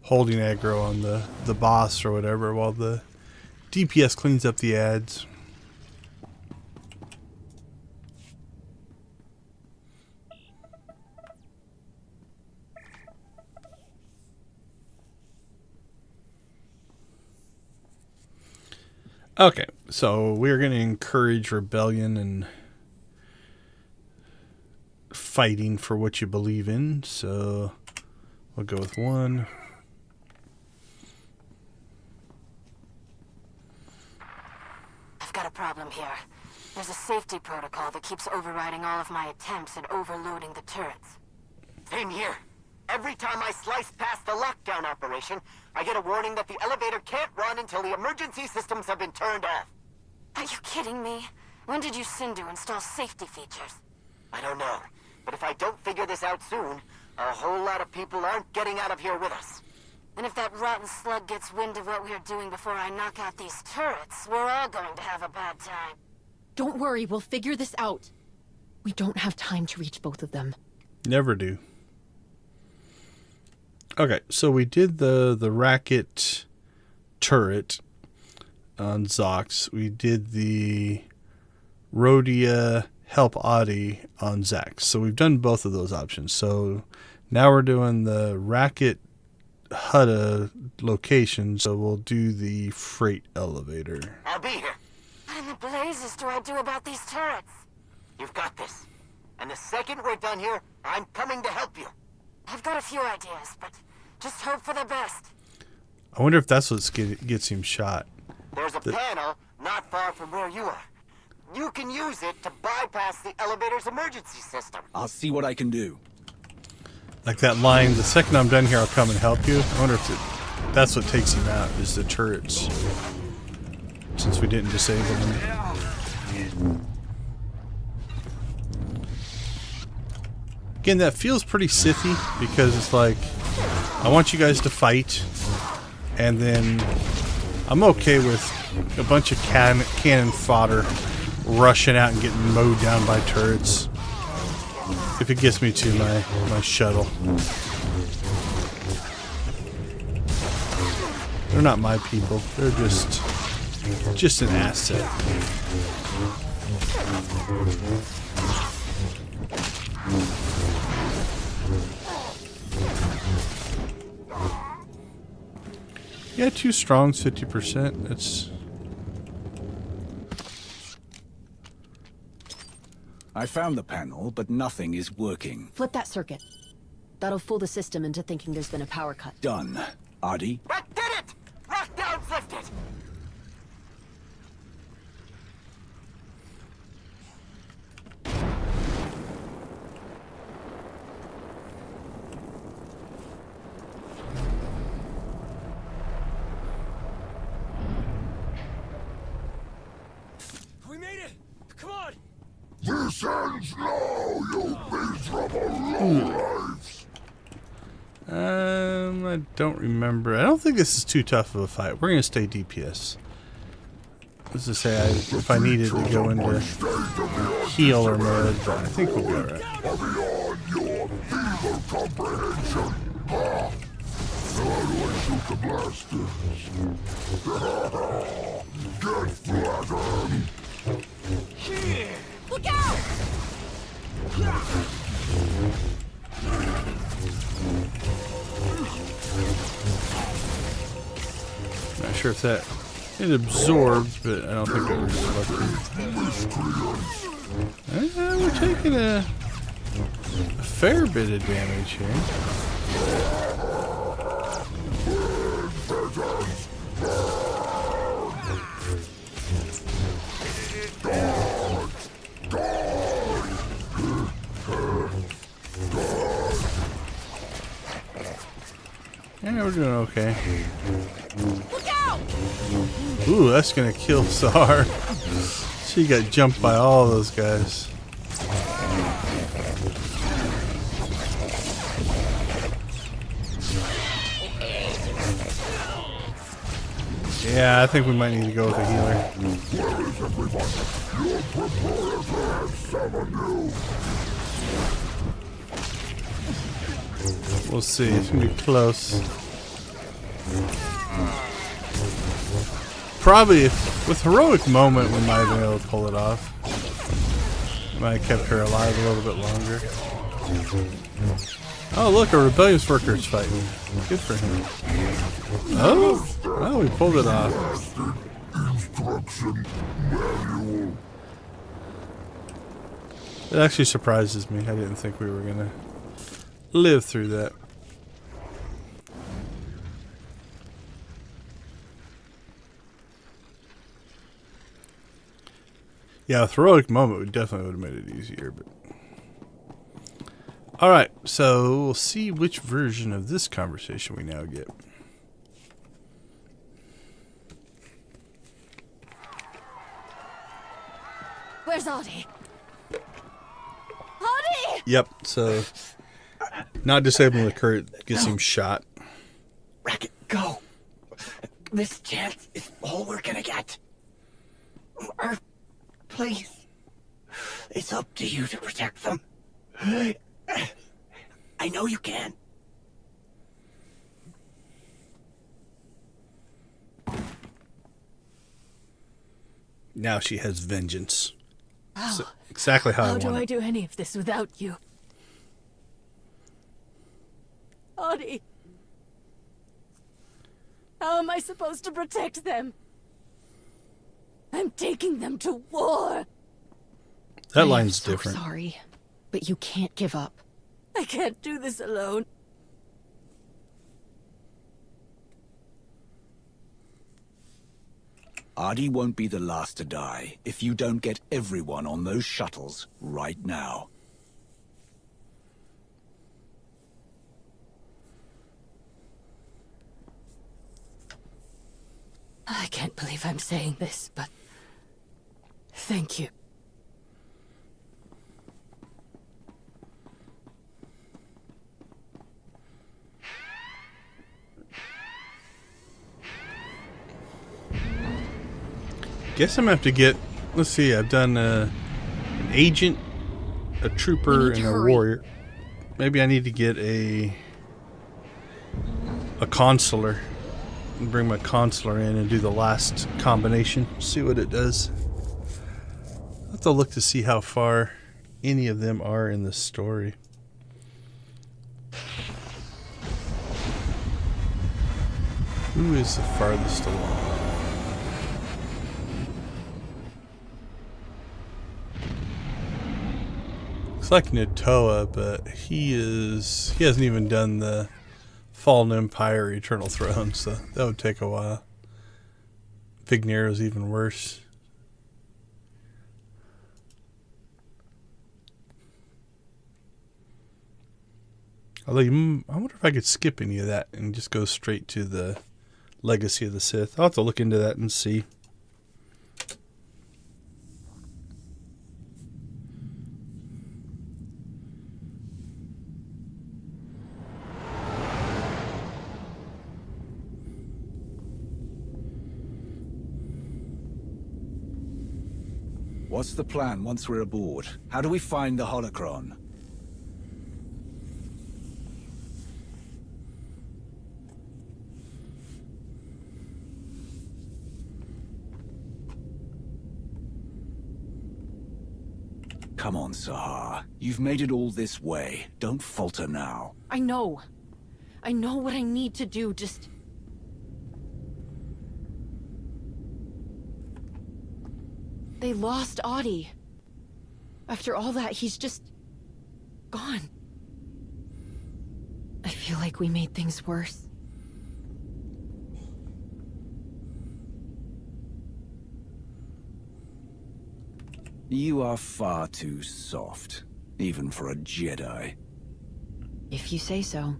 holding aggro on the boss or whatever while the DPS cleans up the ads. Okay, so we're going to encourage rebellion and fighting for what you believe in. So we'll go with 1. I've got a problem here. There's a safety protocol that keeps overriding all of my attempts at overloading the turrets. Same here. Every time I slice past the lockdown operation, I get a warning that the elevator can't run until the emergency systems have been turned off. Are you kidding me? When did you Sindu install safety features? I don't know, but if I don't figure this out soon, a whole lot of people aren't getting out of here with us. And if that rotten slug gets wind of what we're doing before I knock out these turrets, we're all going to have a bad time. Don't worry, we'll figure this out. We don't have time to reach both of them. Never do. Okay, so we did the racket turret on Zox. We did the Rhodia help Audie on Zax. So we've done both of those options. So now we're doing the racket Hutta location. So we'll do the freight elevator. I'll be here. What in the blazes do I do about these turrets? You've got this. And the second we're done here, I'm coming to help you. I've got a few ideas, but just hope for the best. I wonder if that's what gets him shot. There's a panel not far from where you are. You can use it to bypass the elevator's emergency system. I'll see what I can do. Like that line, the second I'm done here, I'll come and help you. I wonder if that's what takes him out, is the turrets. Since we didn't disable them. Again, that feels pretty Sithy, because it's like, I want you guys to fight, and then I'm okay with a bunch of cannon fodder rushing out and getting mowed down by turrets if it gets me to my shuttle. They're not my people. They're just an asset. Yeah, 2 strongs, 50%. That's... I found the panel, but nothing is working. Flip that circuit. That'll fool the system into thinking there's been a power cut. Done. Audie? That did it! Lockdown's lifted! This ends now, you miserable lowlifes! I don't remember. I don't think this is too tough of a fight. We're going to stay DPS. Let's just say if I needed to go into healer mode, but I think we'll be alright. Beyond your feeble comprehension! Ha! How do I shoot the blasters? Get flattened! Look out! Not sure if that it absorbed, but I don't think it was reflected. We're taking a fair bit of damage here. Yeah, we're doing okay. Look out! Ooh, that's gonna kill Sar. She got jumped by all those guys. Yeah, I think we might need to go with a healer. Where is everyone? Your proprietor has summoned you! We'll see. It's gonna be close. Probably, with Heroic Moment, we might have been able to pull it off. Might have kept her alive a little bit longer. Oh, look, a rebellious worker's fighting. Good for him. Oh, we pulled it off. Instruction manual. It actually surprises me. I didn't think we were gonna live through that. Yeah, with Heroic Moment, we definitely would have made it easier, but Alright, so we'll see which version of this conversation we now get. Where's Audie? Audie! Yep, so not disabling the current gets him shot. Racket, go. This chance is all we're gonna get. Earth, please. It's up to you to protect them. I know you can. Now she has vengeance. How? So exactly how I How want do I it. do any of this without you? Audie. How am I supposed to protect them? I'm taking them to war. That line's different. Sorry, but you can't give up. I can't do this alone. Adi won't be the last to die if you don't get everyone on those shuttles right now. I can't believe I'm saying this, but thank you. Guess I'm gonna have to get. Let's see. I've done an agent, a trooper, and a warrior. Maybe I need to get a consular and bring my consular in and do the last combination. See what it does. I'll have to look to see how far any of them are in the story. Who is the farthest along? Looks like Natoa, but he hasn't even done the Fallen Empire Eternal Throne, so that would take a while. Vignero's even worse. Although I wonder if I could skip any of that and just go straight to the Legacy of the Sith. I'll have to look into that and see. What's the plan once we're aboard? How do we find the holocron? Come on, Sahar. You've made it all this way. Don't falter now. I know. I know what I need to do, just... They lost Audie. After all that, he's just... gone. I feel like we made things worse. You are far too soft, even for a Jedi. If you say so.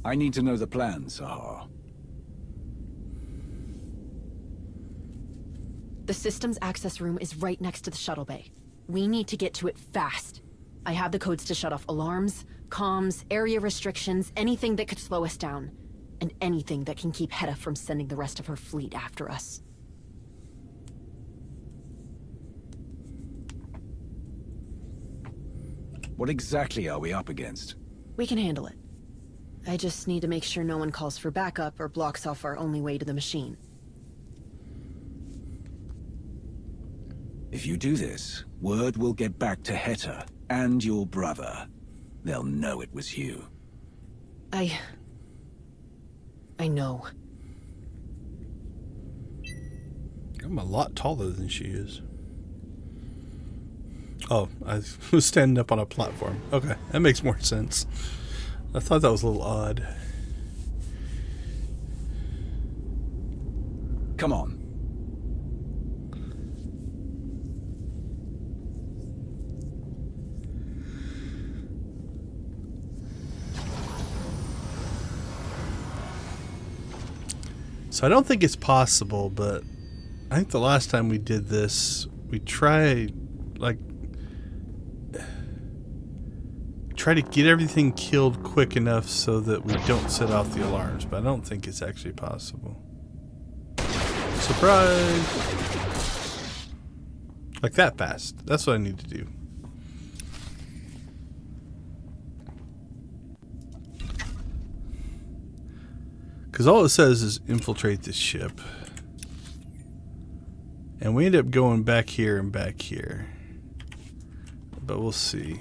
I need to know the plan, Sahar. The systems access room is right next to the shuttle bay. We need to get to it fast. I have the codes to shut off alarms, comms, area restrictions, anything that could slow us down. And anything that can keep Hutta from sending the rest of her fleet after us. What exactly are we up against? We can handle it. I just need to make sure no one calls for backup or blocks off our only way to the machine. If you do this, word will get back to Hetta and your brother. They'll know it was you. I know. I'm a lot taller than she is. Oh, I was standing up on a platform. Okay, that makes more sense. I thought that was a little odd. Come on. So I don't think it's possible, but I think the last time we did this, we tried, like, try to get everything killed quick enough so that we don't set off the alarms, but I don't think it's actually possible. Surprise! Like that fast. That's what I need to do. Because all it says is infiltrate this ship. And we end up going back here and back here. But we'll see.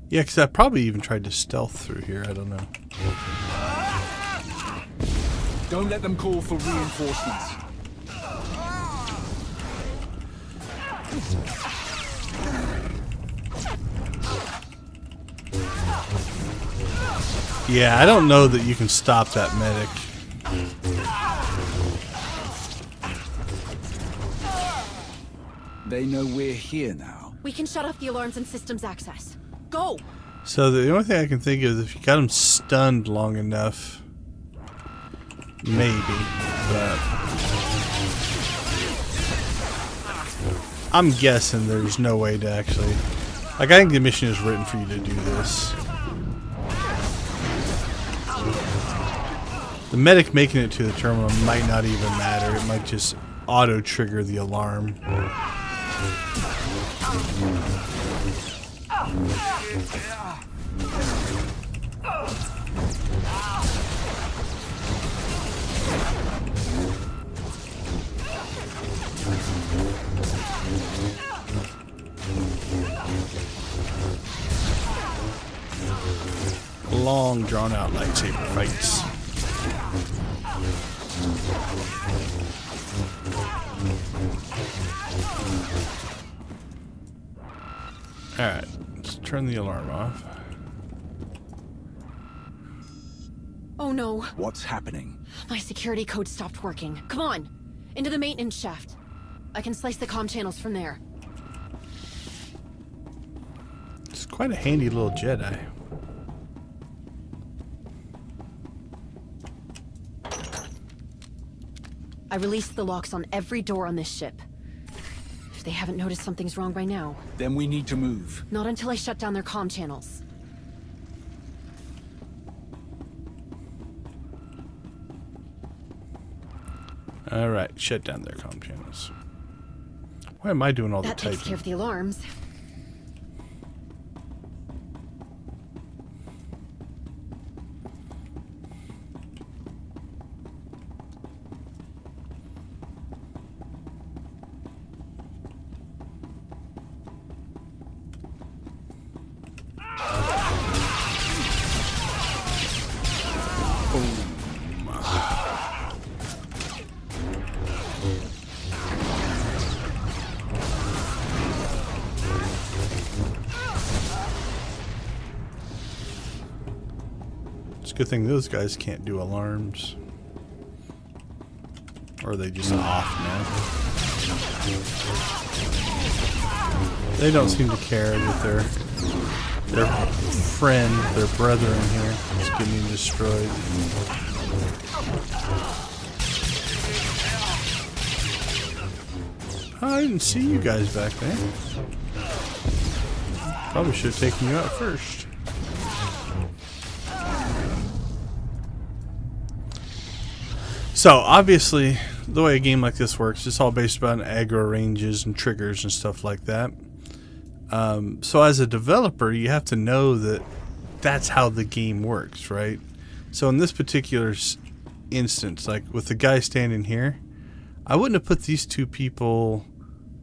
Yeah, because I probably even tried to stealth through here. I don't know. Don't let them call for reinforcements. Yeah, I don't know that you can stop that medic. They know we're here now. We can shut off the alarms and systems access. Go! So the only thing I can think of is if you got him stunned long enough, maybe, but I'm guessing there's no way to actually, like, I think the mission is written for you to do this. The medic making it to the terminal might not even matter. It might just auto-trigger the alarm. Long, drawn-out lightsaber fights. Alright, let's turn the alarm off. Oh no. What's happening? My security code stopped working. Come on! Into the maintenance shaft. I can slice the comm channels from there. It's quite a handy little Jedi. I released the locks on every door on this ship. If they haven't noticed something's wrong by now. Then we need to move. Not until I shut down their comm channels. Alright, shut down their comm channels. Why am I doing all the That typing? takes care of the alarms. It's a good thing those guys can't do alarms. Or are they just off now? They don't seem to care that their friend, their brother in here is getting destroyed. Oh, I didn't see you guys back there. Probably should have taken you out first. So, obviously, the way a game like this works, it's all based on aggro ranges and triggers and stuff like that. So, as a developer, you have to know that that's how the game works, right? So, in this particular instance, like with the guy standing here, I wouldn't have put these two people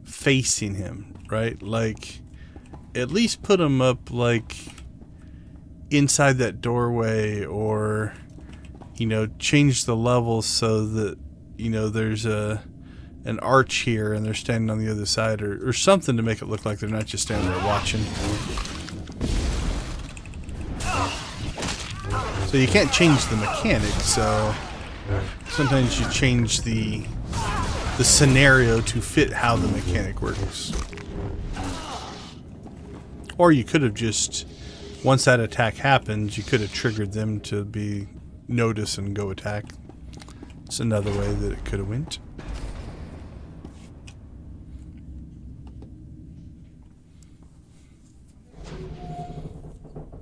facing him, right? Like, at least put them up, like, inside that doorway, or, you know, change the levels so that, you know, there's an arch here and they're standing on the other side, or something to make it look like they're not just standing there watching. So you can't change the mechanics, so sometimes you change the scenario to fit how the mechanic works. Or you could have just once that attack happens, you could have triggered them to be notice and go attack. It's another way that it could have went.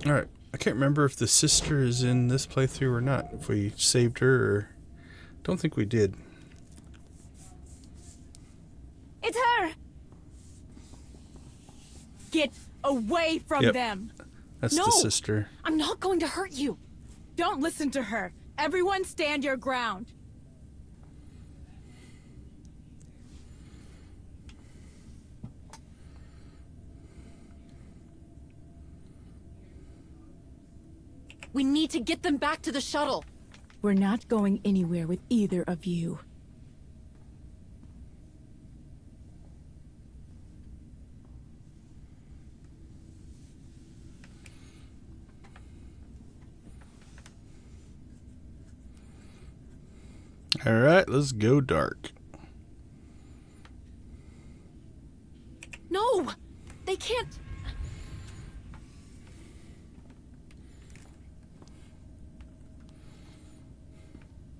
Alright, I can't remember if the sister is in this playthrough or not. If we saved her or... Don't think we did. It's her! Get away from Yep. them! That's No, the sister. I'm not going to hurt you. Don't listen to her. Everyone stand your ground. We need to get them back to the shuttle. We're not going anywhere with either of you. Alright, let's go dark. No! They can't...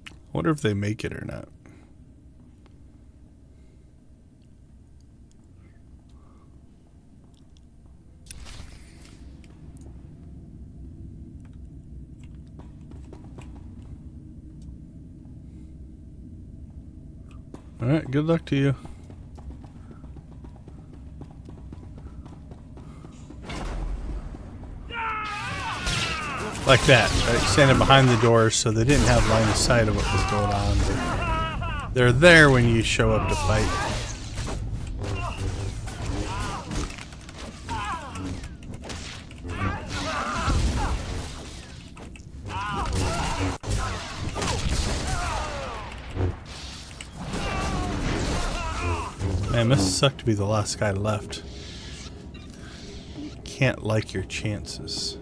I wonder if they make it or not. Alright, good luck to you. Like that, right? Standing behind the doors so they didn't have line of sight of what was going on. But they're there when you show up to fight. Man, must suck to be the last guy left. Can't like your chances.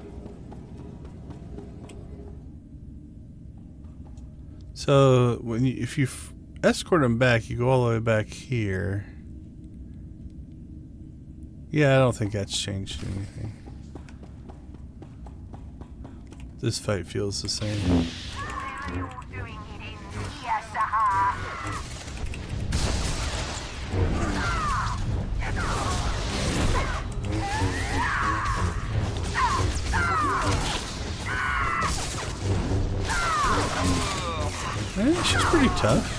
So when you, if you escort them back, you go all the way back here. Yeah, I don't think that's changed anything. This fight feels the same. She's pretty tough.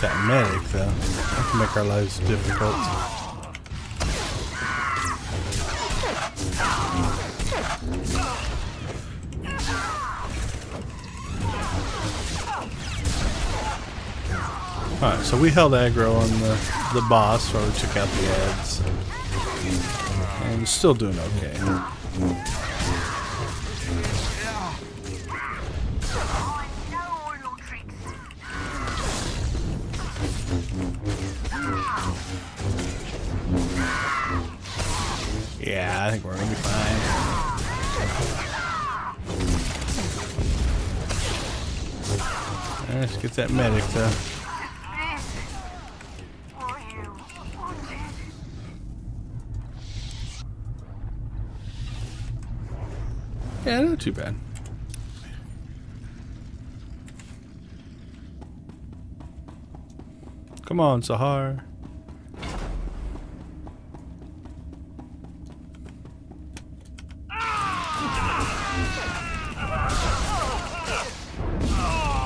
That medic, though, that can make our lives difficult. Alright, so we held aggro on the boss while we took out the ads. And still doing okay. Yeah, I think we're gonna be fine. Let's get that medic though. Yeah, not too bad. Come on, Sahar.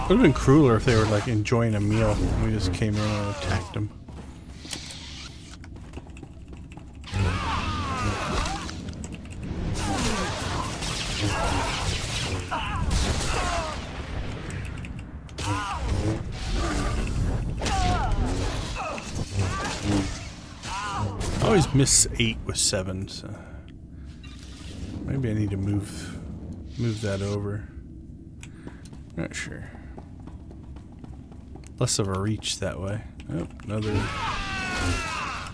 It would have been crueler if they were like enjoying a meal and we just came in and attacked them. I always miss 8 with 7, so maybe I need to move that over. Not sure. Less of a reach that way. Oh,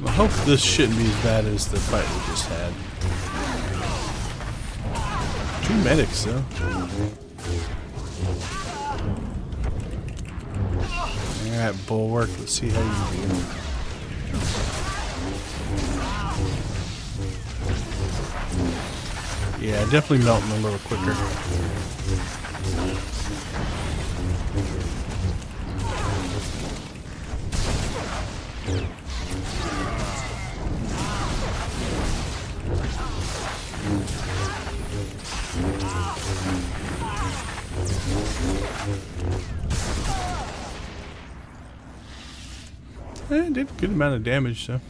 I hope this shouldn't be as bad as the fight we just had. 2 medics, though. Alright, Bulwark, let's see how you do. Yeah, definitely melting a little quicker. It did a good amount of damage, so.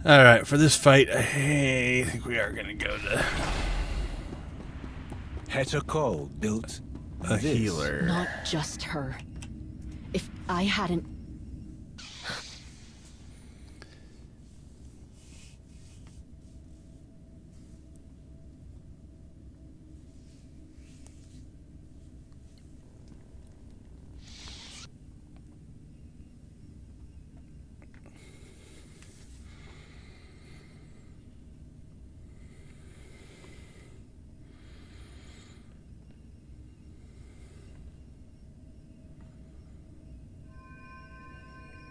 Alright, for this fight, I think we are going to go to Hutta Cole built a healer. Not just her. If I hadn't...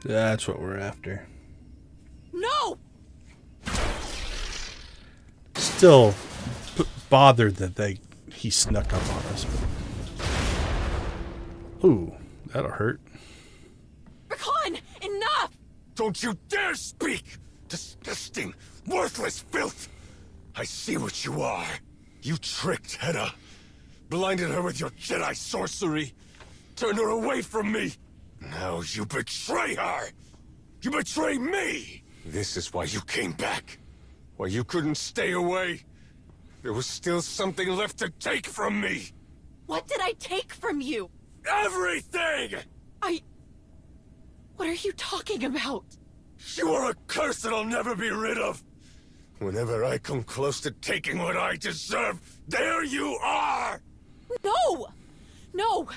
That's what we're after. No! Still bothered that he snuck up on us. But... Ooh, that'll hurt. Rakan, enough! Don't you dare speak! Disgusting, worthless filth! I see what you are. You tricked Hetta. Blinded her with your Jedi sorcery. Turned her away from me. Now you betray her! You betray me! This is why you came back. Why you couldn't stay away. There was still something left to take from me. What did I take from you? Everything! What are you talking about? You are a curse that I'll never be rid of. Whenever I come close to taking what I deserve, there you are! No! No!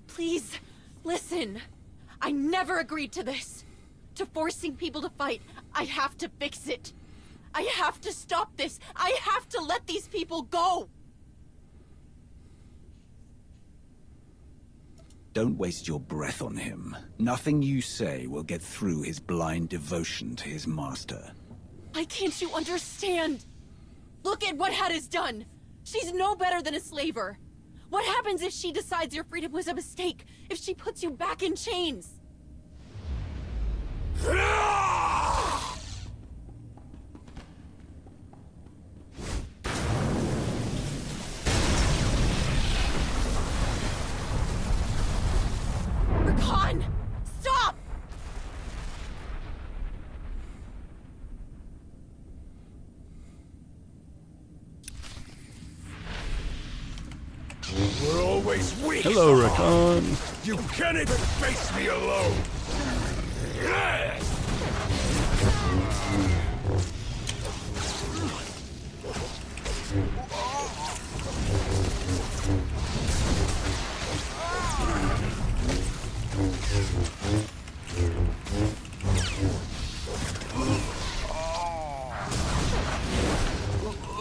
Please, listen. I never agreed to this. To forcing people to fight. I have to fix it. I have to stop this. I have to let these people go. Don't waste your breath on him. Nothing you say will get through his blind devotion to his master. Why can't you understand? Look at what Hutta's done. She's no better than a slaver. What happens if she decides your freedom was a mistake? If she puts you back in chains? Rakan! Stop! We're always weak. Hello, Rakan. You can't even face me alone.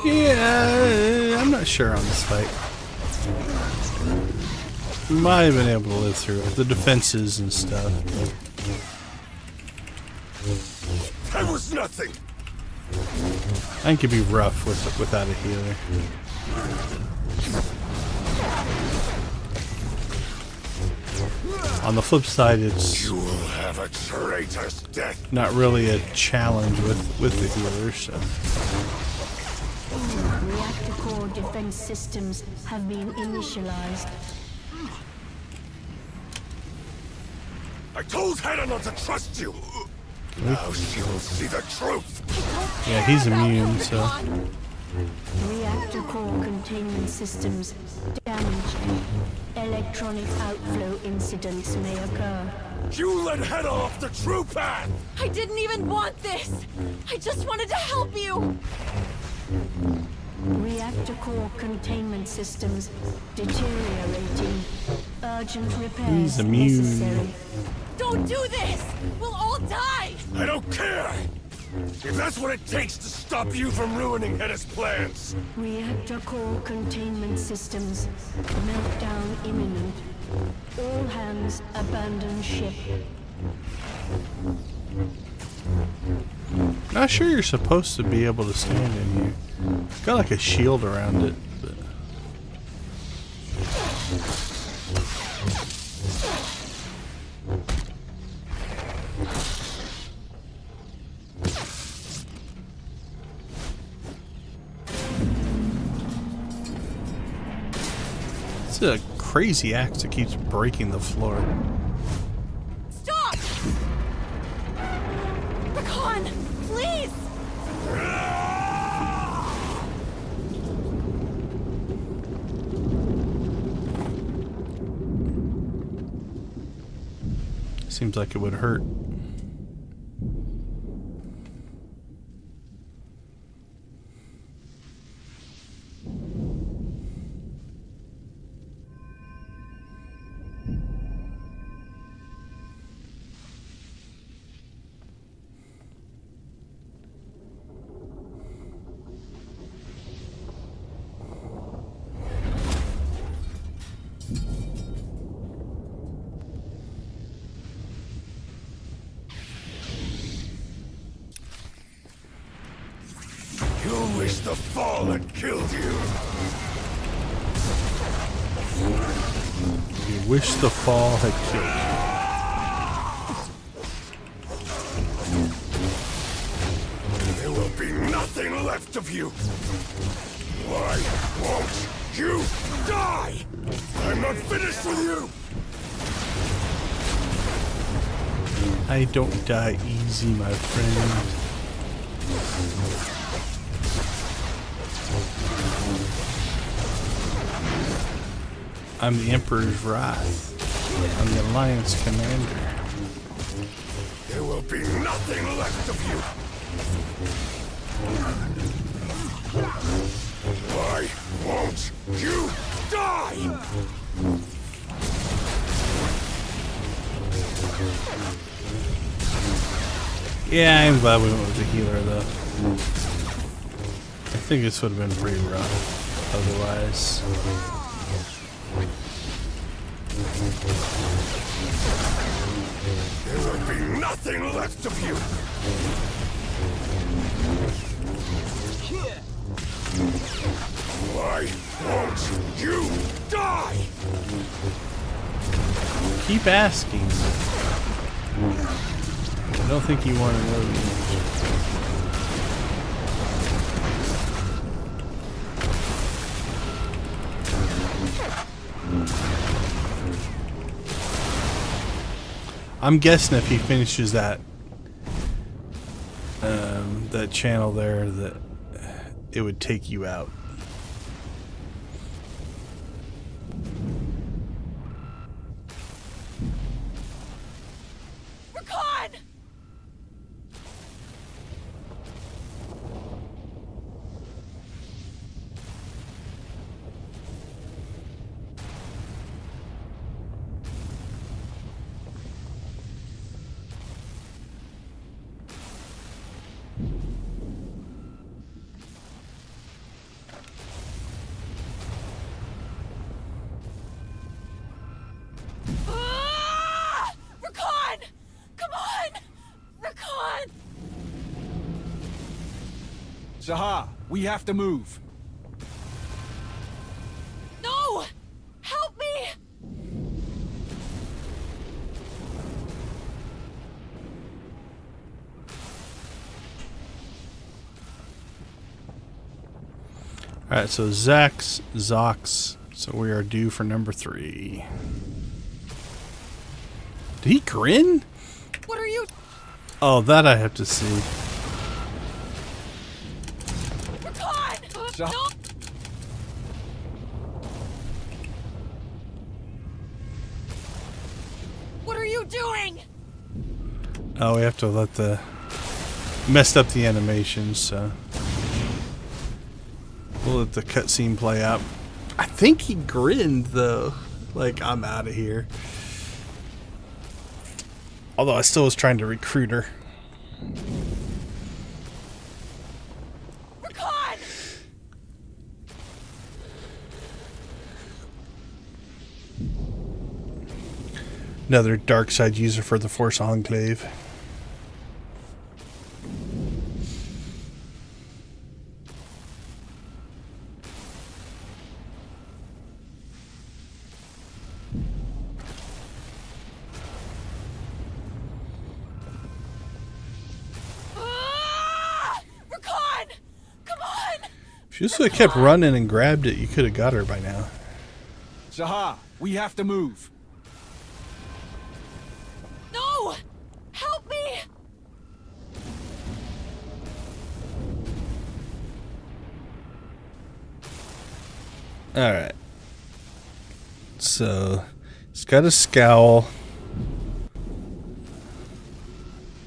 Yeah, I'm not sure on this fight. We might have been able to live through it. The defenses and stuff. That was nothing. I think it'd be rough without a healer. On the flip side, it's You will have a traitor's death. not really a challenge with the healer, so. Reactor core defense systems have been initialized. I told Hetta not to trust you. Now she will see the truth. Yeah, he's immune, so. Reactor core containment systems damaged. LA electronic outflow incidents may occur. You let Hutta off the true path! I didn't even want this! I just wanted to help you! Reactor core containment systems deteriorating. Urgent repairs He's immune. necessary. Don't do this! We'll all die! I don't care! If that's what it takes to stop you from ruining Hetta's plans! Reactor core containment systems. Meltdown imminent. All hands abandon ship. Not sure you're supposed to be able to stand in here. It's got like a shield around it. But... It's a crazy axe that keeps breaking the floor. Stop! Rakan, please! Seems like it would hurt. You wish the fall had killed you! You wish the fall had killed you. There will be nothing left of you! Why won't you die? I'm not finished with you! I don't die easy, my friend. I'm the Emperor's Wrath. I'm the Alliance Commander. There will be nothing left of you! Why won't you die? Yeah, I'm glad we went with the healer, though. I think this would have been pretty rough otherwise. There will be nothing left of you! Why won't you die? Keep asking. I don't think you want to know the answer. I'm guessing if he finishes that that channel there, that it would take you out. Rakan! Rakan! Come on! Rakan! Zaha, we have to move. No! Help me! Alright, so Zox. So we are due for number 3. Did he grin? What are you? Oh, that I have to see. Rakan! No! you doing? Oh, we have to let the... Messed up the animations, so... We'll let the cutscene play out. I think he grinned, though. Like, I'm out of here. Although I still was trying to recruit her. Another Darkside user for the Force Enclave. If she just would have kept running and grabbed it, you could have got her by now. Zaha, we have to move. No! Help me! Alright. So, he's got a scowl.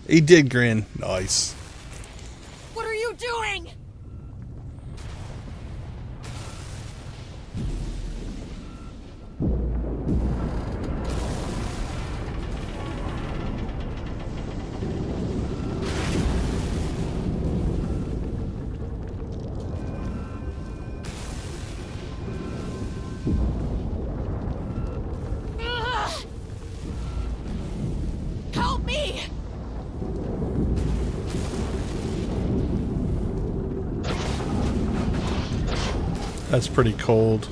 He did grin. Nice. What are you doing? Help me! That's pretty cold.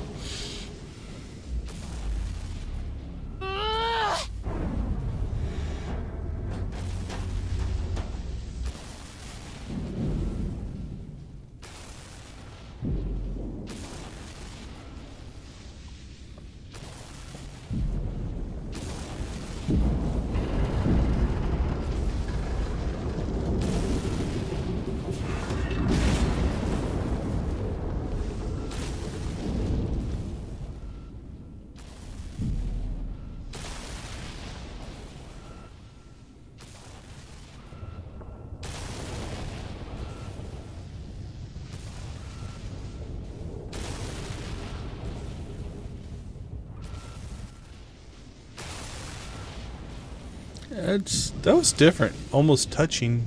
That was different, almost touching.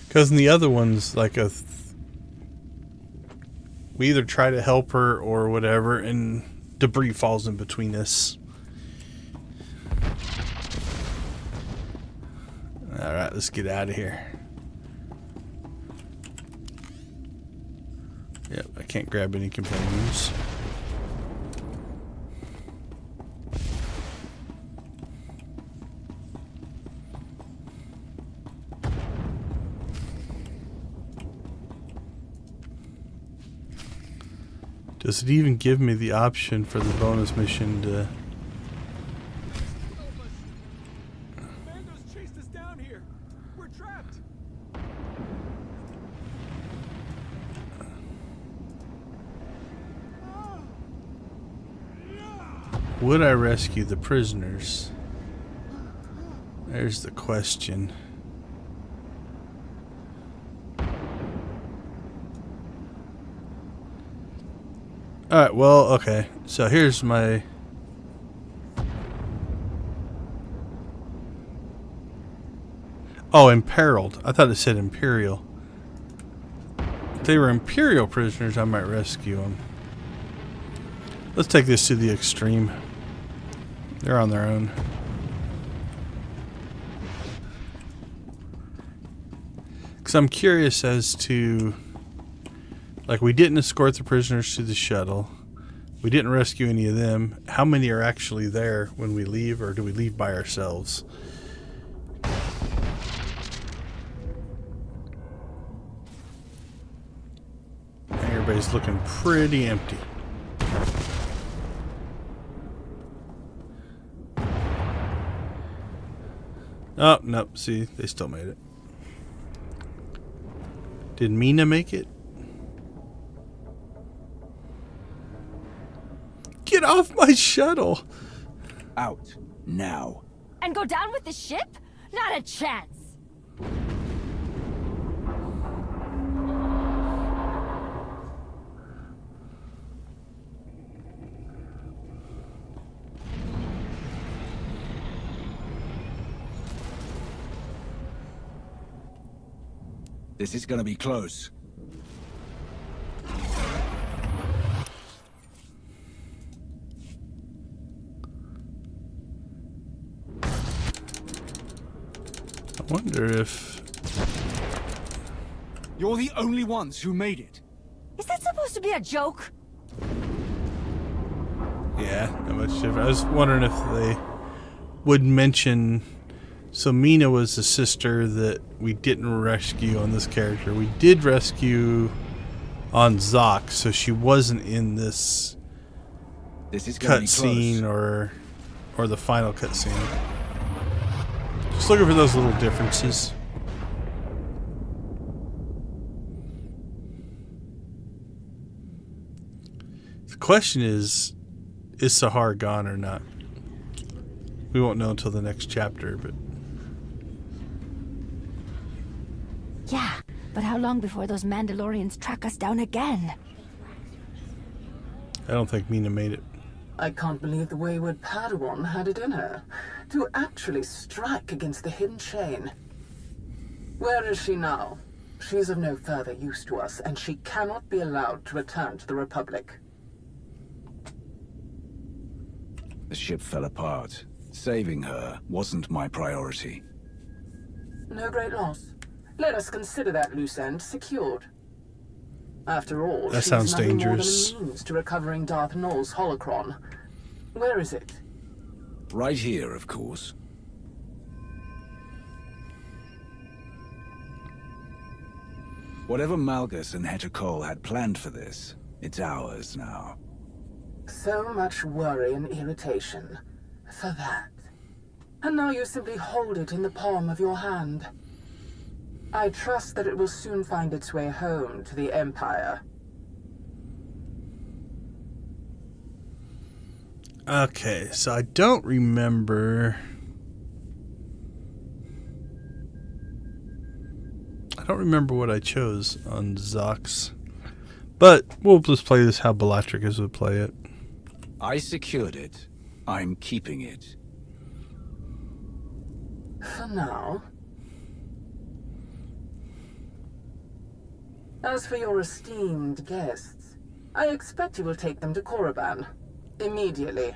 Because in the other ones, like we either try to help her or whatever, and debris falls in between us. All right, let's get out of here. Yep, I can't grab any companions. Does it even give me the option for the bonus mission to... Mando's chased us down here. We're trapped. Would I rescue the prisoners? There's the question. Alright, well, okay. So here's my... Oh, imperiled. I thought it said Imperial. If they were Imperial prisoners, I might rescue them. Let's take this to the extreme. They're on their own. Because I'm curious as to... Like, we didn't escort the prisoners to the shuttle. We didn't rescue any of them. How many are actually there when we leave, or do we leave by ourselves? Everybody's looking pretty empty. Oh, nope. See, they still made it. Did Mina make it? Get off my shuttle! Out. Now. And go down with the ship? Not a chance. This is gonna be close. I wonder if... You're the only ones who made it. Is that supposed to be a joke? Yeah, not much different. I was wondering if they would mention... So Mina was the sister that we didn't rescue on this character. We did rescue on Zoc, so she wasn't in this cutscene or the final cutscene. Just looking for those little differences. The question is Sahar gone or not? We won't know until the next chapter, but... Yeah, but how long before those Mandalorians track us down again? I don't think Mina made it. I can't believe the wayward Padawan had it in her to actually strike against the hidden chain. Where is she now? She's of no further use to us, and she cannot be allowed to return to the Republic. The ship fell apart. Saving her wasn't my priority. No great loss. Let us consider that loose end secured. After all, that she's sounds nothing dangerous. more than a means to recovering Darth Nul's holocron. Where is it? Right here, of course. Whatever Malgus and Hutta Kol had planned for this, it's ours now. So much worry and irritation for that. And now you simply hold it in the palm of your hand. I trust that it will soon find its way home to the Empire. Okay, so I don't remember... I don't remember what I chose on Zox. But we'll just play this how Bellatrix would play it. I secured it. I'm keeping it. For now. As for your esteemed guests, I expect you will take them to Korriban. Immediately.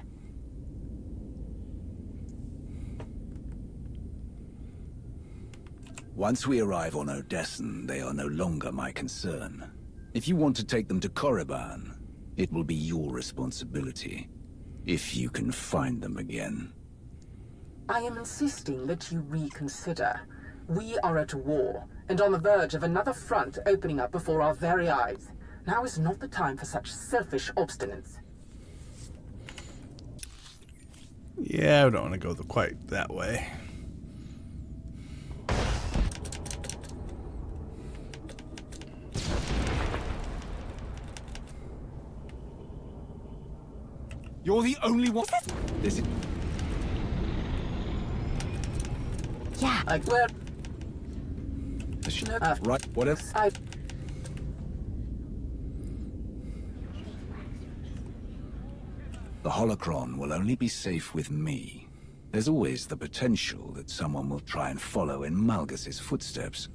Once we arrive on Odessen, they are no longer my concern. If you want to take them to Korriban, it will be your responsibility. If you can find them again. I am insisting that you reconsider. We are at war, and on the verge of another front opening up before our very eyes. Now is not the time for such selfish obstinance. Yeah, I don't want to go quite that way. You're the only one. This is... Yeah. Where? Right, whatever. The holocron will only be safe with me. There's always the potential that someone will try and follow in Malgus's footsteps.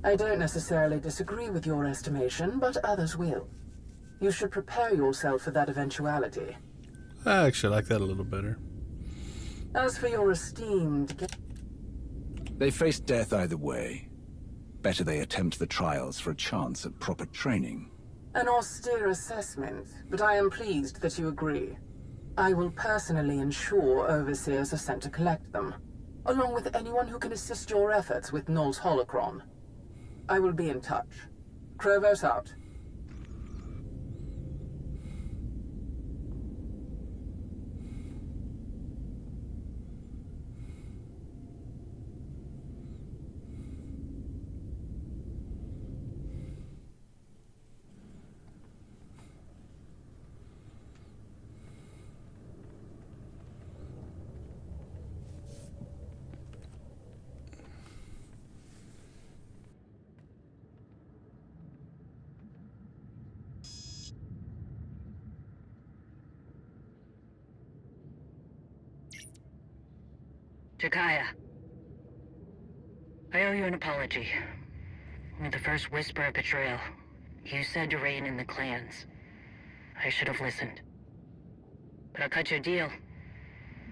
I don't necessarily disagree with your estimation, but others will. You should prepare yourself for that eventuality. I actually like that a little better. As for your esteemed... They face death either way. Better they attempt the trials for a chance at proper training. An austere assessment, but I am pleased that you agree. I will personally ensure overseers are sent to collect them, along with anyone who can assist your efforts with Null's holocron. I will be in touch. Krovos out. Jakaya. I owe you an apology. With the first whisper of betrayal, you said to rein in the clans. I should have listened. But I'll cut you a deal.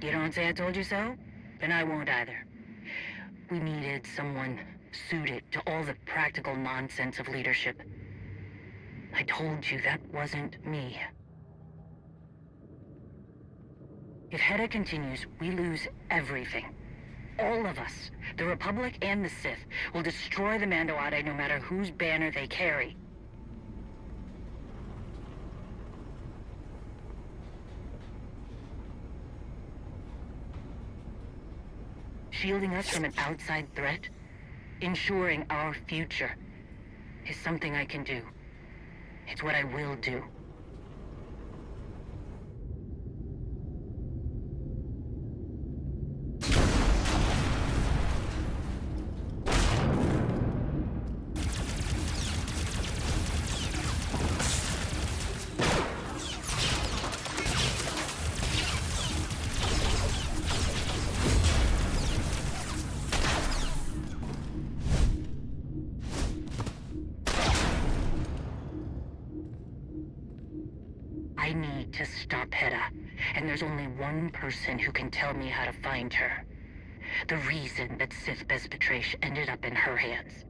You don't say I told you so? Then I won't either. We needed someone suited to all the practical nonsense of leadership. I told you that wasn't me. If Hutta continues, we lose everything. All of us, the Republic and the Sith, will destroy the Mandoade no matter whose banner they carry. Shielding us from an outside threat, ensuring our future, is something I can do. It's what I will do. I need to stop Hutta, and there's only one person who can tell me how to find her. The reason that Sith Bezpatrish ended up in her hands.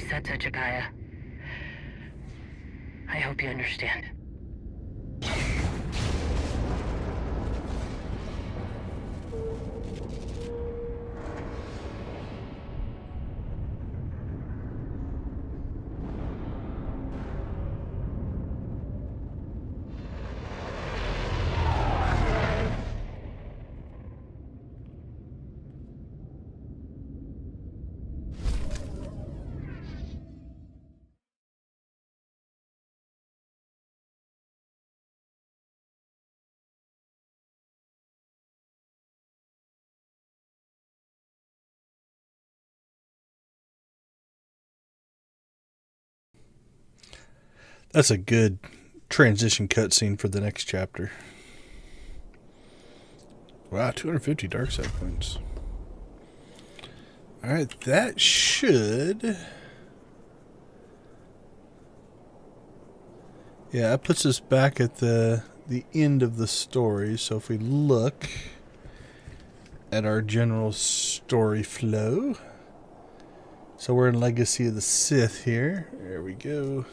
Hutta, Jakaya. I hope you understand. That's a good transition cutscene for the next chapter. Wow, 250 Darkside points. Alright, that should... Yeah, that puts us back at the end of the story. So if we look at our general story flow. So we're in Legacy of the Sith here. There we go.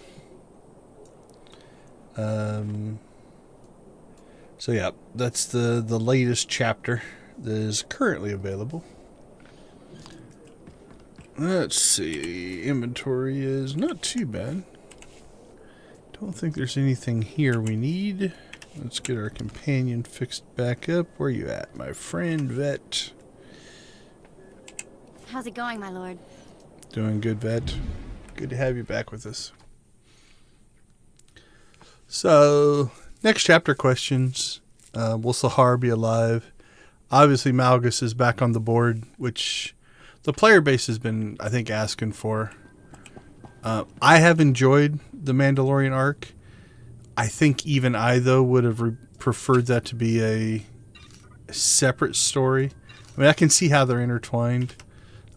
So yeah, that's the latest chapter that is currently available. Let's see. Inventory is not too bad. Don't think there's anything here we need. Let's get our companion fixed back up. Where you at, my friend Vet? How's it going, my lord? Doing good, Vet. Good to have you back with us. So, next chapter questions. Will Sahar be alive? Obviously, Malgus is back on the board, which the player base has been, I think, asking for. I have enjoyed the Mandalorian arc. I think even I, though, would have preferred that to be a separate story. I mean, I can see how they're intertwined,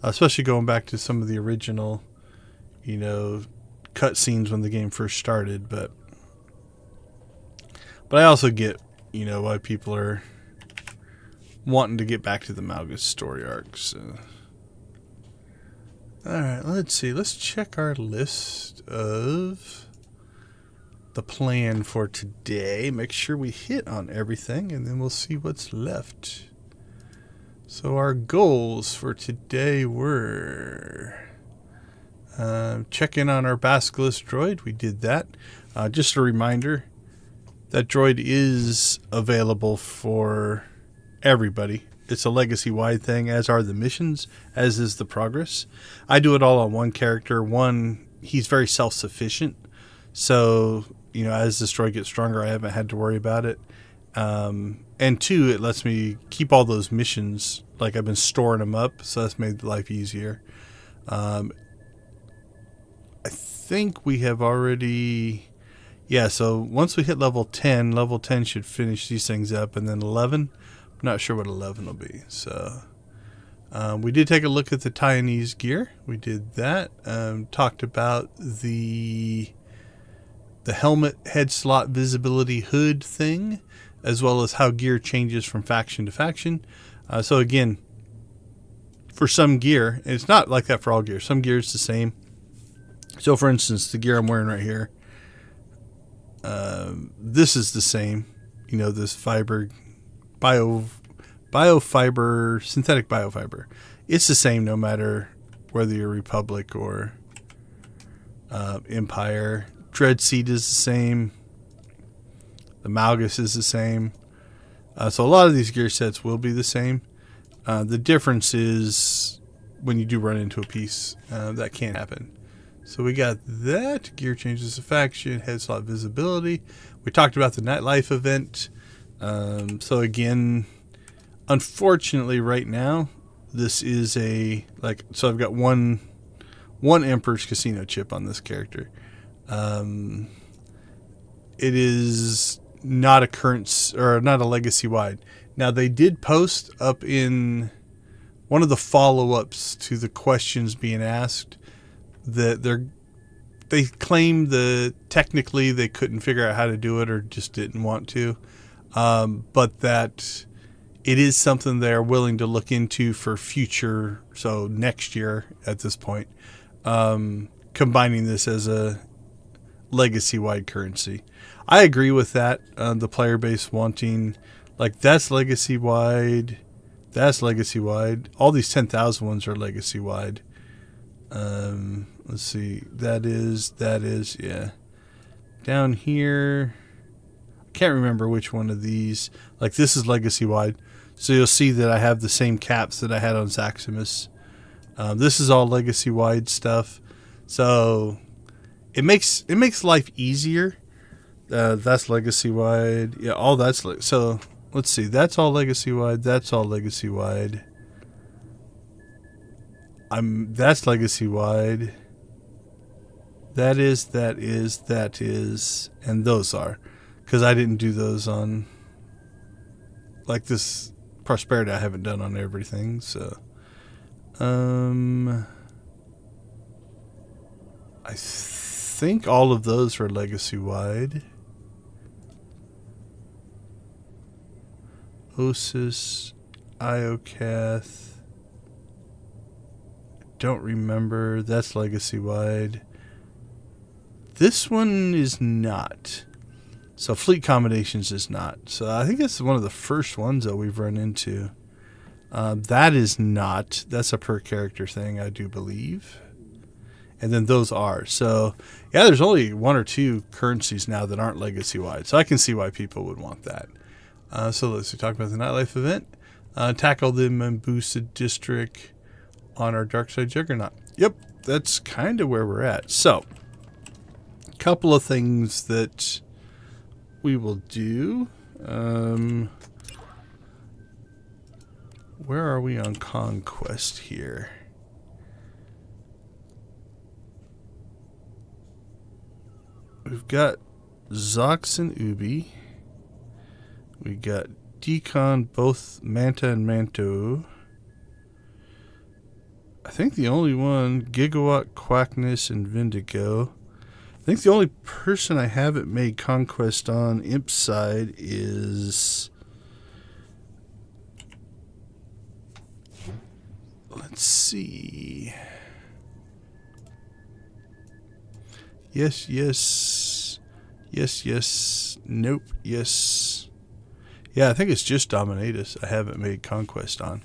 especially going back to some of the original, cutscenes when the game first started. But I also get, why people are wanting to get back to the Malgus story arc. So. Alright, let's see. Let's check our list of the plan for today. Make sure we hit on everything, and then we'll see what's left. So our goals for today were check in on our Basilisk droid. We did that. Just a reminder, that droid is available for everybody. It's a legacy-wide thing, as are the missions, as is the progress. I do it all on one character. One, he's very self-sufficient. So, as this droid gets stronger, I haven't had to worry about it. And two, it lets me keep all those missions. Like, I've been storing them up, so that's made life easier. I think we have already... Yeah, so once we hit level 10 should finish these things up, and then 11... I'm not sure what 11 will be. So we did take a look at the Taiwanese gear. We did that. Talked about the helmet head slot visibility hood thing, as well as how gear changes from faction to faction. So again, for some gear, and it's not like that for all gear. Some gear is the same. So for instance, the gear I'm wearing right here, this is the same. This synthetic biofiber. It's the same no matter whether you're Republic or Empire. Dreadseed is the same. The Malgus is the same. So a lot of these gear sets will be the same. The difference is when you do run into a piece, that can't happen. So we got that. Gear changes of faction, head slot visibility. We talked about the nightlife event. So again, unfortunately right now, this is so I've got one Emperor's Casino chip on this character. It is not a current, or not a legacy wide. Now they did post up in one of the follow-ups to the questions being asked that they claimed that technically they couldn't figure out how to do it or just didn't want to. But that it is something they're willing to look into for future, so next year at this point, combining this as a legacy-wide currency. I agree with that, the player base wanting, that's legacy-wide, that's legacy-wide. All these 10,000 ones are legacy-wide. Let's see, that is, yeah. Down here... Can't remember which one of these. This is legacy wide, so you'll see that I have the same caps that I had on Zaximus. This is all legacy wide stuff, so it makes life easier. That's legacy wide. Yeah, all that's so. Let's see. That's all legacy wide. That's all legacy wide. That's legacy wide. That is, and those are. Because I didn't do those on, this Prosperity I haven't done on everything, so. I think all of those are legacy-wide. Osis, Iocath. Don't remember. That's legacy-wide. This one is not. So Fleet Accommodations is not. So I think that's one of the first ones that we've run into. That is not. That's a per character thing, I do believe. and then those are. So yeah, there's only 1 or 2 currencies now that aren't legacy wide. So I can see why people would want that. So let's talk about the nightlife event. Tackle the Minboosa district on our Darkside Juggernaut. Yep, that's kind of where we're at. So a couple of things that we will do. Where are we on conquest here? We've got Zox and Ubi. We got Decon, both Manta and Manto. I think the only one, Gigawatt, Quackness, and Vindigo. I think the only person I haven't made conquest on Imp's side is... Let's see. Yes, yes. Yes, yes. Nope, yes. Yeah, I think it's just Dominatus I haven't made conquest on.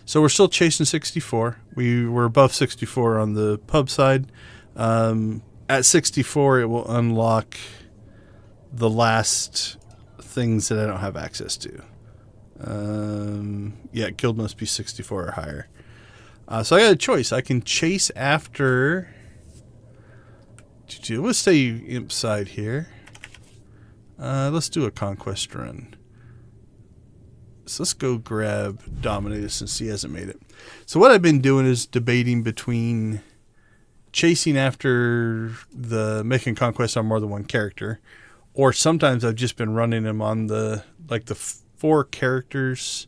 So we're still chasing 64. We were above 64 on the pub side. At 64, it will unlock the last things that I don't have access to. Yeah, guild must be 64 or higher. So I got a choice. I can chase after... Let's stay Imp side here. Let's do a conquest run. So let's go grab Dominatus since he hasn't made it. So what I've been doing is debating between chasing after the making conquest on more than one character, or sometimes I've just been running him on the 4 characters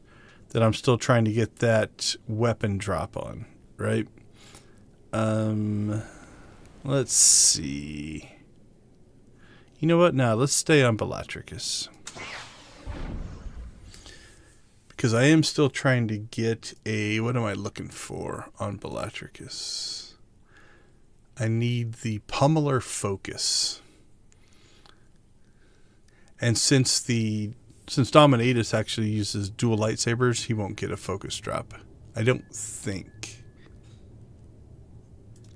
that I'm still trying to get that weapon drop on, right? Let's see. You know what? Now let's stay on Bellatricus, because I am still trying to get a... What am I looking for on Bellatricus? I need the Pummeler Focus. And since Dominatus actually uses dual lightsabers, he won't get a focus drop. I don't think.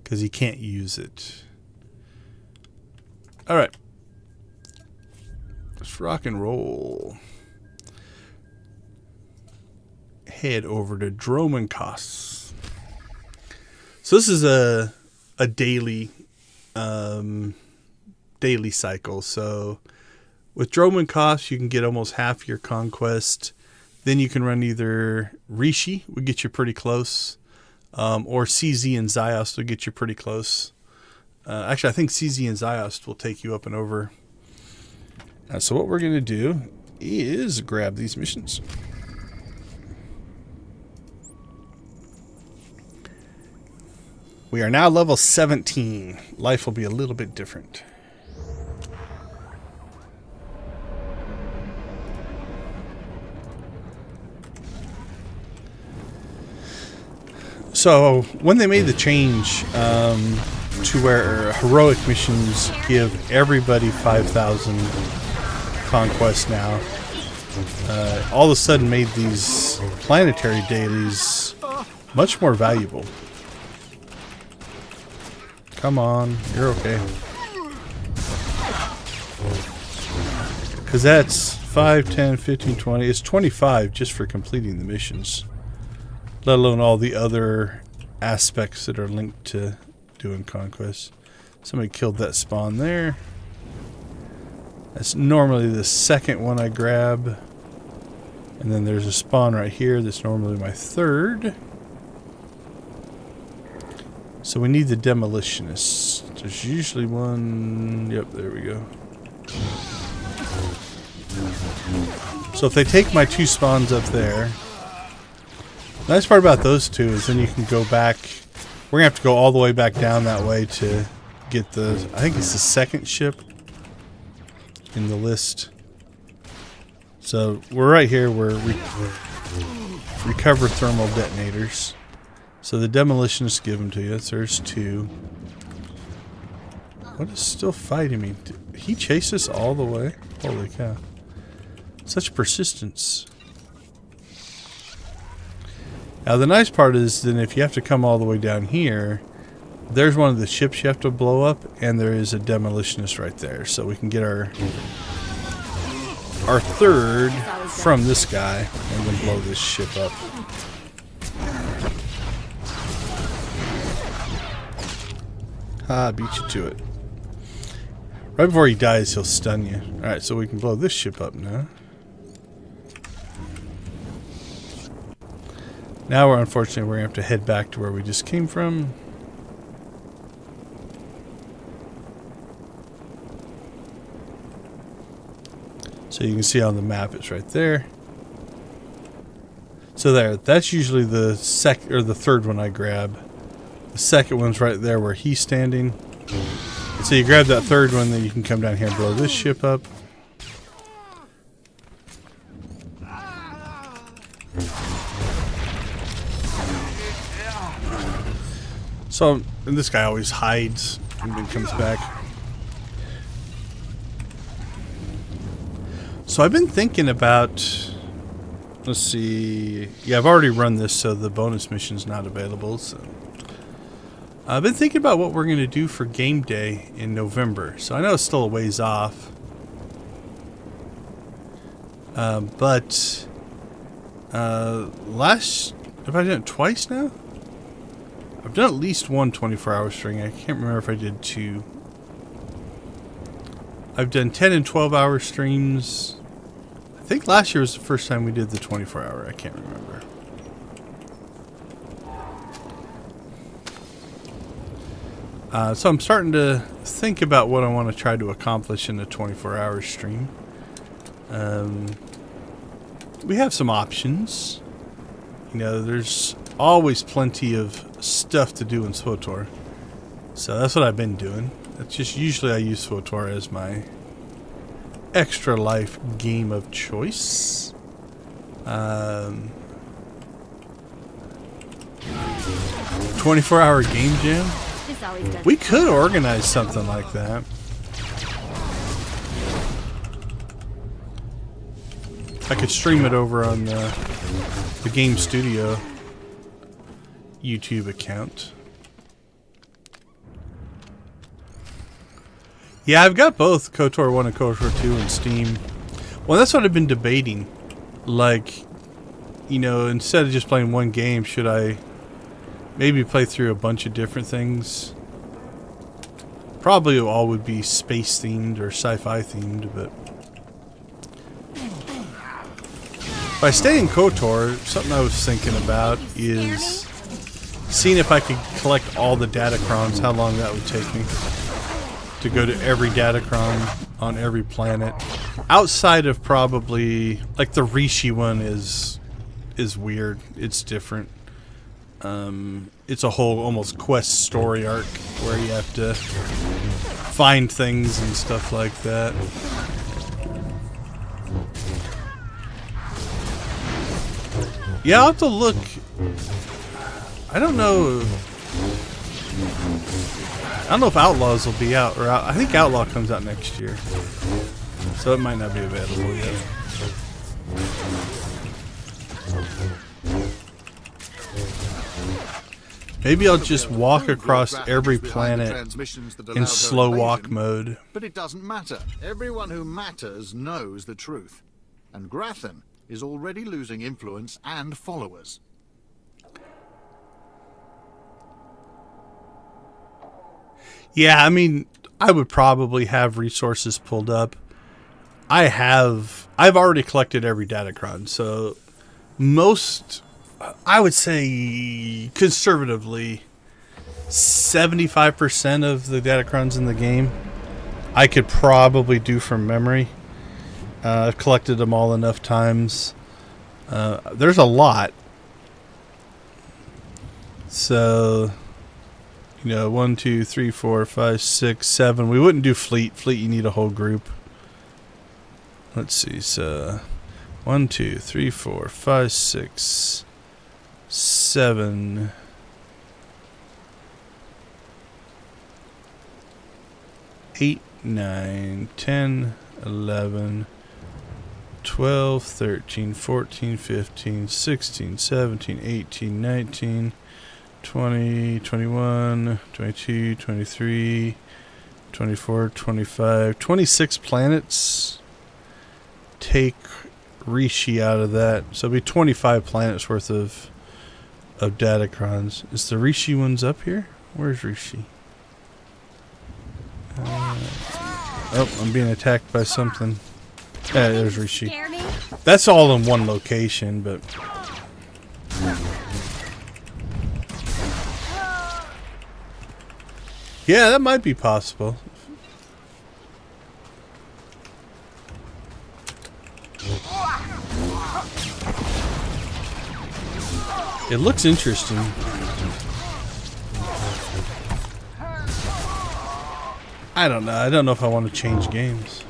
Because he can't use it. Alright. Let's rock and roll. Head over to Dromenkos. So this is a daily cycle. So with Dromenkos, you can get almost half your conquest. Then you can run either Rishi, would get you pretty close, or CZ and Ziost will get you pretty close. Actually, I think CZ and Ziost will take you up and over. So what we're going to do is grab these missions. We are now level 17. Life will be a little bit different. So when they made the change to where heroic missions give everybody 5,000 conquest now, all of a sudden made these planetary dailies much more valuable. Come on, you're okay. Because that's 5, 10, 15, 20. It's 25 just for completing the missions. Let alone all the other aspects that are linked to doing conquest. Somebody killed that spawn there. That's normally the second one I grab. And then there's a spawn right here that's normally my third. So we need the demolitionist. There's usually one... Yep, there we go. So if they take my 2 spawns up there... The nice part about those 2 is then you can go back... We're going to have to go all the way back down that way to get the... I think it's the second ship in the list. So we're right here. We're recover thermal detonators. So the demolitionists give them to you. So there's 2. What is still fighting me? Did he chase us all the way? Holy cow. Such persistence. Now the nice part is then if you have to come all the way down here, there's one of the ships you have to blow up, and there is a demolitionist right there. So we can get our third from this guy and then blow this ship up. Beat you to it. Right before he dies, he'll stun you. Alright, so we can blow this ship up now. Now unfortunately we're going to have to head back to where we just came from. So you can see on the map it's right there. So that's usually the third one I grab. The second one's right there where he's standing. And so you grab that third one, then you can come down here and blow this ship up. So, and this guy always hides and then comes back. So I've been thinking about, let's see, yeah, I've already run this, so the bonus mission's not available. So I've been thinking about what we're going to do for game day in November. So I know it's still a ways off. But have I done it twice now? I've done at least one 24-hour string. I can't remember if I did two. I've done 10 and 12-hour streams. I think last year was the first time we did the 24-hour. I can't remember. So I'm starting to think about what I want to try to accomplish in a 24-hour stream. We have some options. You know, there's always plenty of stuff to do in SWTOR. So that's what I've been doing. It's just usually I use SWTOR as my extra life game of choice. 24-hour game jam? We could organize something like that. I could stream it over on the Game Studio YouTube account. Yeah, I've got both KOTOR 1 and KOTOR 2 in Steam. Well, that's what I've been debating. Like, you know, instead of just playing one game, should I maybe play through a bunch of different things? Probably all would be space themed or sci-fi themed, but if I stay in KOTOR, something I was thinking about is seeing if I could collect all the datacrons, how long that would take me to go to every datacron on every planet. Outside of probably, like the Rishi one is weird. It's different. It's a whole almost quest story arc where you have to find things and stuff like that. Yeah, I'll have to look. I don't know if Outlaws will be out, or I think Outlaw comes out next year, so it might not be available yet. Maybe I'll just walk across every planet in slow walk mode. But it doesn't matter. Everyone who matters knows the truth. And Grathan is already losing influence and followers. Yeah, I mean, I would probably have resources pulled up. I've already collected every datacron, so most, I would say conservatively, 75% of the datacrons in the game I could probably do from memory. I've collected them all enough times. There's a lot. So, you know, 1, 2, 3, 4, 5, 6, 7. We wouldn't do fleet. Fleet, you need a whole group. Let's see. So, 1, 2, 3, 4, 5, 6, 7. 8, 9, 10, 11, 12. 12, 13, 14, 15, 16, 17, 18, 19, 20, 21, 22, 23, 24, 25, 26 planets. Take Rishi out of that. So it'll be 25 planets worth of datacrons. Is the Rishi ones up here? Where's Rishi? Oh, I'm being attacked by something. Yeah, there's Rishi. That's all in one location, but... yeah, that might be possible. It looks interesting. I don't know. I don't know if I want to change games.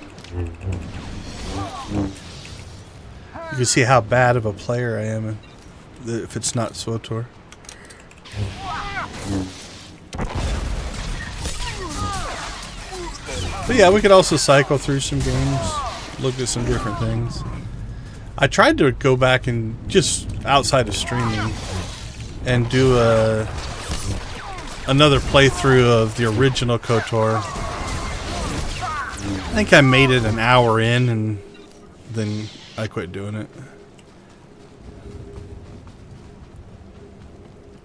You can see how bad of a player I am if it's not SWTOR. But yeah, we could also cycle through some games, look at some different things. I tried to go back and just outside of streaming and do another playthrough of the original KOTOR. I think I made it an hour in and then I quit doing it.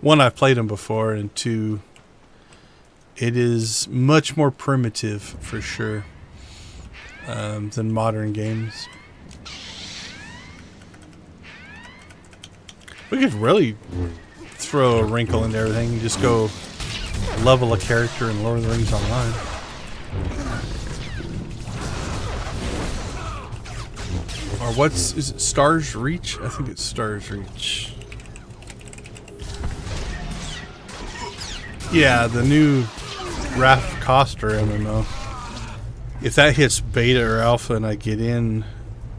One, I've played them before, and two, it is much more primitive for sure than modern games. We could really throw a wrinkle into everything and just go level a character in Lord of the Rings Online. Or is it Stars Reach? I think it's Stars Reach. Yeah, the new Raph Koster MMO. If that hits beta or alpha and I get in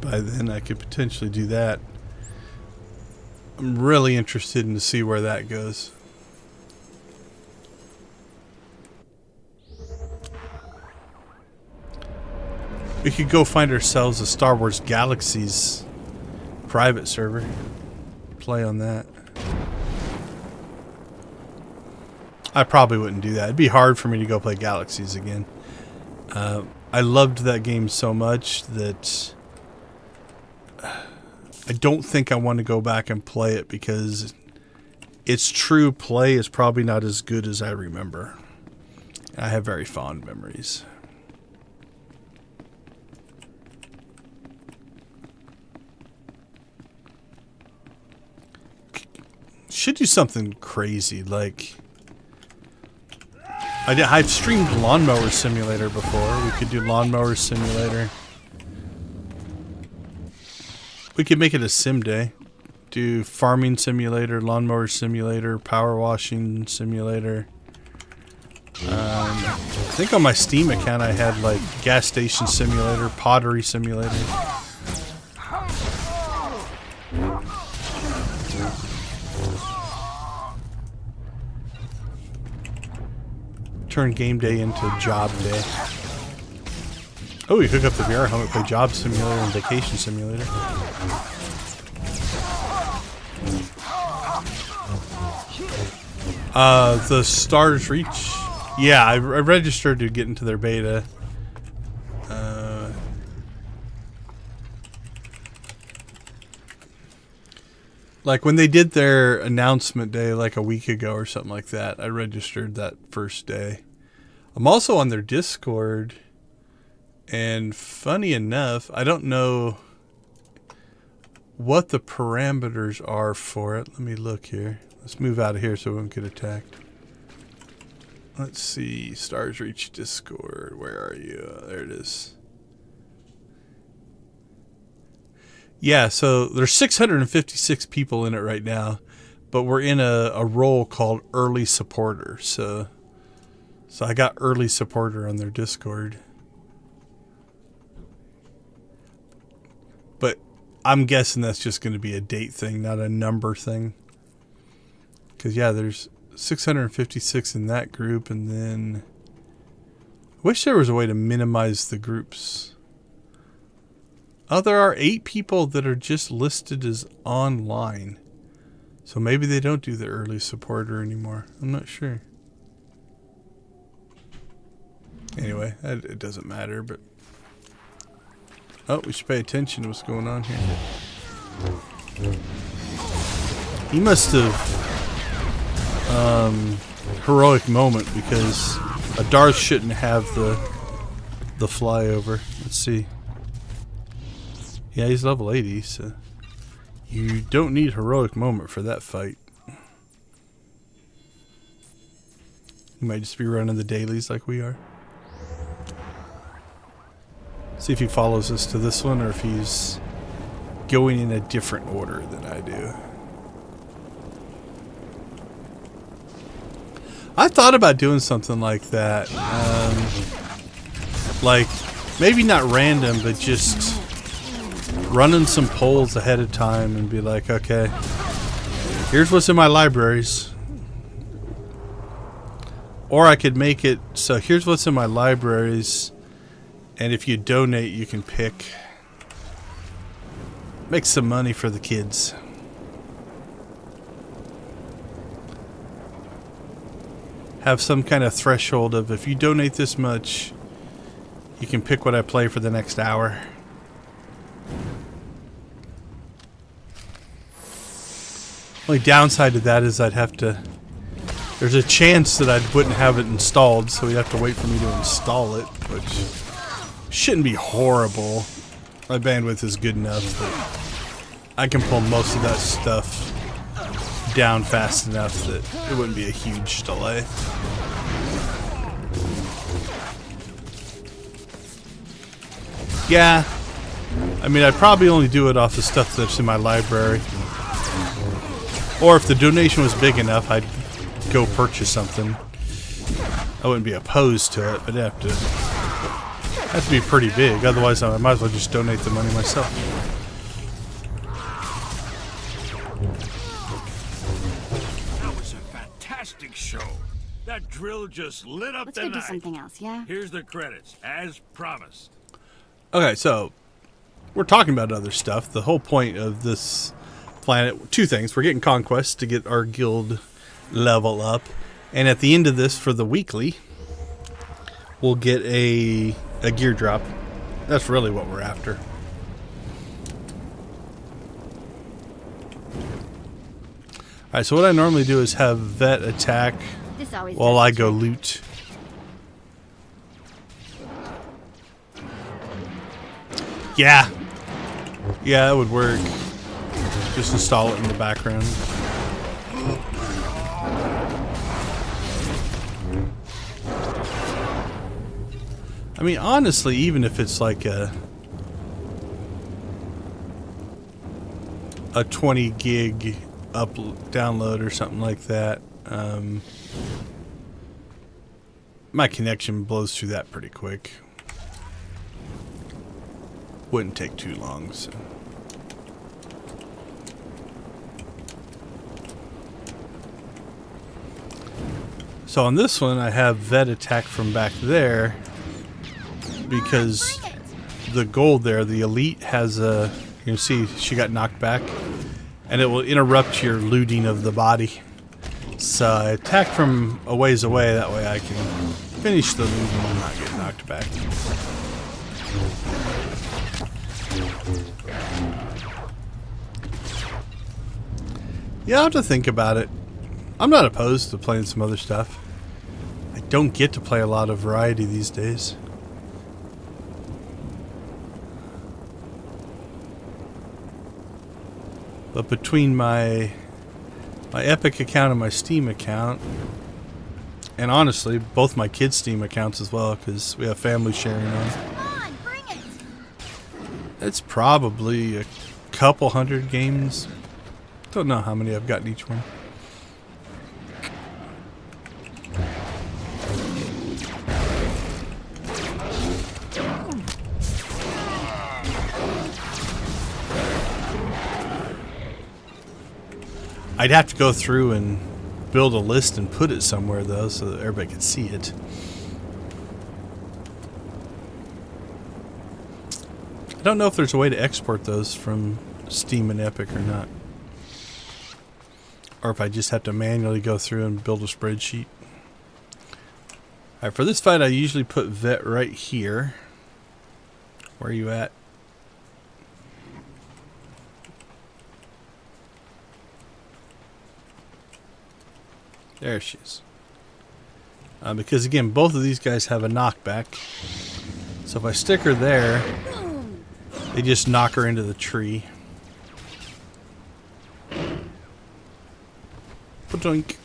by then, I could potentially do that. I'm really interested in to see where that goes. We could go find ourselves a Star Wars Galaxies private server. Play on that. I probably wouldn't do that. It'd be hard for me to go play Galaxies again. I loved that game so much that I don't think I want to go back and play it because its true play is probably not as good as I remember. I have very fond memories. Should do something crazy like I've streamed Lawnmower Simulator before. We could do Lawnmower Simulator. We could make it a sim day. Do Farming Simulator, Lawnmower Simulator, Power Washing Simulator. I think on my Steam account I had like Gas Station Simulator, Pottery Simulator. Turn game day into job day. Oh, we hook up the VR helmet, play Job Simulator and Vacation Simulator. The Stars Reach. Yeah, I registered to get into their beta. Like when they did their announcement day like a week ago or something like that, I registered that first day. I'm also on their Discord, and funny enough, I don't know what the parameters are for it. Let me look here. Let's move out of here so we won't get attacked. Let's see, Stars Reach Discord, where are you? There it is. Yeah, so there's 656 people in it right now, but we're in a role called Early Supporter. So I got Early Supporter on their Discord. But I'm guessing that's just going to be a date thing, not a number thing. Because, yeah, there's 656 in that group, and then I wish there was a way to minimize the groups. Oh, there are 8 people that are just listed as online. So maybe they don't do the early supporter anymore. I'm not sure. Anyway, it doesn't matter, but... Oh, we should pay attention to what's going on here. He must have... heroic moment, because a Darth shouldn't have the flyover. Let's see. Yeah, he's level 80, so... You don't need heroic moment for that fight. You might just be running the dailies like we are. See if he follows us to this one or if he's going in a different order than I do. I thought about doing something like that. Like, maybe not random, but just running some polls ahead of time and be like, okay, here's what's in my libraries. Or I could make it so here's what's in my libraries, and if you donate, you can pick. Make some money for the kids. Have some kind of threshold of if you donate this much, you can pick what I play for the next hour. Only downside to that is I'd have to... There's a chance that I wouldn't have it installed, so we'd have to wait for me to install it, which shouldn't be horrible. My bandwidth is good enough that I can pull most of that stuff down fast enough that it wouldn't be a huge delay. Yeah. I mean, I'd probably only do it off the stuff that's in my library. Or if the donation was big enough, I'd go purchase something. I wouldn't be opposed to it, but it'd have to be pretty big. Otherwise, I might as well just donate the money myself. That was a fantastic show. That drill just lit up the night. Let's go do something else, yeah? Here's the credits, as promised. Okay, so we're talking about other stuff. The whole point of this planet, 2 things. We're getting conquests to get our guild level up, and at the end of this, for the weekly, we'll get a gear drop. That's really what we're after. Alright, so what I normally do is have Vet attack while I go loot. Yeah, that would work. Just install it in the background. I mean, honestly, even if it's like a 20 gig download or something like that, my connection blows through that pretty quick. Wouldn't take too long, so. So on this one, I have Vet attack from back there because the gold there, the elite has a, you can see she got knocked back, and it will interrupt your looting of the body. So I attack from a ways away, that way I can finish the looting and not get knocked back. Yeah, I'll have to think about it. I'm not opposed to playing some other stuff. I don't get to play a lot of variety these days. But between my Epic account and my Steam account, and honestly, both my kids' Steam accounts as well, because we have family sharing on. It's probably a couple hundred games. Don't know how many I've got in each one. I'd have to go through and build a list and put it somewhere, though, so that everybody could see it. I don't know if there's a way to export those from Steam and Epic or not. Or if I just have to manually go through and build a spreadsheet. Alright, for this fight I usually put Vet right here. Where are you at? There she is. Because again, both of these guys have a knockback. So if I stick her there, they just knock her into the tree. Padoink.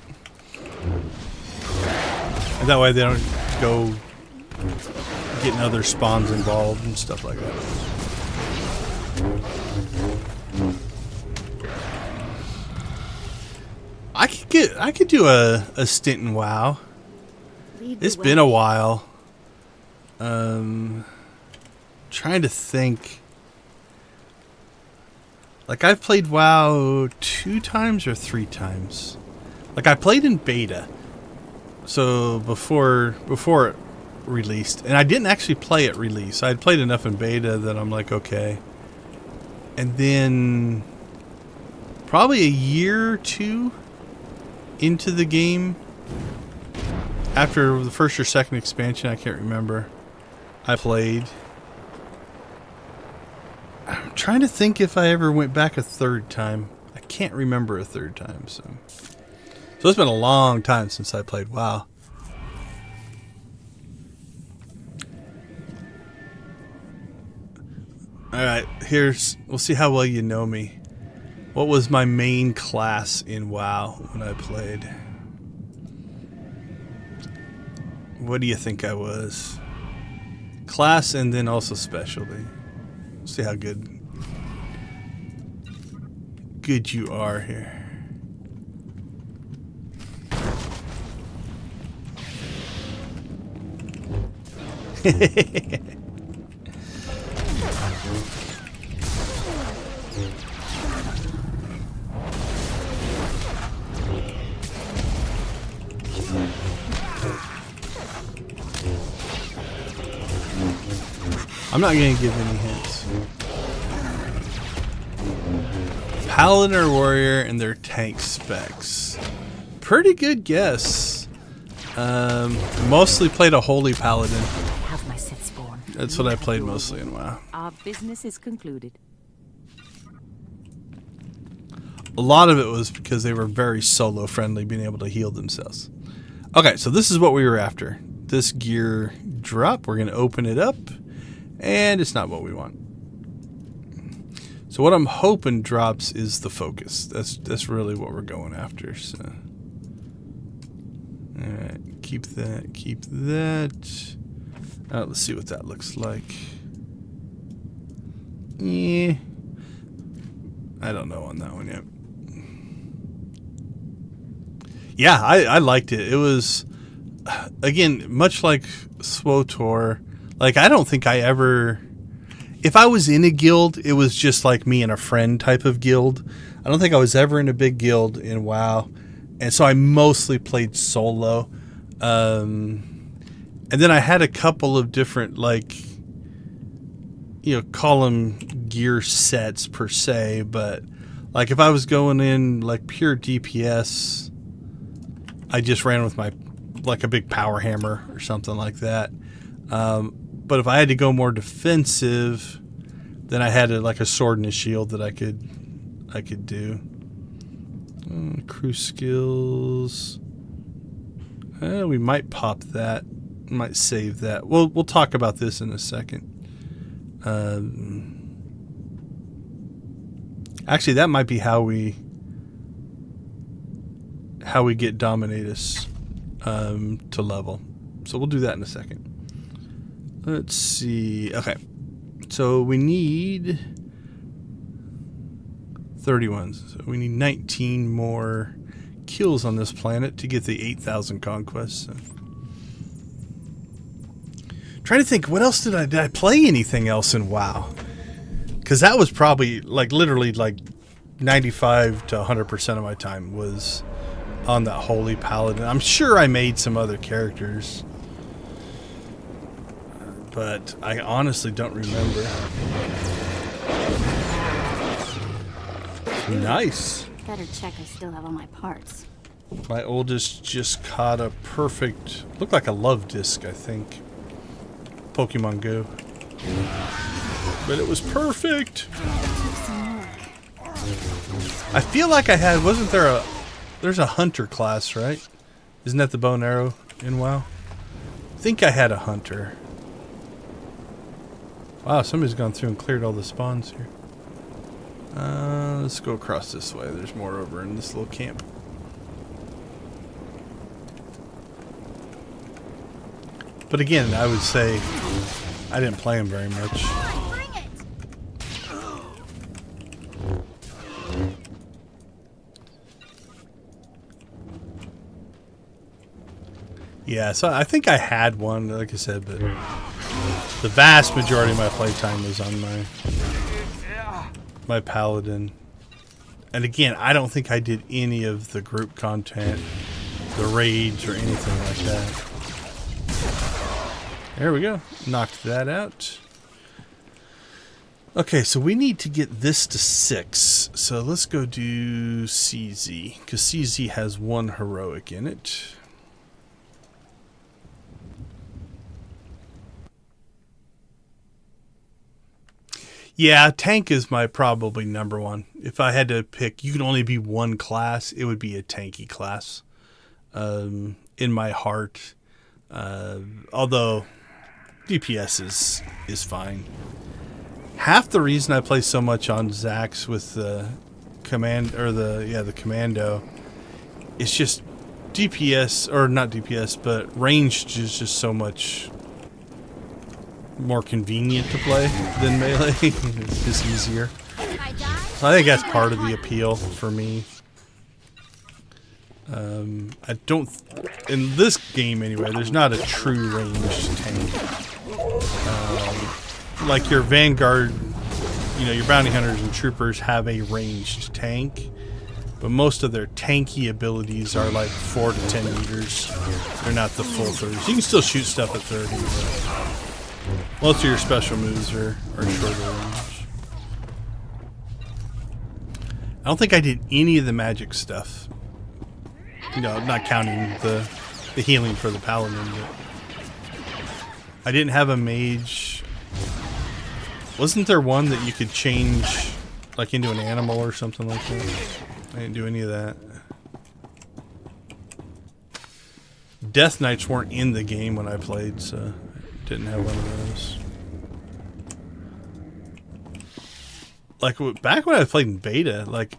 And that way they don't go getting other spawns involved and stuff like that. I could do a stint in WoW. It's been a while. Trying to think. Like, I've played WoW 2 times or 3 times. Like, I played in beta. So before it released. And I didn't actually play at release. I had played enough in beta that I'm like, okay. And then probably a year or 2 into the game, after the first or second expansion, I can't remember, I played. I'm trying to think if I ever went back a 3rd time. I can't remember a 3rd time. So it's been a long time since I played WoW. Alright, we'll see how well you know me. What was my main class in WoW when I played? What do you think I was? Class and then also specialty. See how good you are here. I'm not going to give any hints. Paladin or warrior and their tank specs. Pretty good guess. Mostly played a holy paladin. Have my set spawn. That's what I played mostly in WoW. Our business is concluded. A lot of it was because they were very solo friendly, being able to heal themselves. Okay, so this is what we were after. This gear drop, we're going to open it up. And it's not what we want. So what I'm hoping drops is the focus. That's really what we're going after. So, all right, keep that. Keep that. Let's see what that looks like. Yeah, I don't know on that one yet. Yeah, I liked it. It was, again, much like SWTOR. Like, I don't think I ever... If I was in a guild, it was just like me and a friend type of guild. I don't think I was ever in a big guild in WoW. And so I mostly played solo. And then I had a couple of different, like, you know, call them gear sets per se. But, like, if I was going in, like, pure DPS, I just ran with my, like, a big power hammer or something like that. But if I had to go more defensive, then I had like a sword and a shield that I could do. Crew skills. We might pop that. Might save that. We'll talk about this in a second. Actually, that might be how we get Dominatus to level. So we'll do that in a second. Let's see. Okay. So we need 31. So we need 19 more kills on this planet to get the 8,000 conquests. So. Trying to think, what else did I play anything else in WoW? Because that was probably like literally like 95 to 100% of my time was on that holy paladin. I'm sure I made some other characters. but I honestly don't remember. Nice. Better check I still have all my parts. My oldest just caught a perfect, looked like a love disc, I think. Pokemon Go. But it was perfect. I feel like I had, wasn't there there's a hunter class, right? Isn't that the bow and arrow in WoW? I think I had a hunter. Wow, somebody's gone through and cleared all the spawns here. Let's go across this way. There's more over in this little camp. But again, I would say I didn't play him very much. Yeah, so I think I had one, like I said, but the vast majority of my playtime was on my paladin. And again, I don't think I did any of the group content, the raids, or anything like that. There we go. Knocked that out. Okay, so we need to get this to 6. So let's go do CZ, because CZ has 1 heroic in it. Yeah, tank is my probably number one. If I had to pick, you can only be one class, it would be a tanky class. In my heart. Although DPS is fine. Half the reason I play so much on Zax with the the commando, it's just DPS, or not DPS, but ranged is just so much more convenient to play than melee. It's just easier. So I think that's part of the appeal for me. I don't, in this game anyway, there's not a true ranged tank. Like your Vanguard, your bounty hunters and troopers have a ranged tank, but most of their tanky abilities are like 4 to 10 meters. They're not the full 30s. You can still shoot stuff at 30, but most of your special moves are shorter range. I don't think I did any of the magic stuff. Not counting the healing for the paladin, but I didn't have a mage. Wasn't there one that you could change like into an animal or something like that? I didn't do any of that. Death Knights weren't in the game when I played, so I didn't have one of those. Like back when I played in beta, like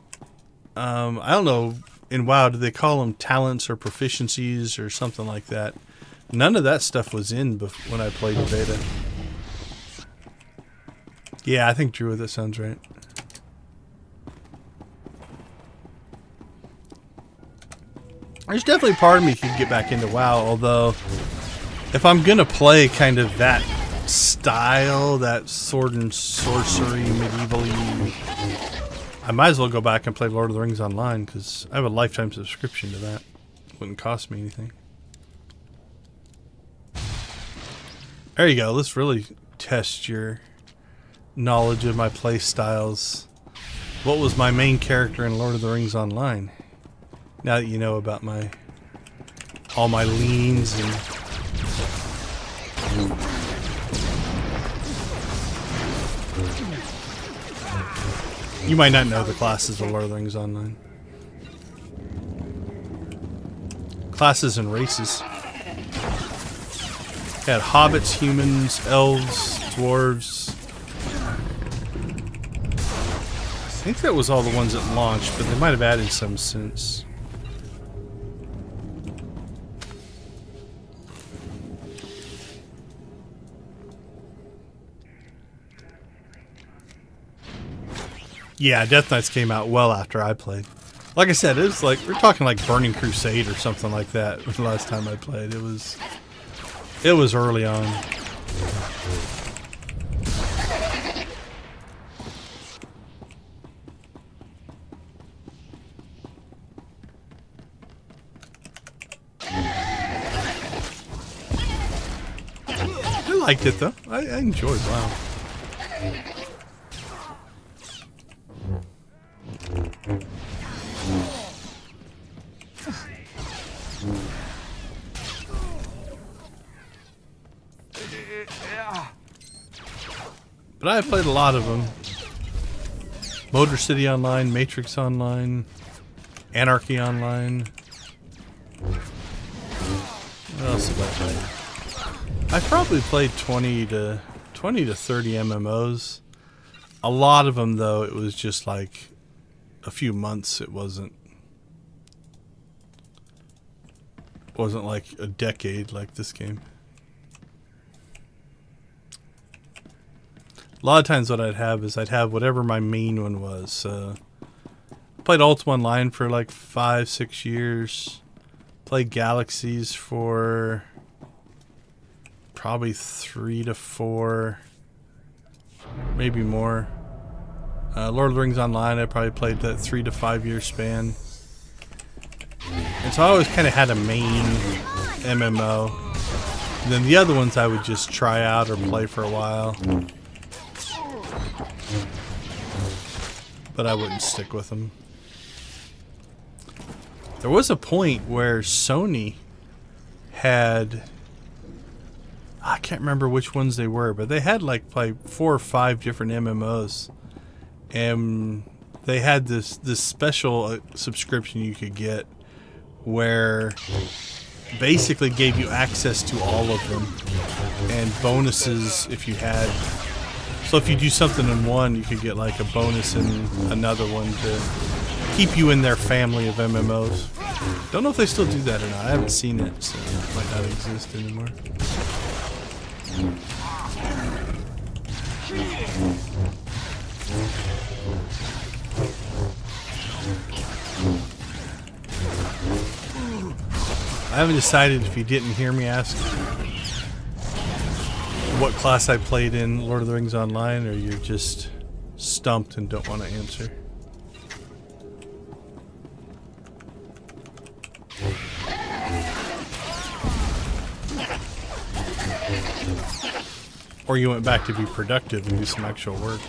I don't know, in WoW, do they call them talents or proficiencies or something like that? None of that stuff was in when I played in beta. Yeah, I think Druid, that sounds right. There's definitely part of me could get back into WoW, although if I'm going to play kind of that style, that sword and sorcery, medieval-y, I might as well go back and play Lord of the Rings Online, because I have a lifetime subscription to that. It wouldn't cost me anything. There you go. Let's really test your knowledge of my play styles. What was my main character in Lord of the Rings Online? Now that you know about all my leans and you might not know the classes of Lord of the Rings Online. Classes and races. Had hobbits, humans, elves, dwarves. I think that was all the ones that launched, but they might have added some since. Yeah, Death Knights came out well after I played. Like I said, it was like, we're talking like Burning Crusade or something like that the last time I played. It was early on. liked it though. I enjoyed WoW. But I played a lot of them. Motor City Online, Matrix Online, Anarchy Online. What else have I played? I probably played 20 to 30 MMOs. A lot of them though, it was just like a few months. It wasn't like a decade like this game. A lot of times what I'd have is I'd have whatever my main one was. Played Ultima Online for like 5-6 years. Played Galaxies for probably 3 to 4, maybe more. Lord of the Rings Online, I probably played that 3 to 5 year span. And so I always kind of had a main MMO. And then the other ones I would just try out or play for a while. But I wouldn't stick with them. There was a point where Sony had, I can't remember which ones they were, but they had like 4 or 5 different MMOs, and they had this special subscription you could get where basically gave you access to all of them and bonuses if you had. So if you do something in one, you could get like a bonus in another one to keep you in their family of MMOs. Don't know if they still do that or not. I haven't seen it, so it might not exist anymore. I haven't decided if you didn't hear me ask what class I played in Lord of the Rings Online, or you're just stumped and don't want to answer. Or you went back to be productive and do some actual work,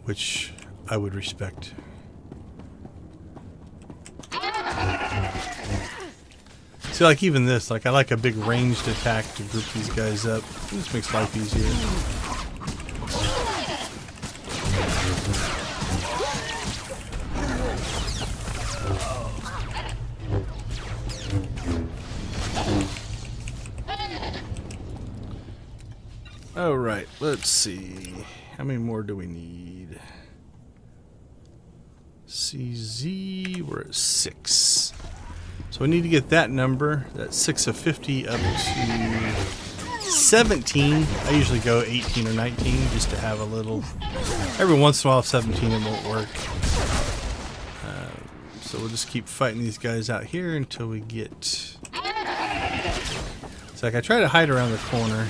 which I would respect. See, like even this, like I like a big ranged attack to group these guys up. This makes life easier. Alright, let's see. How many more do we need? CZ, we're at 6. So we need to get that number, that 6 of 50, up to 17. I usually go 18 or 19 just to have a little. Every once in a while, 17 it won't work. So we'll just keep fighting these guys out here until we get. It's like I try to hide around the corner.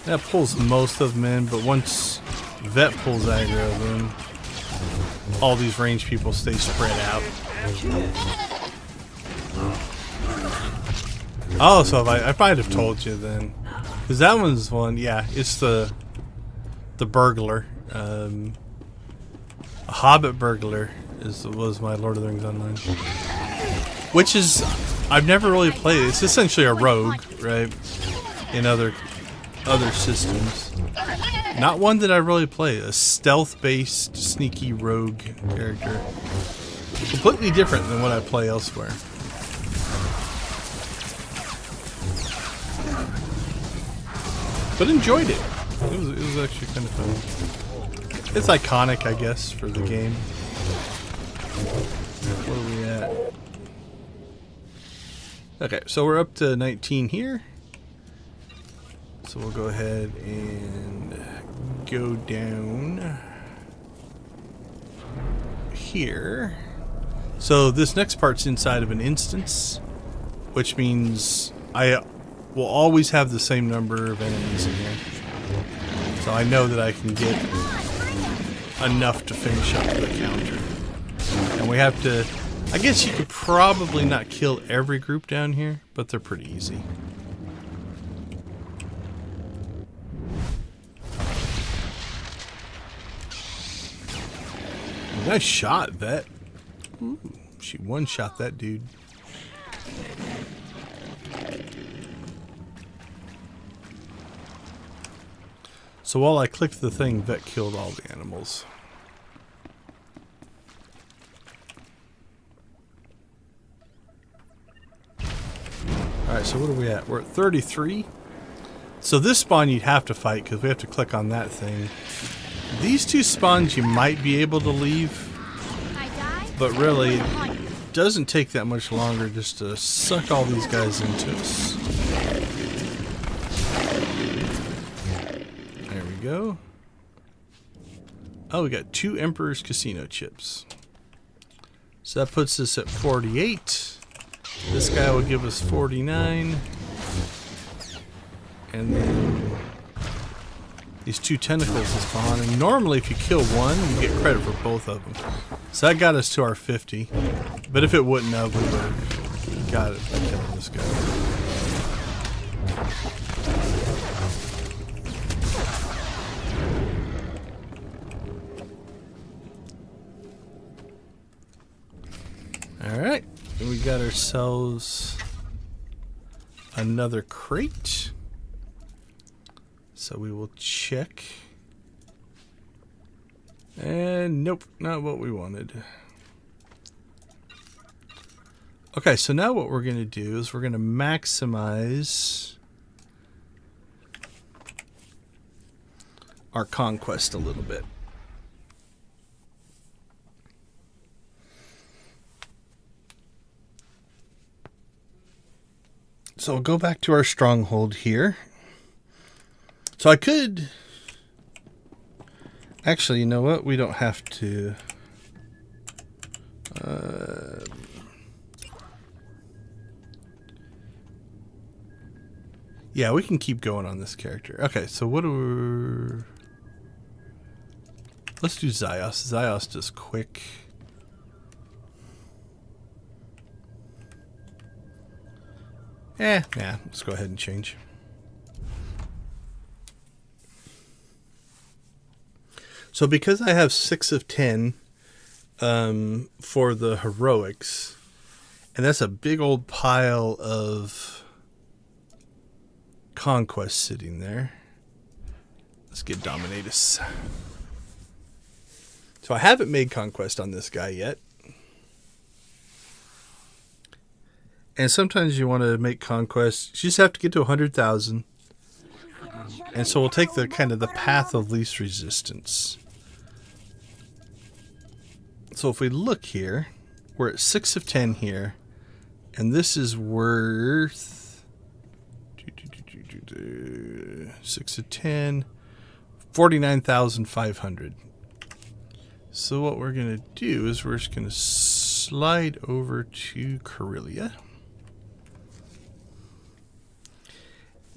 That pulls most of them in, but once Vet pulls aggro, then all these ranged people stay spread out. Oh, so I might have told you then, because that one's one. Yeah, it's the burglar. A Hobbit burglar was my Lord of the Rings Online, which is I've never really played. It's essentially a rogue, right? In other systems, not one that I really play. A stealth-based, sneaky rogue character, completely different than what I play elsewhere. But enjoyed it. It was actually kind of fun. It's iconic, I guess, for the game. What are we at? Okay, so we're up to 19 here. So we'll go ahead and go down here. So this next part's inside of an instance, which means I will always have the same number of enemies in here. So I know that I can get enough to finish up the counter. And we have to, I guess you could probably not kill every group down here, but they're pretty easy. Nice shot, Vet. Ooh, she one-shot that dude. So while I clicked the thing, Vet killed all the animals. Alright, so what are we at? We're at 33. So this spawn you'd have to fight because we have to click on that thing. These two spawns you might be able to leave. But really, it doesn't take that much longer just to suck all these guys into us. There we go. Oh, we got 2 Emperor's Casino chips. So that puts us at 48. This guy will give us 49. And then these 2 tentacles will spawn. And normally if you kill one, you get credit for both of them. So that got us to our 50. But if it wouldn't have, we would have got it by killing this guy. Alright. We got ourselves another crate. So we will check. And nope, not what we wanted. Okay, so now what we're going to do is we're going to maximize our conquest a little bit. So we'll go back to our stronghold here. So I could... Actually, you know what? We don't have to... Yeah, we can keep going on this character. Okay, so what do we... Let's do Zyos. Zyos does quick. Yeah, let's go ahead and change. So because I have 6 of 10 for the heroics, and that's a big old pile of conquest sitting there. Let's get Dominatus. So I haven't made conquest on this guy yet. And sometimes you want to make conquest. You just have to get to 100,000. And so we'll take the kind of the path of least resistance. So if we look here, we're at 6 of 10 here. And this is worth 6 of 10, 49,500. So what we're going to do is we're just going to slide over to Corellia.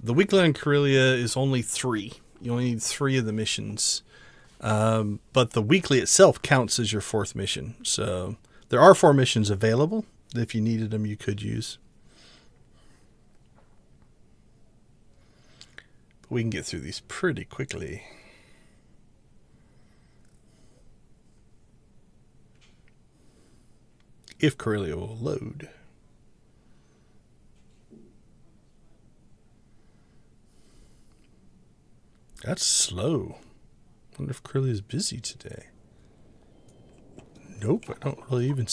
The weekly on Corellia is only 3. You only need 3 of the missions. But the weekly itself counts as your 4th mission. So there are 4 missions available. If you needed them, you could use. But we can get through these pretty quickly. If Corellia will load. That's slow. I wonder if Corellia is busy today. Nope, I don't really even...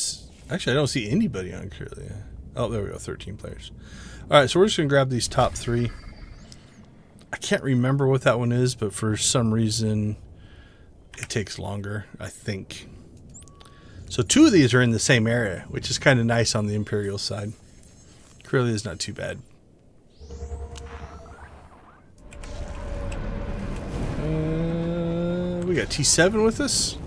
Actually, I don't see anybody on Corellia. Oh, there we go, 13 players. Alright, so we're just going to grab these top 3. I can't remember what that one is, but for some reason, it takes longer, I think. So 2 of these are in the same area, which is kind of nice on the Imperial side. Corellia is not too bad. We got T7 with us.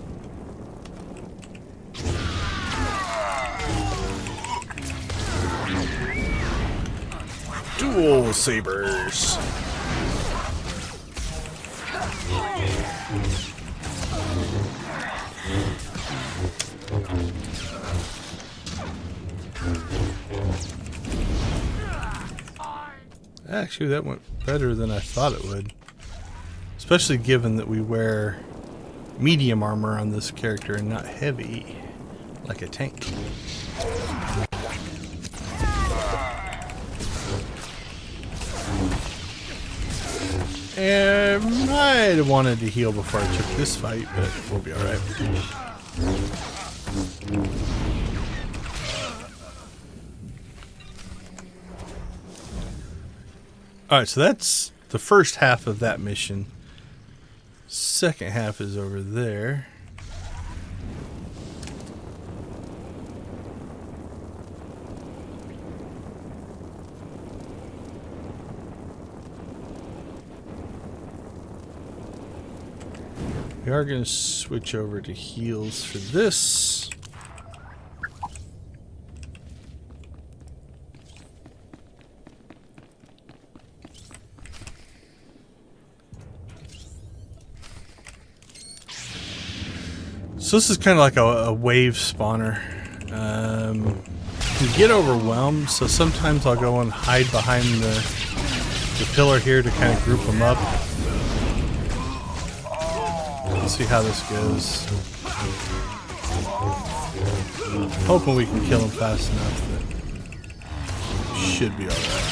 Dual sabers. Actually, that went better than I thought it would. Especially given that we wear medium armor on this character and not heavy like a tank. And I might have wanted to heal before I took this fight, but we'll be alright. Alright, so that's the first half of that mission. Second half is over there. We are going to switch over to heals for this. So this is kind of like a wave spawner. You get overwhelmed, so sometimes I'll go and hide behind the pillar here to kind of group them up. Let's see how this goes. Hoping we can kill him fast enough that should be alright.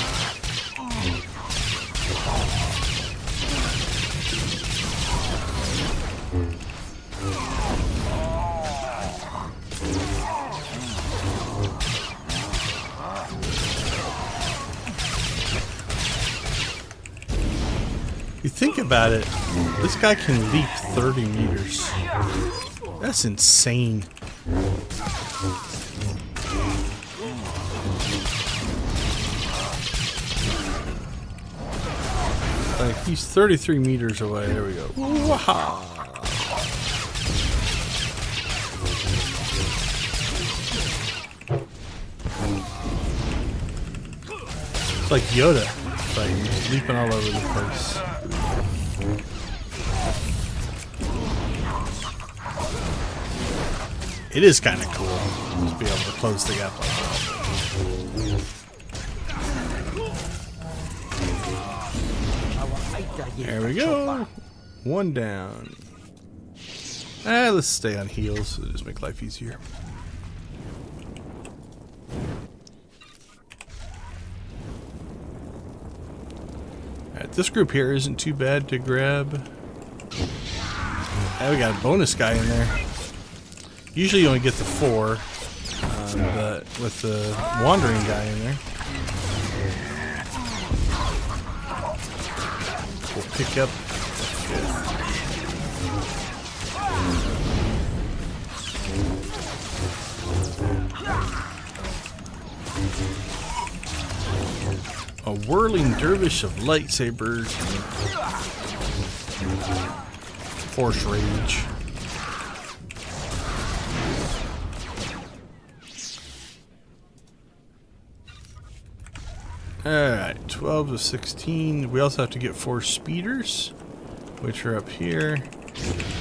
You think about it, this guy can leap 30 meters. That's insane. Like, he's 33 meters away. There we go. Wow. It's like Yoda fighting, he's leaping all over the place. It is kind of cool to be able to close the gap like that. There we go. One down. Let's stay on heals. It'll just make life easier. Alright, this group here isn't too bad to grab. We got a bonus guy in there. Usually you only get the 4, but with the wandering guy in there, we'll pick up the 5th. A whirling dervish of lightsabers and force rage. Alright, 12 to 16. We also have to get 4 speeders, which are up here.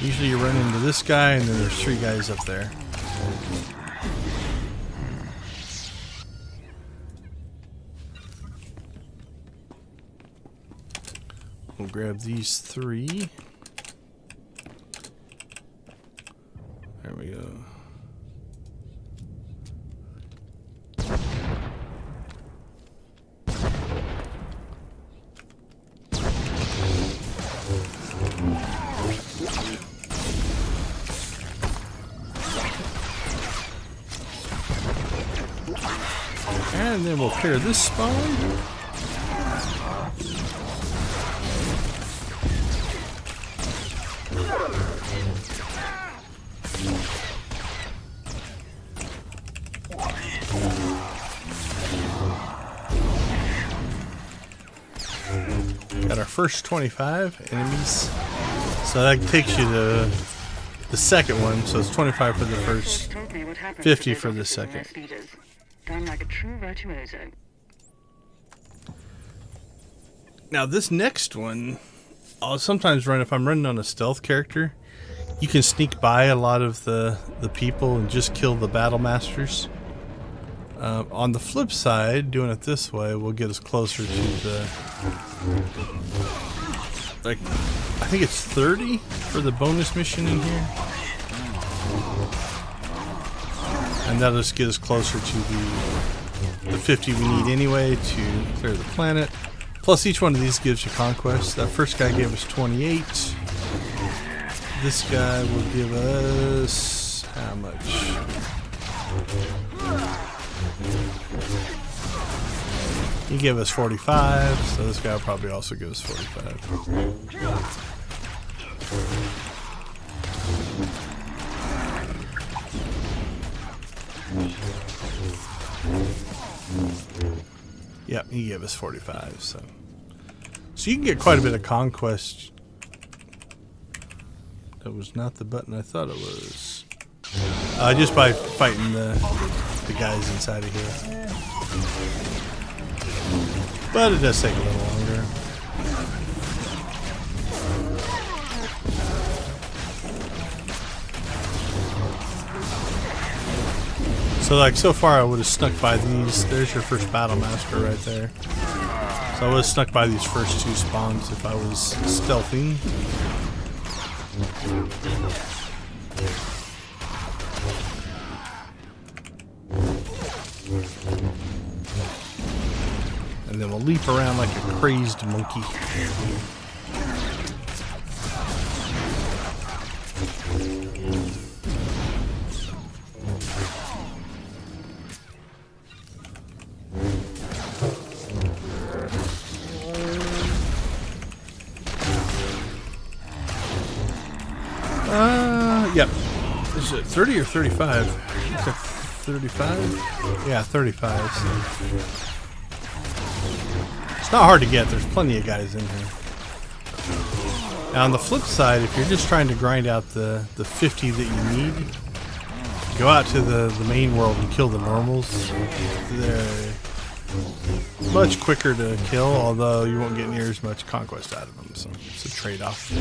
Usually you run into this guy, and then there's 3 guys up there. We'll grab these 3. There we go. And then we'll clear this spawn. Got our first 25 enemies. So that takes you to the second one. So it's 25 for the first, 50 for the second. Done like a true virtuoso. Now this next one, I'll sometimes run, if I'm running on a stealth character, you can sneak by a lot of the people and just kill the battle masters. On the flip side, doing it this way will get us closer to the, like, I think it's 30 for the bonus mission in here. And that'll just get us closer to the 50 we need anyway to clear the planet. Plus each one of these gives you conquest. That first guy gave us 28. This guy will give us how much? He gave us 45, so this guy will probably also give us 45. Yep, he gave us 45, so you can get quite a bit of conquest. That was not the button I thought it was. Just by fighting the guys inside of here. But it does take a little longer. So like so far I would have snuck by these. There's your first battle master right there. So I would have snuck by these first two spawns if I was stealthing. And then we'll leap around like a crazed monkey. Yep. Is it 30 or 35? Is it 35? Yeah, 35. So. It's not hard to get. There's plenty of guys in here. Now on the flip side, if you're just trying to grind out the 50 that you need, go out to the main world and kill the normals. They're much quicker to kill, although you won't get near as much conquest out of them, so it's a trade-off.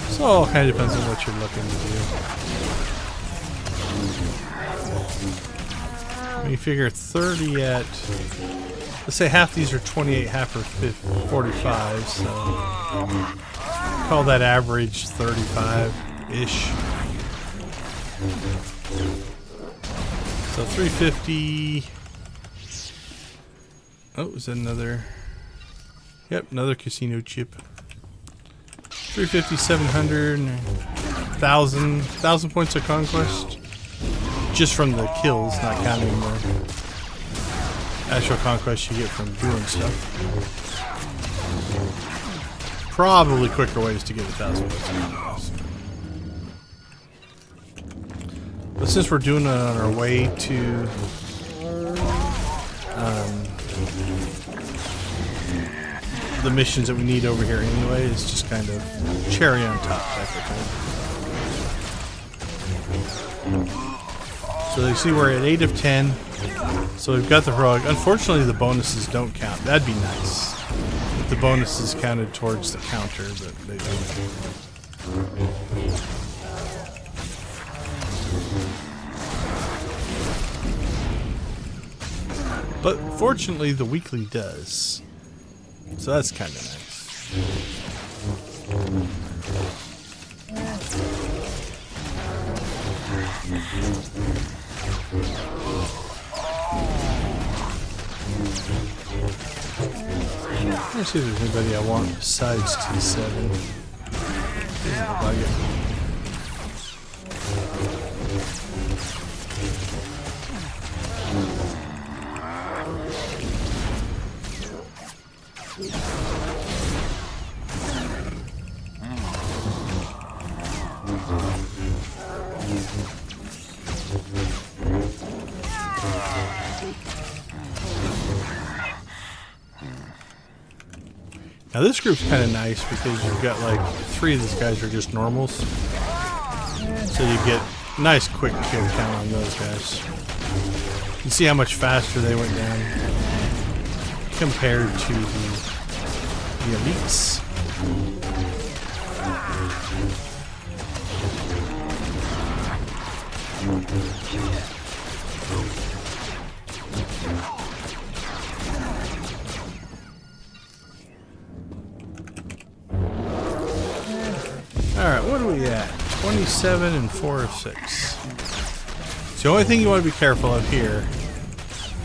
So it kind of depends on what you're looking to do. When you figure 30 at, let's say half these are 28, half are 45, so call that average 35-ish. So 350. Oh, is that another? Yep, another casino chip. 350, 700, 1,000 points of conquest. Just from the kills, not counting the actual conquest you get from doing stuff. Probably quicker ways to get 1,000 points of conquest. But since we're doing it on our way to the missions that we need over here anyway, it's just kind of cherry on top type of thing. So you see we're at 8 of 10. So we've got the heroic. Unfortunately the bonuses don't count. That'd be nice if the bonuses counted towards the counter, but they don't. But fortunately the weekly does. So that's kind of nice. Let's see if there's anybody I want besides T7. Now this group's kind of nice because you've got like 3 of these guys are just normals. So you get a nice quick kill count on those guys. You can see how much faster they went down compared to the elites. Alright, what are we at? 27 and 4 of 6. So the only thing you want to be careful of here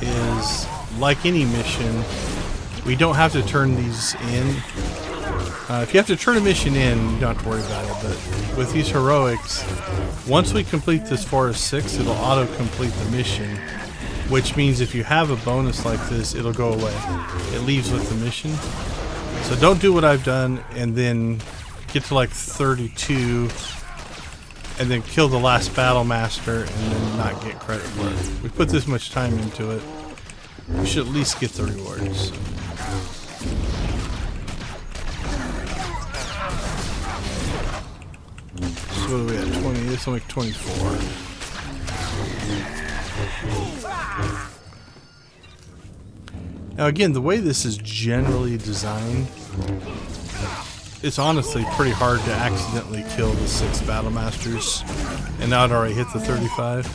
is, like any mission, we don't have to turn these in. If you have to turn a mission in, you don't have to worry about it, but with these heroics, once we complete this 4 of 6, it'll auto-complete the mission, which means if you have a bonus like this, it'll go away. It leaves with the mission. So don't do what I've done and then get to like 32 and then kill the last battle master and then not get credit for it. We put this much time into it. We should at least get the rewards. So what are we at? 20? This will make 24. Now again, the way this is generally designed, it's honestly pretty hard to accidentally kill the 6 battle masters, and now it already hit the 35.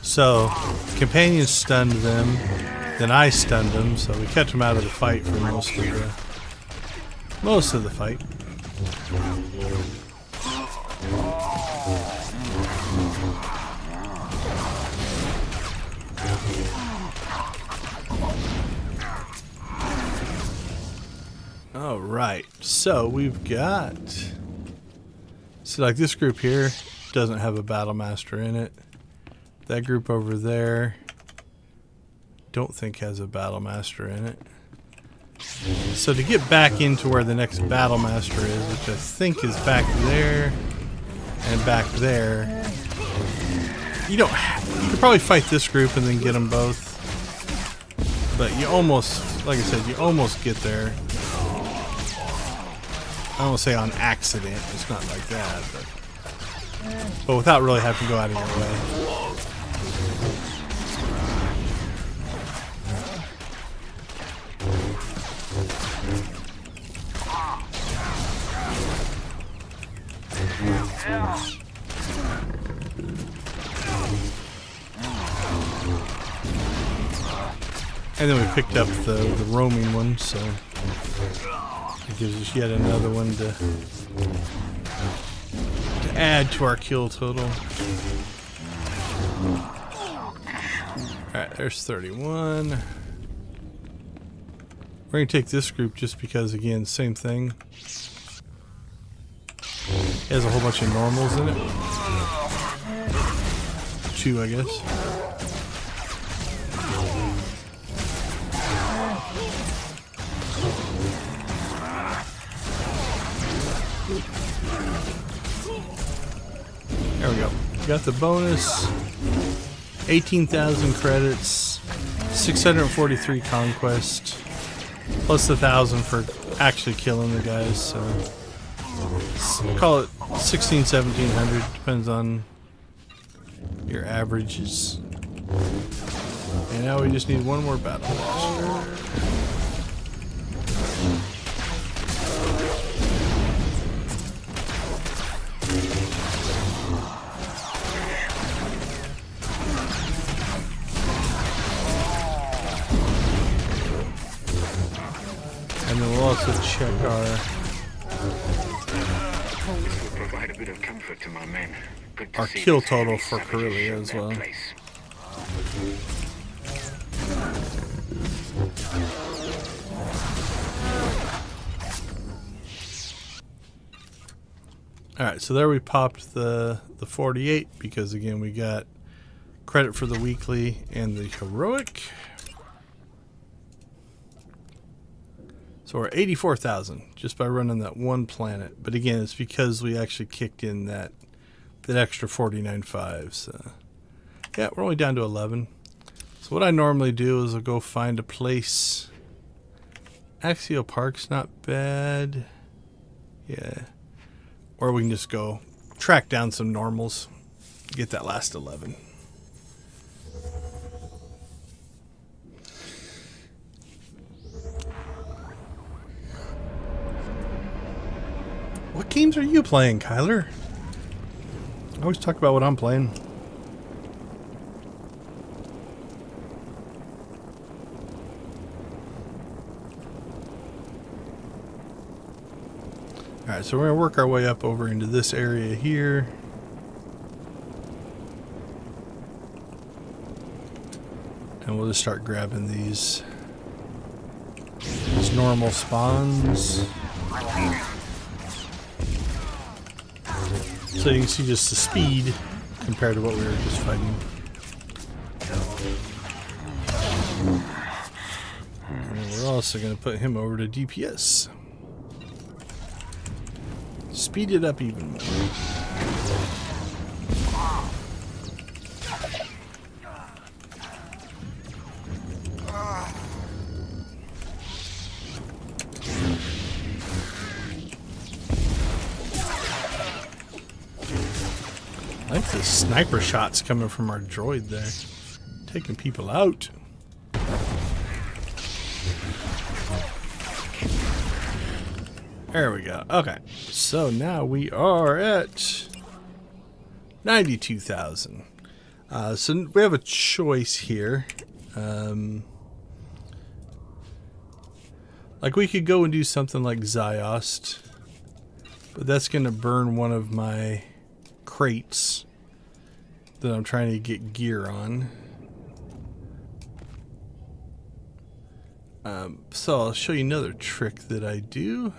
So, companions stunned them, then I stunned them, so we kept them out of the fight for most of the fight. Alright, so we've got... See, like this group here doesn't have a battle master in it. That group over there don't think has a battle master in it. So to get back into where the next battle master is, which I think is back there and back there, you could probably fight this group and then get them both, but you almost, like I said, you almost get there. I don't want to say on accident, it's not like that, but without really having to go out of your way. And then we picked up the roaming one, so it gives us yet another one to add to our kill total. Alright, there's 31. We're going to take this group just because, again, same thing. It has a whole bunch of normals in it. 2, I guess. There we go. Got the bonus. 18,000 credits. 643 conquest. Plus the 1,000 for actually killing the guys, so call it 1,600, 1,700, depends on your averages. And now we just need one more battle master. And then we'll also check our provide a bit of comfort to my men. Our kill total for Corellia as well. Alright, so there we popped the 48 because again we got credit for the weekly and the heroic. So we're 84,000 just by running that one planet. But again, it's because we actually kicked in that extra 49.5. So yeah, we're only down to 11. So what I normally do is I'll go find a place. Axial Park's not bad. Yeah. Or we can just go track down some normals. Get that last 11. What games are you playing, Kyler? I always talk about what I'm playing. Alright, so we're going to work our way up over into this area here. And we'll just start grabbing these normal spawns. So you can see just the speed compared to what we were just fighting. And we're also going to put him over to DPS. Speed it up even more. I like the sniper shots coming from our droid there. Taking people out. There we go. Okay. So now we are at 92,000. So we have a choice here. Like we could go and do something like Ziost, but that's going to burn one of my crates that I'm trying to get gear on. So I'll show you another trick that I do.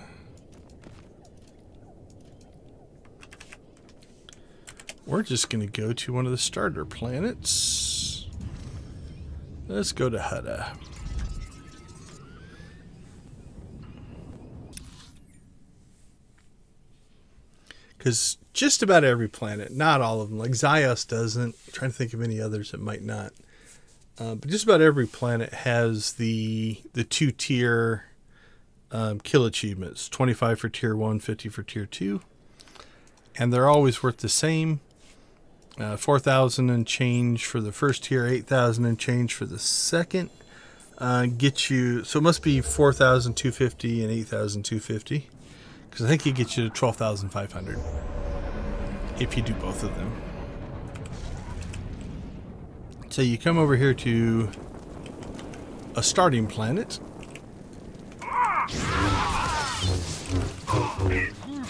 We're just going to go to one of the starter planets. Let's go to Hutta. Because just about every planet, not all of them, like Ziost doesn't. I'm trying to think of any others that might not. But just about every planet has the 2-tier kill achievements. 25 for tier 1, 50 for tier 2. And they're always worth the same. 4,000 and change for the first tier, 8,000 and change for the second. Get you, so it must be 4,250 and 8,250. Because I think it gets you to 12,500 if you do both of them. So you come over here to a starting planet.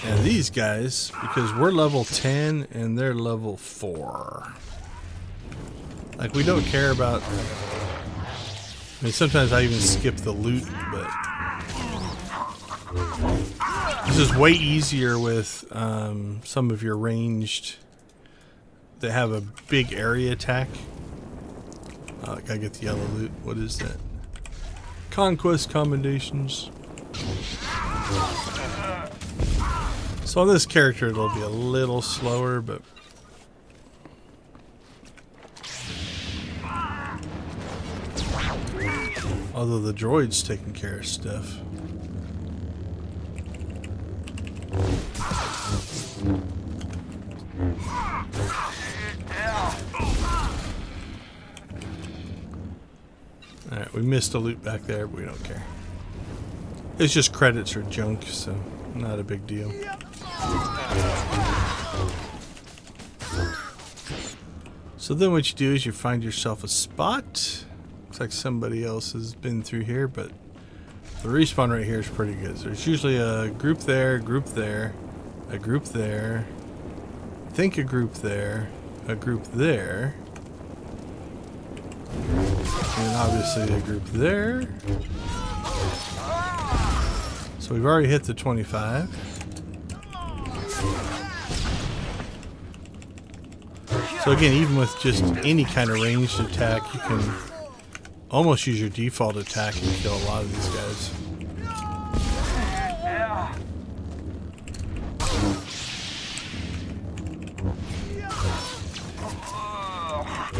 And these guys, because we're level 10 and they're level 4. Like, we don't care about... I mean, sometimes I even skip the loot, but... This is way easier with some of your ranged that have a big area attack. I gotta get the yellow loot. What is that? Conquest commendations. So on this character it'll be a little slower, but although the droid's taking care of stuff. Alright, we missed a loot back there, but we don't care. It's just credits or junk, so not a big deal. So then what you do is you find yourself a spot. Looks like somebody else has been through here, but the respawn right here is pretty good. So there's usually a group there, a group there, a group there, I think a group there, a group there, and obviously a group there. So we've already hit the 25. So again, even with just any kind of ranged attack, you can almost use your default attack and kill a lot of these guys.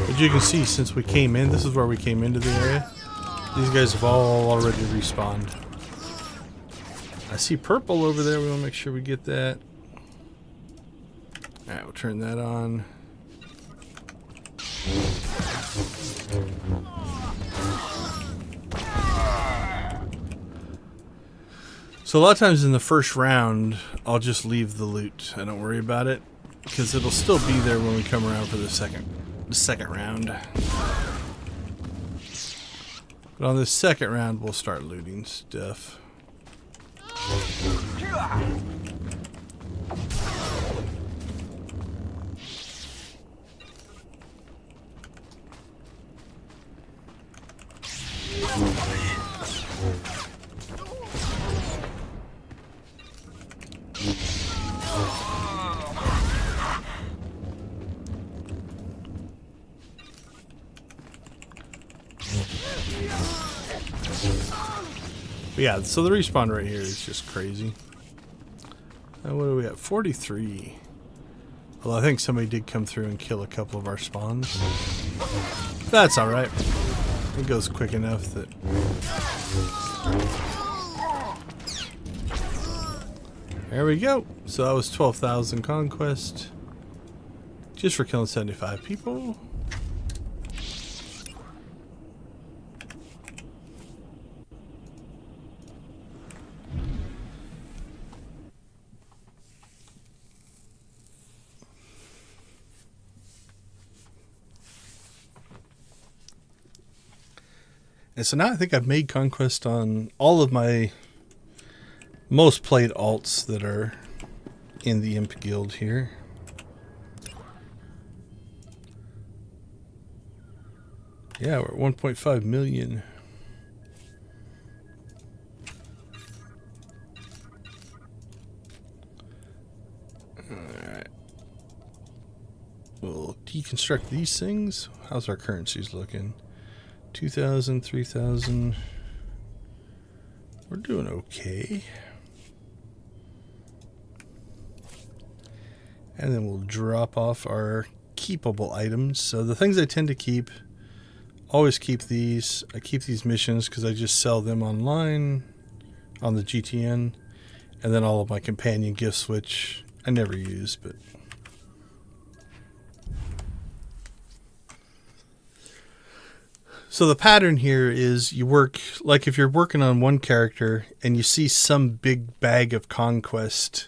But you can see, since we came in, this is where we came into the area. These guys have all already respawned. I see purple over there. We want to make sure we get that. Alright, we'll turn that on. So a lot of times in the first round, I'll just leave the loot. I don't worry about it because it'll still be there when we come around for the second round. But on this second round, we'll start looting stuff. But yeah, so the respawn right here is just crazy. What are we at? 43. Well, I think somebody did come through and kill a couple of our spawns. That's alright. It goes quick enough that... There we go. So that was 12,000 conquest. Just for killing 75 people. And so now I think I've made conquest on all of my most played alts that are in the Imp Guild here. Yeah, we're at 1.5 million. Alright. We'll deconstruct these things. How's our currencies looking? 2,000, 3,000. We're doing okay. And then we'll drop off our keepable items. So the things I tend to keep, always keep these. I keep these missions because I just sell them online on the GTN. And then all of my companion gifts, which I never use, but... So the pattern here is you work, like if you're working on one character and you see some big bag of conquest,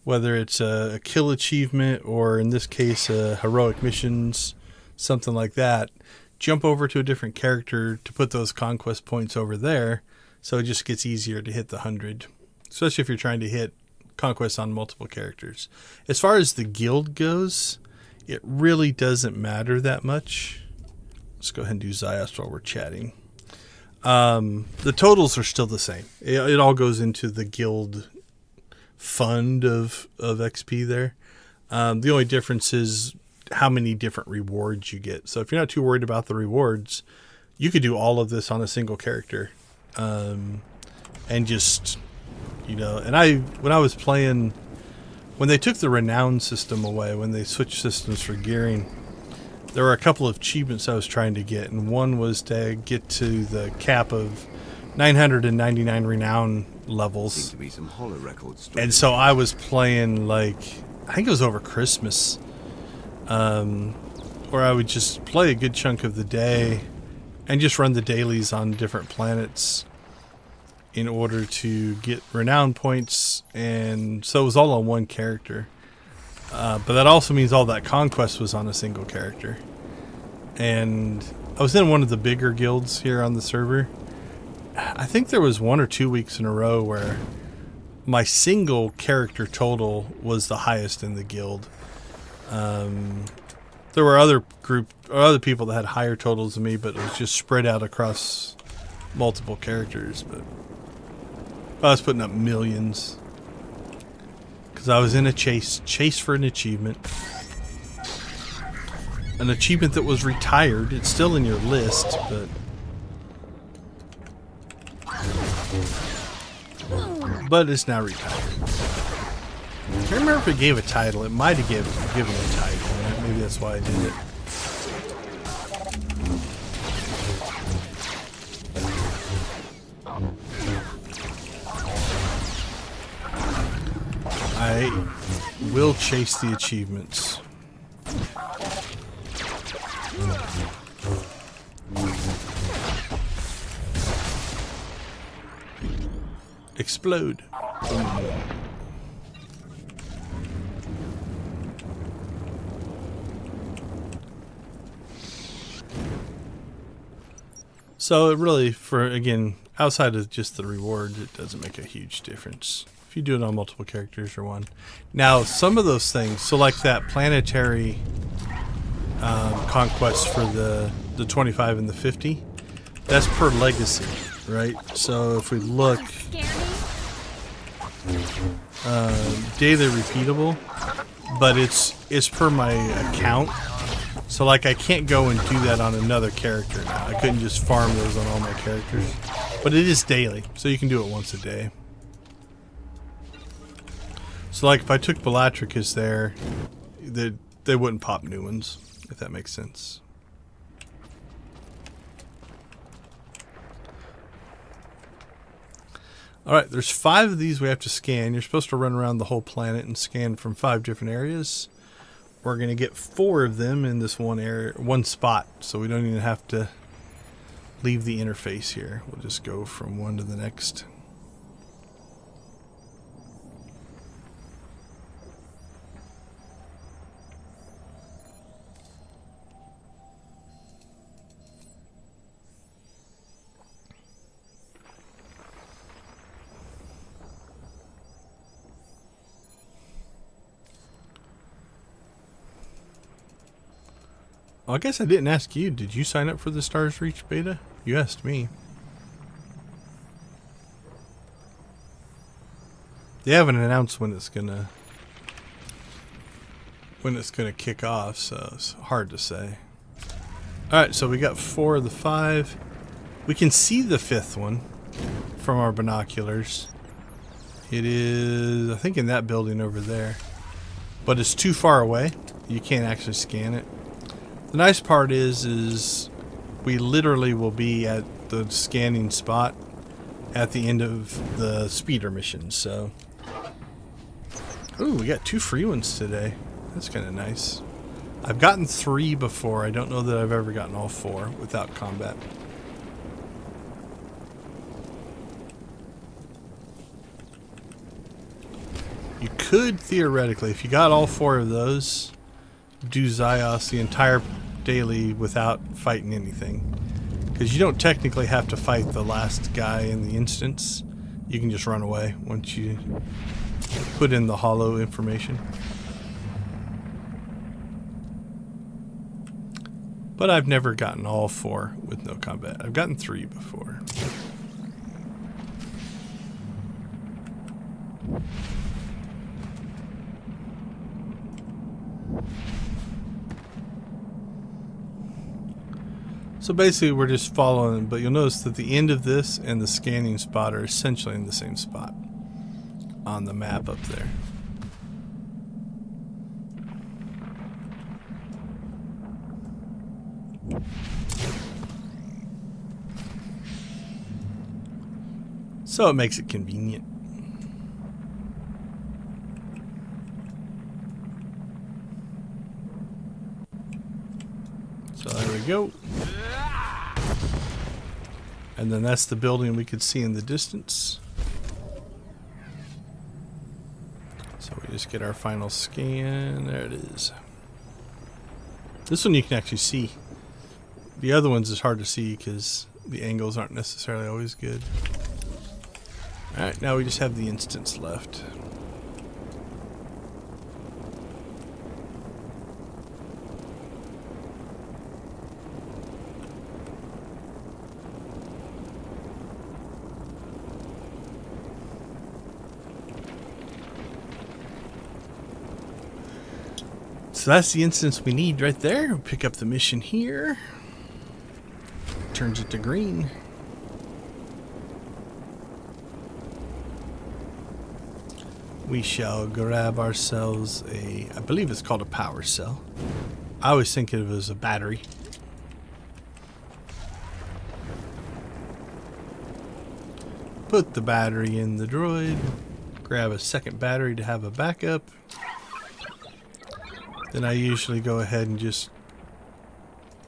whether it's a kill achievement or in this case heroic missions, something like that, jump over to a different character to put those conquest points over there so it just gets easier to hit the 100, especially if you're trying to hit conquest on multiple characters. As far as the guild goes, it really doesn't matter that much. Let's go ahead and do Zyos while we're chatting. The totals are still the same. It all goes into the guild fund of XP there. The only difference is how many different rewards you get. So if you're not too worried about the rewards, you could do all of this on a single character. And just, you know, and when I was playing, when they took the renown system away, when they switched systems for gearing, there were a couple of achievements I was trying to get, and one was to get to the cap of 999 renown levels. To be some hollow records. And so I was playing, like, I think it was over Christmas, where I would just play a good chunk of the day and just run the dailies on different planets in order to get renown points. And so it was all on one character. But that also means all that conquest was on a single character. And I was in one of the bigger guilds here on the server. I think there was 1 or 2 weeks in a row where my single character total was the highest in the guild. There were other people that had higher totals than me, but it was just spread out across multiple characters. But I was putting up millions. Because I was in a chase for an achievement. An achievement that was retired. It's still in your list, but it's now retired. I can't remember if it gave a title. It might have given a title. Maybe that's why I did it. I will chase the achievements. Explode. So it really, for again, outside of just the reward, it doesn't make a huge difference if you do it on multiple characters or one. Now, some of those things, so like that planetary conquest for the 25 and the 50, that's per legacy, right? So if we look, daily repeatable, but it's per my account. So like I can't go and do that on another character now. I couldn't just farm those on all my characters. But it is daily, so you can do it once a day. So like if I took Bellatrix there, they wouldn't pop new ones, if that makes sense. Alright, there's 5 of these we have to scan. You're supposed to run around the whole planet and scan from 5 different areas. We're going to get 4 of them in this one spot, so we don't even have to leave the interface here. We'll just go from one to the next. I guess I didn't ask you. Did you sign up for the Stars Reach beta? You asked me. They haven't announced when it's gonna kick off, so it's hard to say. Alright, so we got 4 of the 5. We can see the 5th one from our binoculars. It is, I think, in that building over there. But it's too far away. You can't actually scan it. The nice part is we literally will be at the scanning spot at the end of the speeder mission, so. Ooh, we got 2 free ones today. That's kind of nice. I've gotten 3 before. I don't know that I've ever gotten all 4 without combat. You could theoretically, if you got all 4 of those, do Zyos the entire daily without fighting anything, because you don't technically have to fight the last guy in the instance. You can just run away once you put in the hollow information. But I've never gotten all 4 with no combat. I've gotten 3 before. So basically we're just following, but you'll notice that the end of this and the scanning spot are essentially in the same spot on the map up there. So it makes it convenient. So there we go. And then that's the building we could see in the distance. So we just get our final scan. There it is. This one you can actually see. The other ones is hard to see because the angles aren't necessarily always good. Alright, now we just have the instance left. So that's the instance we need right there. We'll pick up the mission here. Turns it to green. We shall grab ourselves a, I believe it's called a power cell. I always think of it as a battery. Put the battery in the droid. Grab a second battery to have a backup. Then I usually go ahead and just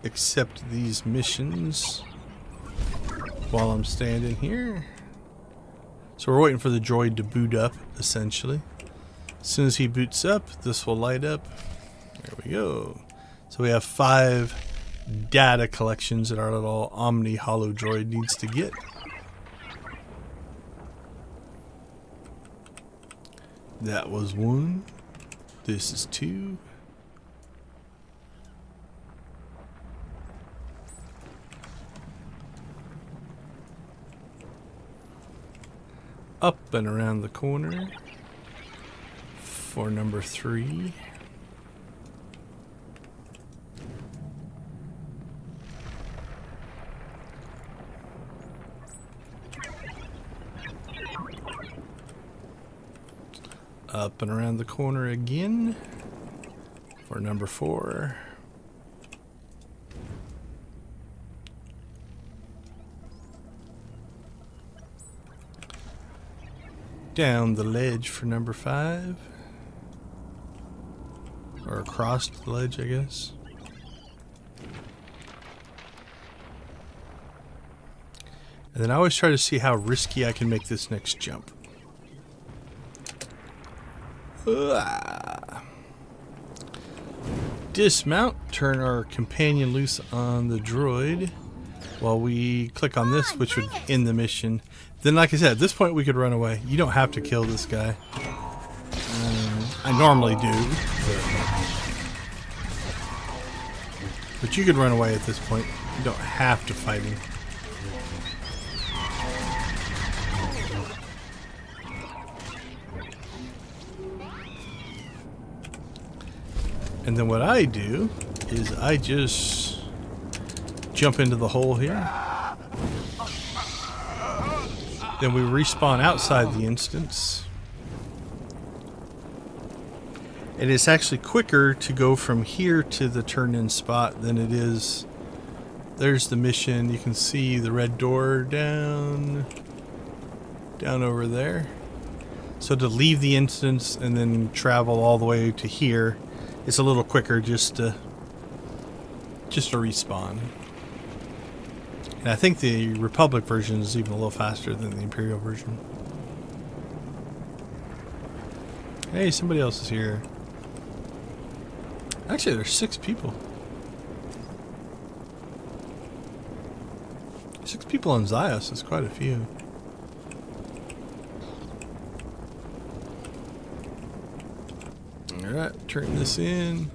accept these missions while I'm standing here. So we're waiting for the droid to boot up, essentially. As soon as he boots up, this will light up. There we go. So we have 5 data collections that our little Omni Holo droid needs to get. That was 1. This is 2. Up and around the corner for number 3. Up and around the corner again for number 4. Down the ledge for number 5. Or across the ledge, I guess. And then I always try to see how risky I can make this next jump. Dismount, turn our companion loose on the droid while we click on this, which would end the mission. Then, like I said, at this point we could run away. You don't have to kill this guy. I normally do. But you could run away at this point. You don't have to fight him. And then what I do is I just jump into the hole here. Then we respawn outside the instance. And it's actually quicker to go from here to the turn-in spot than it is. There's the mission. You can see the red door down over there. So to leave the instance and then travel all the way to here, it's a little quicker just to respawn. And I think the Republic version is even a little faster than the Imperial version. Hey, somebody else is here. Actually, there's 6 people. 6 people on Zyos is quite a few. Alright, turn this in.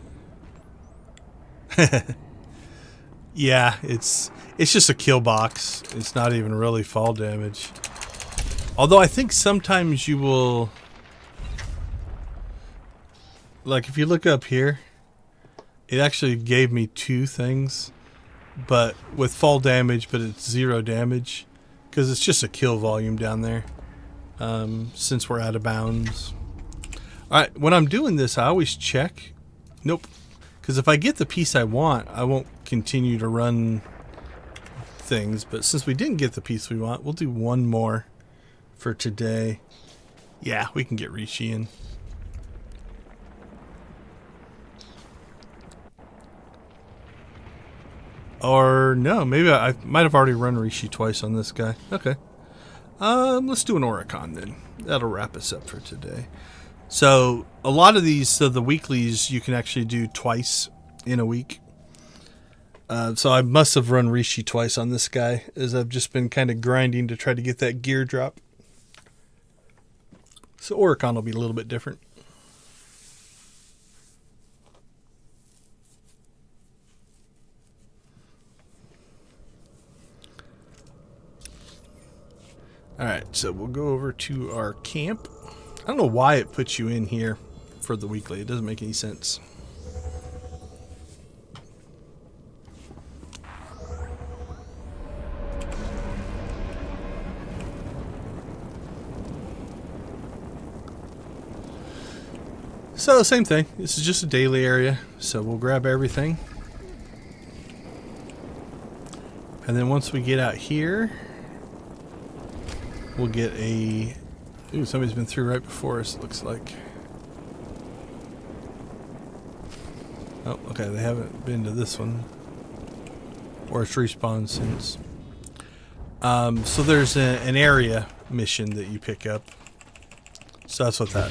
Yeah, it's just a kill box. It's not even really fall damage. Although I think sometimes you will... Like, if you look up here, it actually gave me 2 things. But with fall damage, but it's 0 damage. Because it's just a kill volume down there. Since we're out of bounds. Alright, when I'm doing this, I always check. Nope. Because if I get the piece I want, I won't continue to run things. But since we didn't get the piece we want, we'll do one more for today. Yeah, we can get Rishi in. Or no, maybe I might have already run Rishi twice on this guy. Okay. Let's do an Oricon then. That'll wrap us up for today. So a lot of these, so the weeklies, you can actually do twice in a week. So I must have run Rishi twice on this guy, as I've just been kind of grinding to try to get that gear drop. So Oricon will be a little bit different. Alright, so we'll go over to our camp. I don't know why it puts you in here for the weekly. It doesn't make any sense. So, same thing. This is just a daily area. So we'll grab everything. And then once we get out here, we'll get a... Ooh, somebody's been through right before us, looks like. Oh, okay, they haven't been to this one. Or it's respawned since. So there's an area mission that you pick up. So that's what that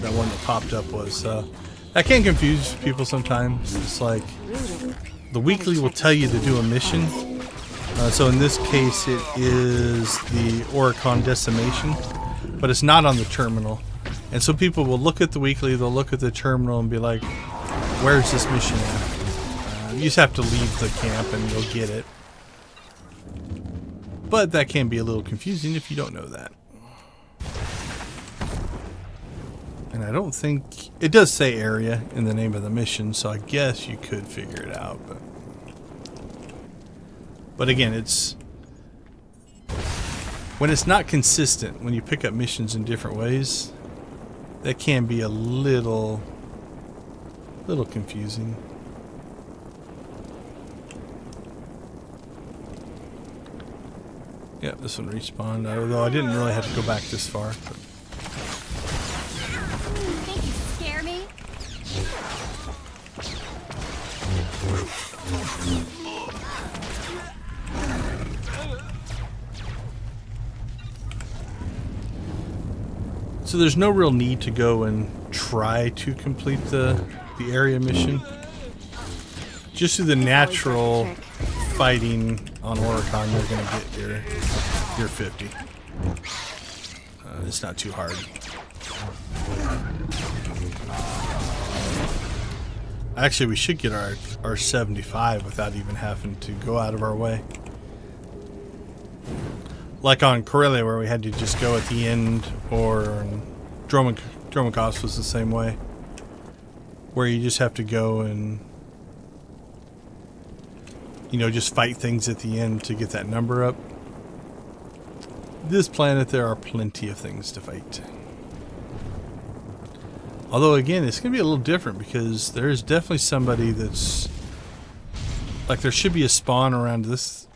one that popped up was. That can confuse people sometimes. It's like the weekly will tell you to do a mission. So in this case, it is the Oricon Decimation, but it's not on the terminal. And so people will look at the weekly, they'll look at the terminal and be like, where's this mission at? You just have to leave the camp and you'll get it. But that can be a little confusing if you don't know that. And I don't think... It does say area in the name of the mission, so I guess you could figure it out. But again, it's... When it's not consistent, when you pick up missions in different ways, that can be a little confusing. Yep, this one respawned, although I didn't really have to go back this far. But. Think you scare me? So there's no real need to go and try to complete the area mission. Just through the natural fighting on Oricon, you're gonna get your 50. It's not too hard. Actually, we should get our 75 without even having to go out of our way. Like on Corellia, where we had to just go at the end, or Dromikos was the same way, where you just have to go and, you know, just fight things at the end to get that number up. This planet, there are plenty of things to fight. Although, again, it's going to be a little different because there is definitely somebody that's... Like, there should be a spawn around this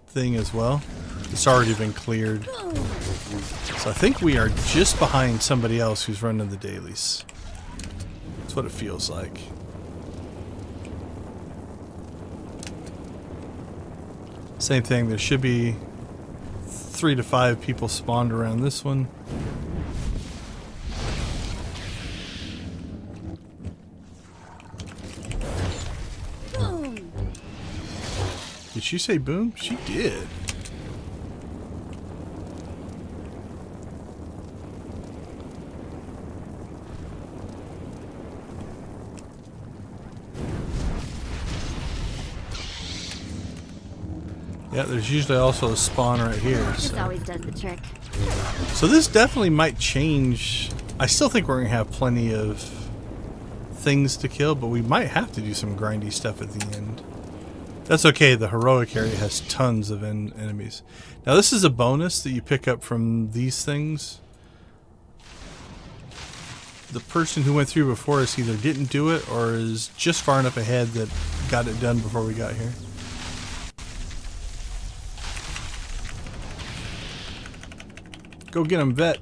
thing as well. It's already been cleared. So I think we are just behind somebody else who's running the dailies. That's what it feels like. Same thing, there should be 3 to 5 people spawned around this one. Boom. Did she say boom? She did. Yeah, there's usually also a spawn right here. This always does the trick. So this definitely might change. I still think we're going to have plenty of things to kill, but we might have to do some grindy stuff at the end. That's okay, the heroic area has tons of enemies. Now this is a bonus that you pick up from these things. The person who went through before us either didn't do it or is just far enough ahead that got it done before we got here. Go get him, vet.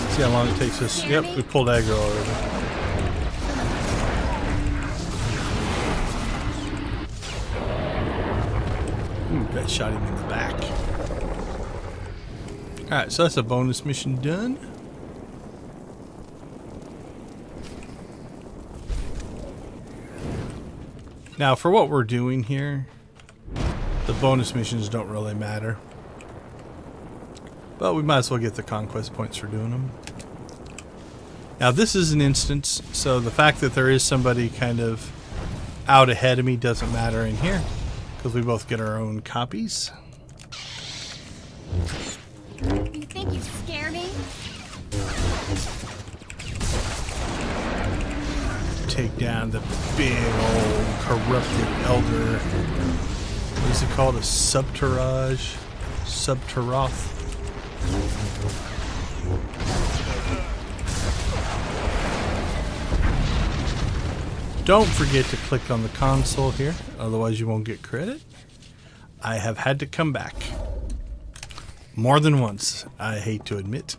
See how long it takes us. Yep, we pulled aggro already. Ooh, that shot him in the back. Alright, so that's a bonus mission done. Now, for what we're doing here, the bonus missions don't really matter. But we might as well get the conquest points for doing them. Now, this is an instance, so the fact that there is somebody kind of out ahead of me doesn't matter in here, because we both get our own copies. You think you scare me? Take down the big old corrupted elder. What is it called? A subterrage? Subterroth? Don't forget to click on the console here, otherwise you won't get credit. I have had to come back more than once, I hate to admit.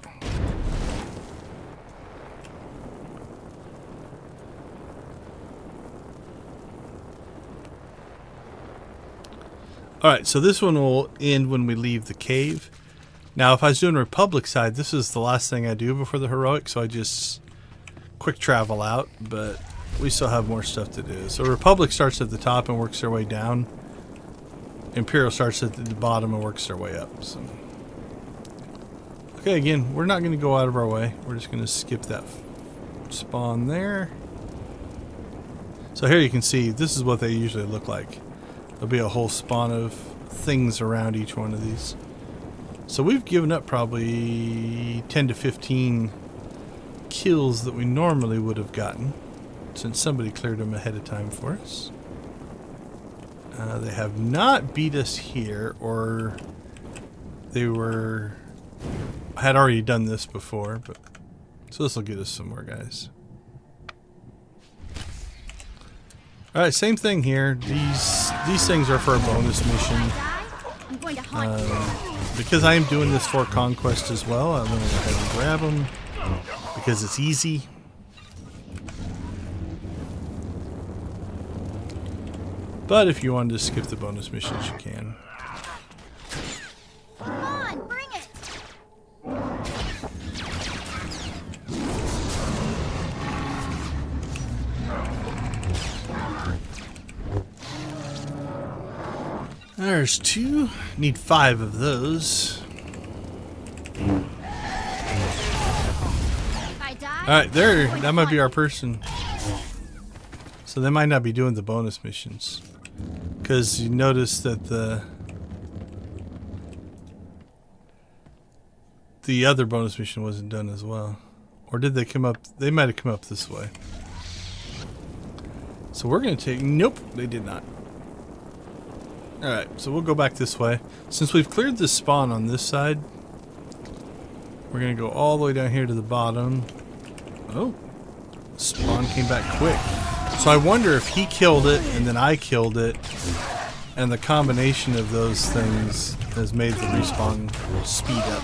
Alright, so this one will end when we leave the cave. Now, if I was doing Republic side, this is the last thing I do before the heroic, so I just quick travel out, but we still have more stuff to do. So Republic starts at the top and works their way down. Imperial starts at the bottom and works their way up. So. Okay, again, we're not going to go out of our way. We're just going to skip that spawn there. So here you can see, this is what they usually look like. There'll be a whole spawn of things around each one of these. So we've given up probably 10 to 15 kills that we normally would have gotten, since somebody cleared them ahead of time for us. They have not beat us here, or they had already done this before, but so this will get us somewhere, guys. Alright, same thing here. These things are for a bonus mission. Because I am doing this for Conquest as well, I'm going to go ahead and grab them because it's easy. But if you wanted to skip the bonus missions, you can. Come on, bring it. There's 2. Need 5 of those. Alright, there. That might be our person. So they might not be doing the bonus missions. Because you notice that the other bonus mission wasn't done as well. Or did they come up? They might have come up this way. So we're going to take... Nope, they did not. Alright, so we'll go back this way. Since we've cleared the spawn on this side, we're going to go all the way down here to the bottom. Oh, spawn came back quick. So I wonder if he killed it and then I killed it, and the combination of those things has made the respawn speed up.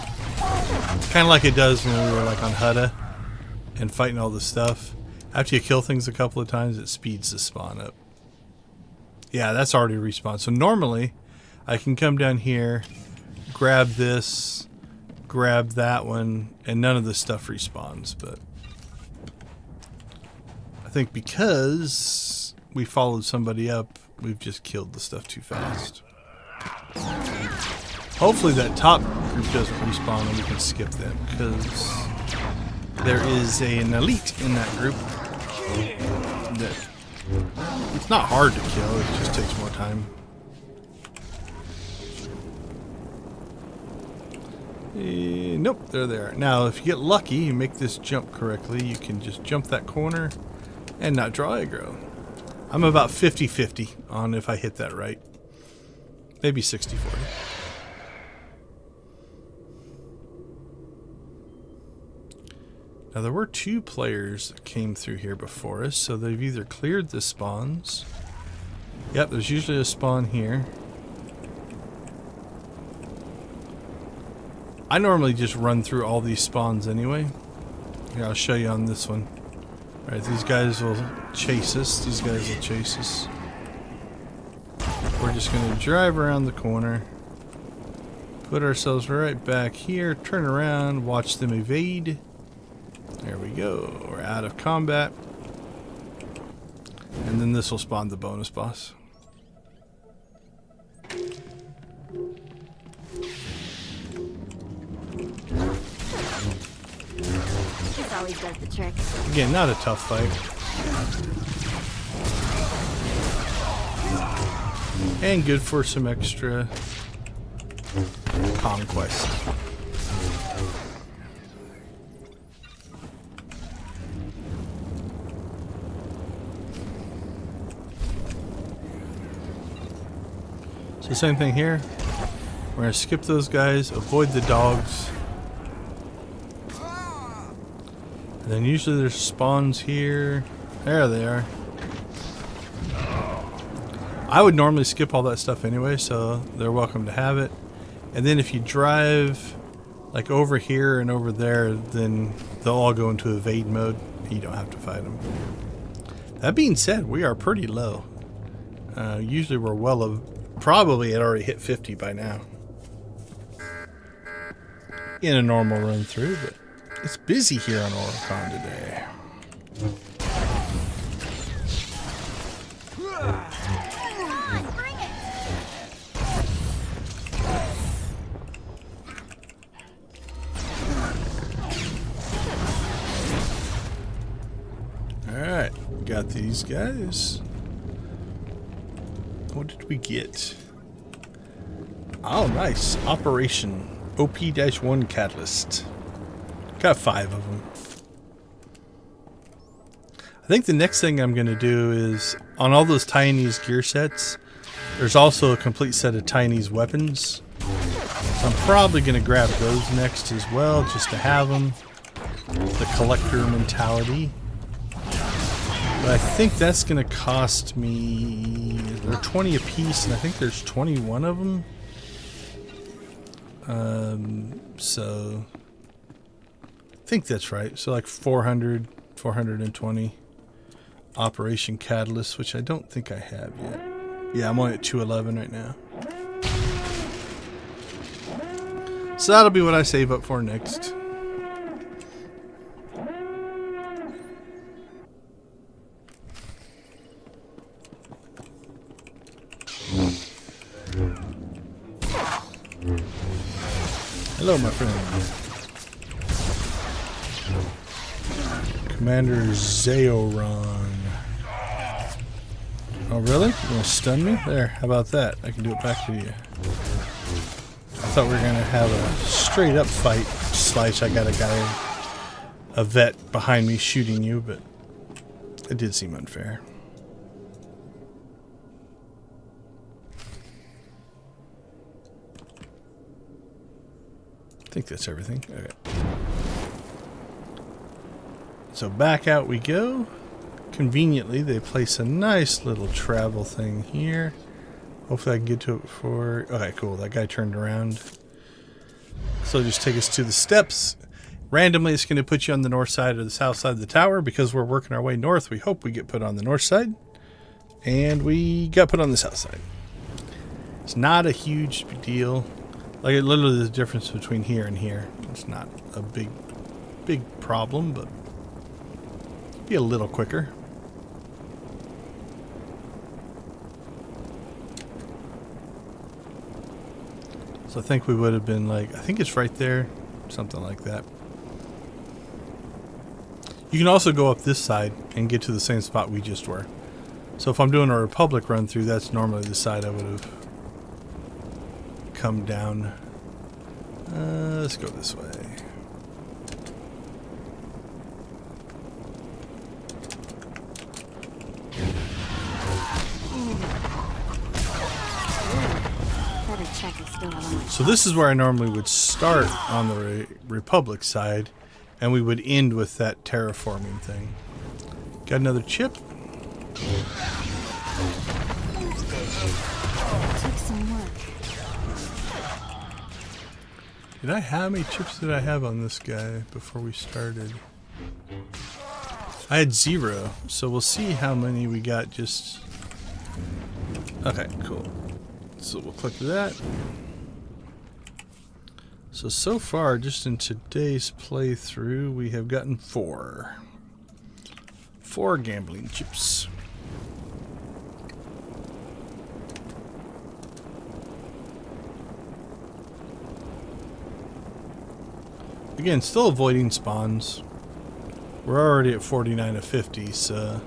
Kind of like it does when we were like on Hutta and fighting all the stuff. After you kill things a couple of times, it speeds the spawn up. Yeah, that's already respawned. So normally, I can come down here, grab this, grab that one, and none of this stuff respawns, but I think because we followed somebody up, we've just killed the stuff too fast. Hopefully that top group doesn't respawn and we can skip them, because there is an elite in that group that it's not hard to kill, it just takes more time. Nope, they're there. Now, if you get lucky, you make this jump correctly, you can just jump that corner and not draw aggro. I'm about 50-50 on if I hit that right. Maybe 60-40. Now, there were 2 players that came through here before us, so they've either cleared the spawns. Yep, there's usually a spawn here. I normally just run through all these spawns anyway. Here, I'll show you on this one. Alright, these guys will chase us. These guys will chase us. We're just going to drive around the corner. Put ourselves right back here. Turn around. Watch them evade. There we go. We're out of combat. And then this will spawn the bonus boss. This always does the trick. Again, not a tough fight. And good for some extra conquest. So same thing here. We're going to skip those guys, avoid the dogs. And then usually there's spawns here. There they are. I would normally skip all that stuff anyway, so they're welcome to have it. And then if you drive like over here and over there, then they'll all go into evade mode. You don't have to fight them. That being said, we are pretty low. Usually we're well probably had already hit 50 by now. In a normal run through, but it's busy here on Oricon today. Alright, got these guys. What did we get? Oh, nice. Operation OP-1 Catalyst. Got 5 of them. I think the next thing I'm going to do is, on all those Tiny's gear sets, there's also a complete set of Tiny's weapons. So I'm probably going to grab those next as well, just to have them. The collector mentality. But I think that's going to cost me... They're 20 a piece, and I think there's 21 of them. So... I think that's right. So like 400, 420 Operation Catalyst, which I don't think I have yet. Yeah, I'm only at 211 right now. So that'll be what I save up for next. Hello, my friend. Commander Zaoran. Oh, really? You want to stun me? There, how about that? I can do it back to you. I thought we were going to have a straight up fight. Slice, I got a guy, a vet behind me shooting you, but it did seem unfair. I think that's everything. Okay. So back out we go. Conveniently, they place a nice little travel thing here. Hopefully I can get to it before... Okay, cool. That guy turned around. So just take us to the steps. Randomly, it's going to put you on the north side or the south side of the tower. Because we're working our way north, we hope we get put on the north side. And we got put on the south side. It's not a huge deal. Like, it literally the difference between here and here. It's not a big problem, but be a little quicker. So I think we would have been like, I think it's right there, something like that. You can also go up this side and get to the same spot we just were. So if I'm doing a Republic run through, that's normally the side I would have come down. Let's go this way. So this is where I normally would start on the Republic side, and we would end with that terraforming thing. Got another chip. Took some work. How many chips did I have on this guy before we started? I had 0, so we'll see how many we got just... Okay, cool. So we'll click that. So far, just in today's playthrough, we have gotten 4. 4 gambling chips. Again, still avoiding spawns. We're already at 49 of 50, so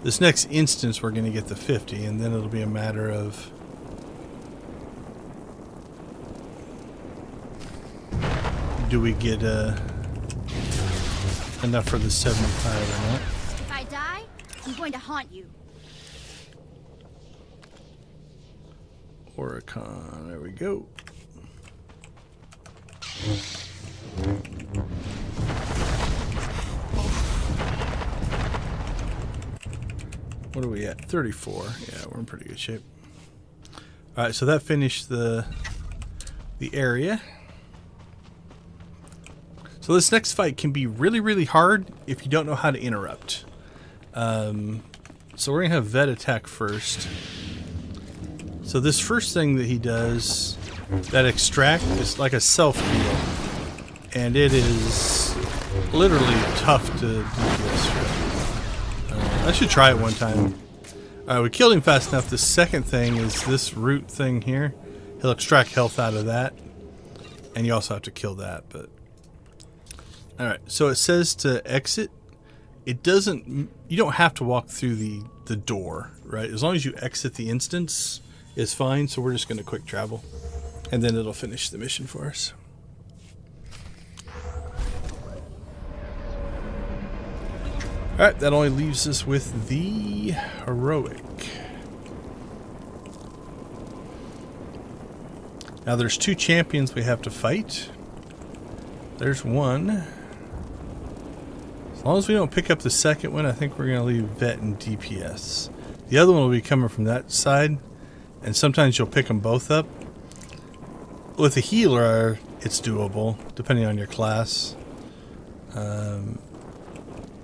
this next instance we're going to get the 50, and then it'll be a matter of do we get enough for the 75 or not. If I die, I'm going to haunt you. Oricon, there we go. What are we at? 34. Yeah, we're in pretty good shape. Alright, so that finished the area. So this next fight can be really, really hard if you don't know how to interrupt. So we're going to have Vet attack first. So this first thing that he does, that extract, is like a self-heal. And it is literally tough to DPS. I should try it one time. Alright, we killed him fast enough. The second thing is this root thing here. He'll extract health out of that. And you also have to kill that. But alright, so it says to exit. It doesn't, you don't have to walk through the door, right? As long as you exit the instance, it's fine. So we're just going to quick travel. And then it'll finish the mission for us. Alright, that only leaves us with the heroic. Now there's 2 champions we have to fight. There's one. As long as we don't pick up the second one, I think we're going to leave vet and DPS. The other one will be coming from that side, and sometimes you'll pick them both up. With a healer, it's doable, depending on your class.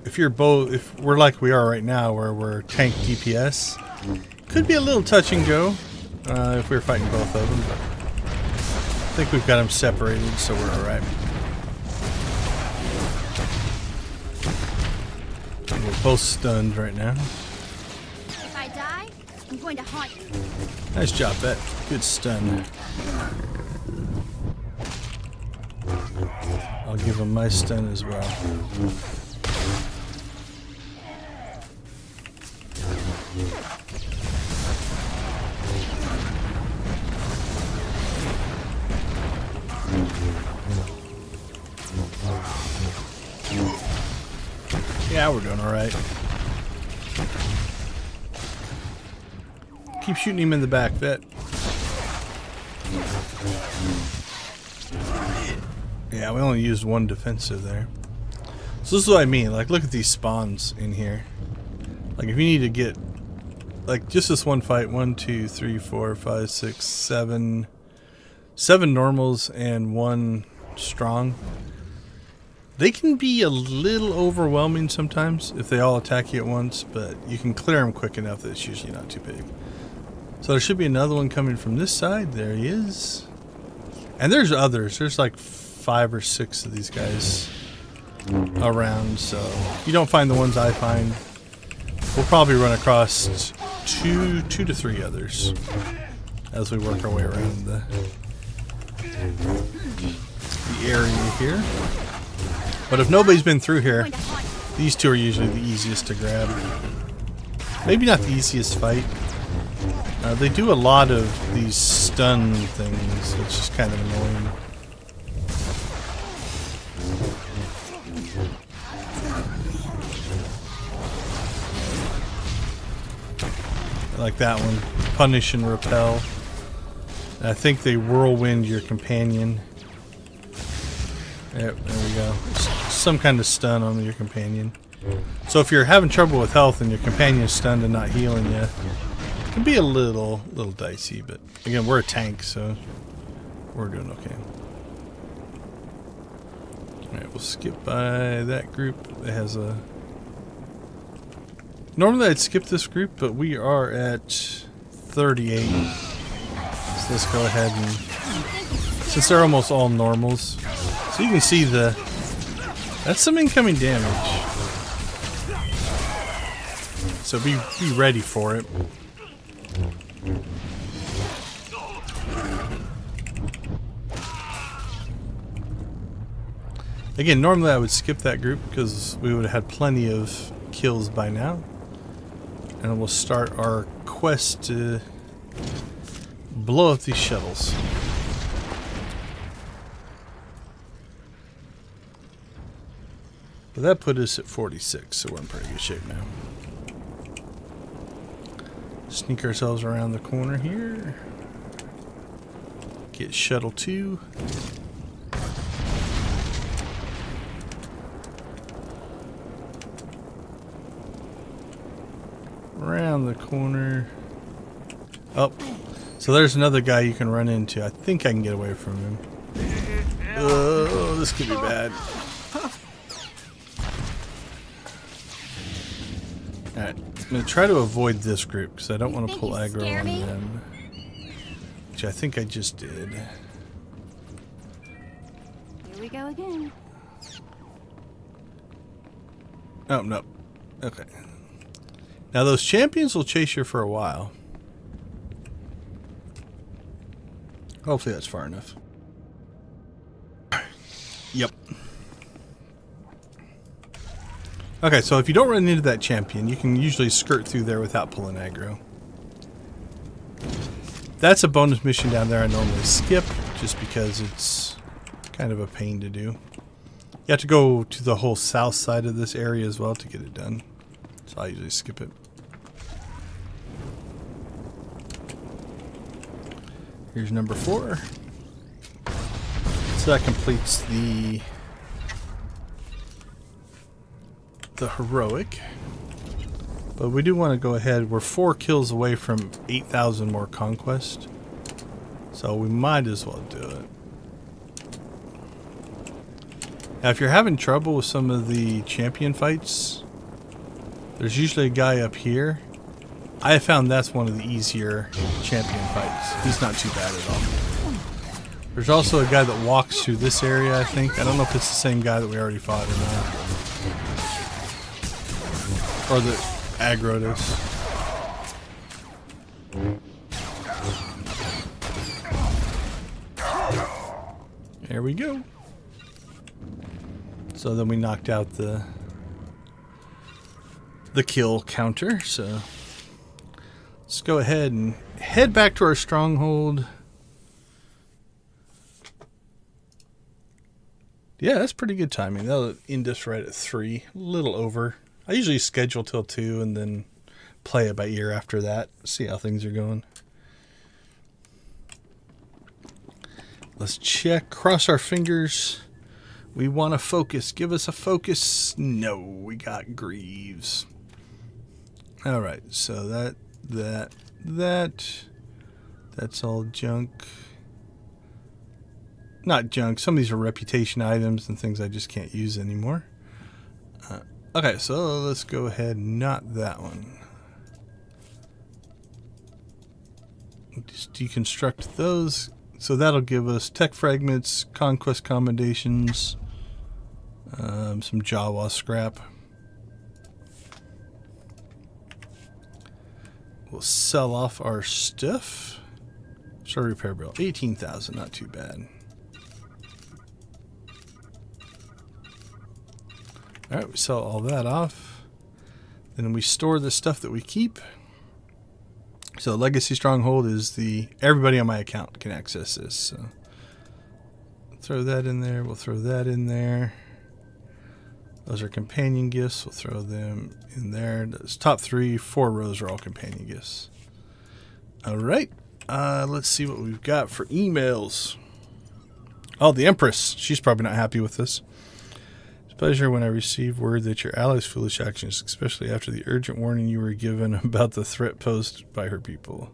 If we're like we are right now, where we're tank DPS, could be a little touch and go if we were fighting both of them. But I think we've got them separated, so we're all right. We're both stunned right now. If I die, I'm going to haunt you. Nice job, Bet. Good stun. I'll give him my stun as well. Yeah, we're doing all right. Keep shooting him in the back, Vet. Yeah, we only used 1 defensive there. So this is what I mean. Like, look at these spawns in here. Like, if you need to get, like, just this one fight, 1, 2, 3, 4, 5, 6, 7 normals and 1 strong. They can be a little overwhelming sometimes if they all attack you at once, but you can clear them quick enough that it's usually not too big. So there should be another one coming from this side. There he is. And there's others. There's like 5 or 6 of these guys around, so if you don't find the ones I find, we'll probably run across 2 to 3 others as we work our way around the area here. But if nobody's been through here, these 2 are usually the easiest to grab. Maybe not the easiest fight. They do a lot of these stun things, which is kind of annoying. I like that one. Punish and repel. I think they whirlwind your companion. Yep, there we go. Some kind of stun on your companion. So if you're having trouble with health and your companion's stunned and not healing you, it can be a little dicey, but again, we're a tank, so we're doing okay. Alright, we'll skip by that group. It has a... Normally I'd skip this group, but we are at 38. So let's go ahead and... Since they're almost all normals, so you can see that's some incoming damage. So be ready for it. Again, normally I would skip that group because we would have had plenty of kills by now. And we'll start our quest to blow up these shuttles. But that put us at 46, so we're in pretty good shape now. Sneak ourselves around the corner here. Get shuttle 2. Around the corner. Oh, so there's another guy you can run into. I think I can get away from him. Oh, this could be bad. Alright, I'm going to try to avoid this group because I don't want to pull aggro on them. which I think I just did. Here we go again. Oh, no. Okay. Now, those champions will chase you for a while. Hopefully that's far enough. Yep. Okay, so if you don't run into that champion, you can usually skirt through there without pulling aggro. That's a bonus mission down there I normally skip, just because it's kind of a pain to do. You have to go to the whole south side of this area as well to get it done. So I usually skip it. Here's number 4. So that completes the heroic. But we do want to go ahead. We're 4 kills away from 8,000 more conquest. So we might as well do it. Now, if you're having trouble with some of the champion fights, there's usually a guy up here. I have found that's one of the easier champion fights. He's not too bad at all. There's also a guy that walks through this area, I think. I don't know if it's the same guy that we already fought or not. Or that aggroed us. There we go. So then we knocked out the kill counter. So let's go ahead and head back to our stronghold. Yeah, that's pretty good timing. That'll end us right at 3, a little over. I usually schedule till 2 and then play it by ear after that. See how things are going. Let's check. Cross our fingers. We want to focus. Give us a focus. No, we got Greaves. All right, so that's all junk. Not junk. Some of these are reputation items and things I just can't use anymore. Okay, so let's go ahead. Not that one. Just deconstruct those. So that'll give us tech fragments, conquest commendations, some Jawa scrap. We'll sell off our stuff. Start repair bill, 18,000, not too bad. All right, we sell all that off. Then we store the stuff that we keep. So Legacy Stronghold is everybody on my account can access this. So throw that in there. We'll throw that in there. Those are companion gifts. We'll throw them in there. Those top 4 rows are all companion gifts. All right. Let's see what we've got for emails. Oh, the Empress. She's probably not happy with this. Pleasure when I received word that your allies' foolish actions, especially after the urgent warning you were given about the threat posed by her people.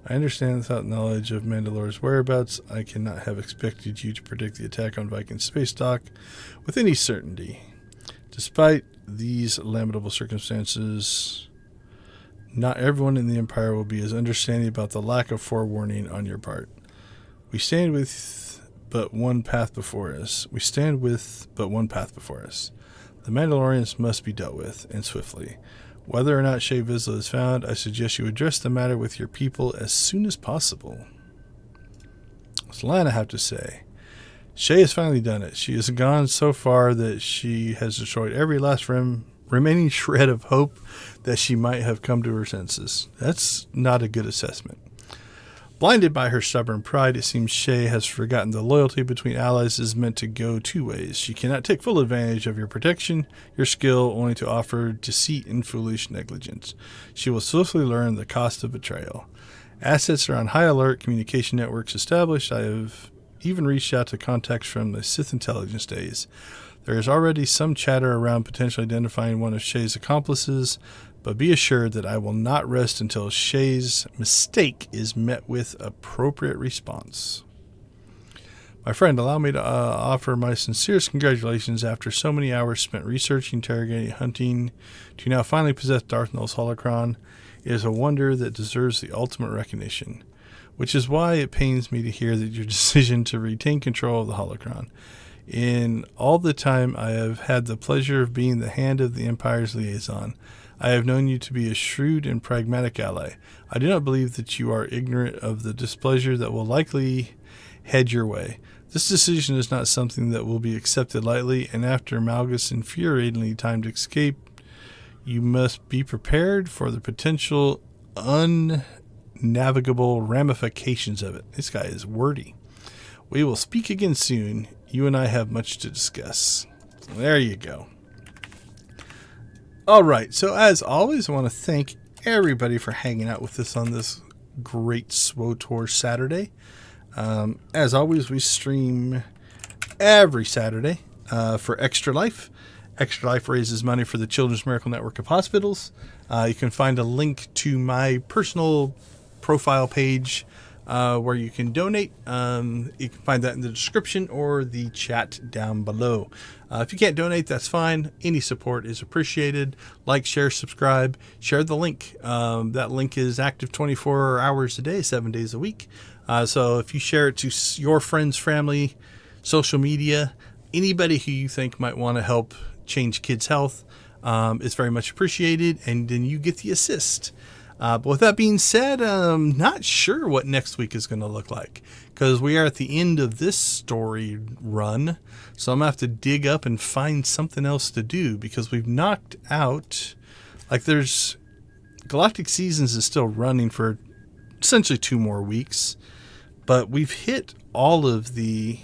I understand without knowledge of Mandalore's whereabouts, I cannot have expected you to predict the attack on Viking space dock with any certainty. Despite these lamentable circumstances, not everyone in the Empire will be as understanding about the lack of forewarning on your part. We stand with but one path before us. The Mandalorians must be dealt with, and swiftly. Whether or not Shae Vizsla is found, I suggest you address the matter with your people as soon as possible. What's Lana have to say? Shae has finally done it. She has gone so far that she has destroyed every last remaining shred of hope that she might have come to her senses. That's not a good assessment. Blinded by her stubborn pride, it seems Shae has forgotten the loyalty between allies is meant to go 2 ways. She cannot take full advantage of your protection, your skill, only to offer deceit and foolish negligence. She will swiftly learn the cost of betrayal. Assets are on high alert, communication networks established. I have even reached out to contacts from the Sith intelligence days. There is already some chatter around potentially identifying one of Shae's accomplices, but be assured that I will not rest until Shae's mistake is met with appropriate response. My friend, allow me to offer my sincerest congratulations after so many hours spent researching, interrogating, hunting, to now finally possess Darth Nul's holocron. It is a wonder that deserves the ultimate recognition. which is why it pains me to hear that your decision to retain control of the holocron. In all the time I have had the pleasure of being the hand of the Empire's liaison, I have known you to be a shrewd and pragmatic ally. I do not believe that you are ignorant of the displeasure that will likely head your way. This decision is not something that will be accepted lightly, and after Malgus' infuriatingly timed escape, you must be prepared for the potential unnavigable ramifications of it. This guy is wordy. We will speak again soon. You and I have much to discuss. There you go. All right, so as always, I want to thank everybody for hanging out with us on this great SWTOR Saturday. As always, we stream every Saturday for Extra Life. Extra Life raises money for the Children's Miracle Network of Hospitals. You can find a link to my personal profile page where you can donate. You can find that in the description or the chat down below. If you can't donate, that's fine. Any support is appreciated. Like, share, subscribe, share the link. That link is active 24 hours a day, 7 days a week. So if you share it to your friends, family, social media, anybody who you think might want to help change kids' health, it's very much appreciated, and then you get the assist. But with that being said, I'm not sure what next week is going to look like, because we are at the end of this story run, so I'm going to have to dig up and find something else to do, because we've knocked out, like, there's Galactic Seasons is still running for essentially 2 more weeks, but we've hit all of the,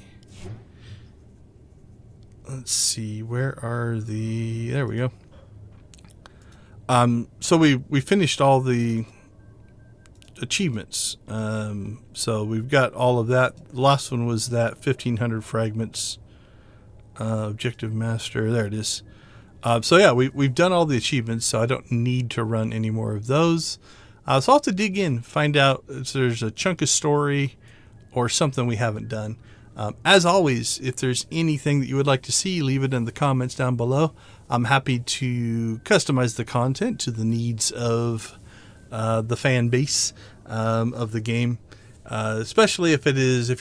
let's see, where are the, there we go. So we finished all the achievements. So we've got all of that. The last one was that 1,500 fragments, objective master. There it is. So yeah, we've done all the achievements, so I don't need to run any more of those. So I'll have to dig in, find out if there's a chunk of story or something we haven't done. As always, if there's anything that you would like to see, leave it in the comments down below. I'm happy to customize the content to the needs of the fan base of the game. Especially if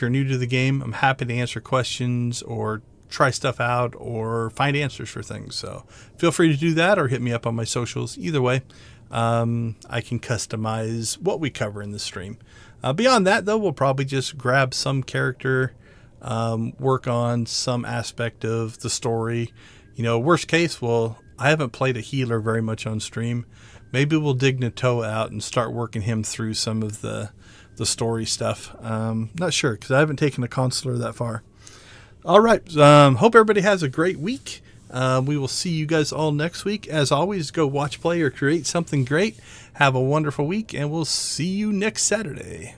you're new to the game, I'm happy to answer questions or try stuff out or find answers for things. So feel free to do that or hit me up on my socials. Either way, I can customize what we cover in the stream. Beyond that, though, we'll probably just grab some character, work on some aspect of the story. You know, worst case, I haven't played a healer very much on stream. Maybe we'll dig Nato out and start working him through some of the story stuff. Not sure, because I haven't taken a consular that far. All right. Hope everybody has a great week. We will see you guys all next week. As always, go watch, play, or create something great. Have a wonderful week, and we'll see you next Saturday.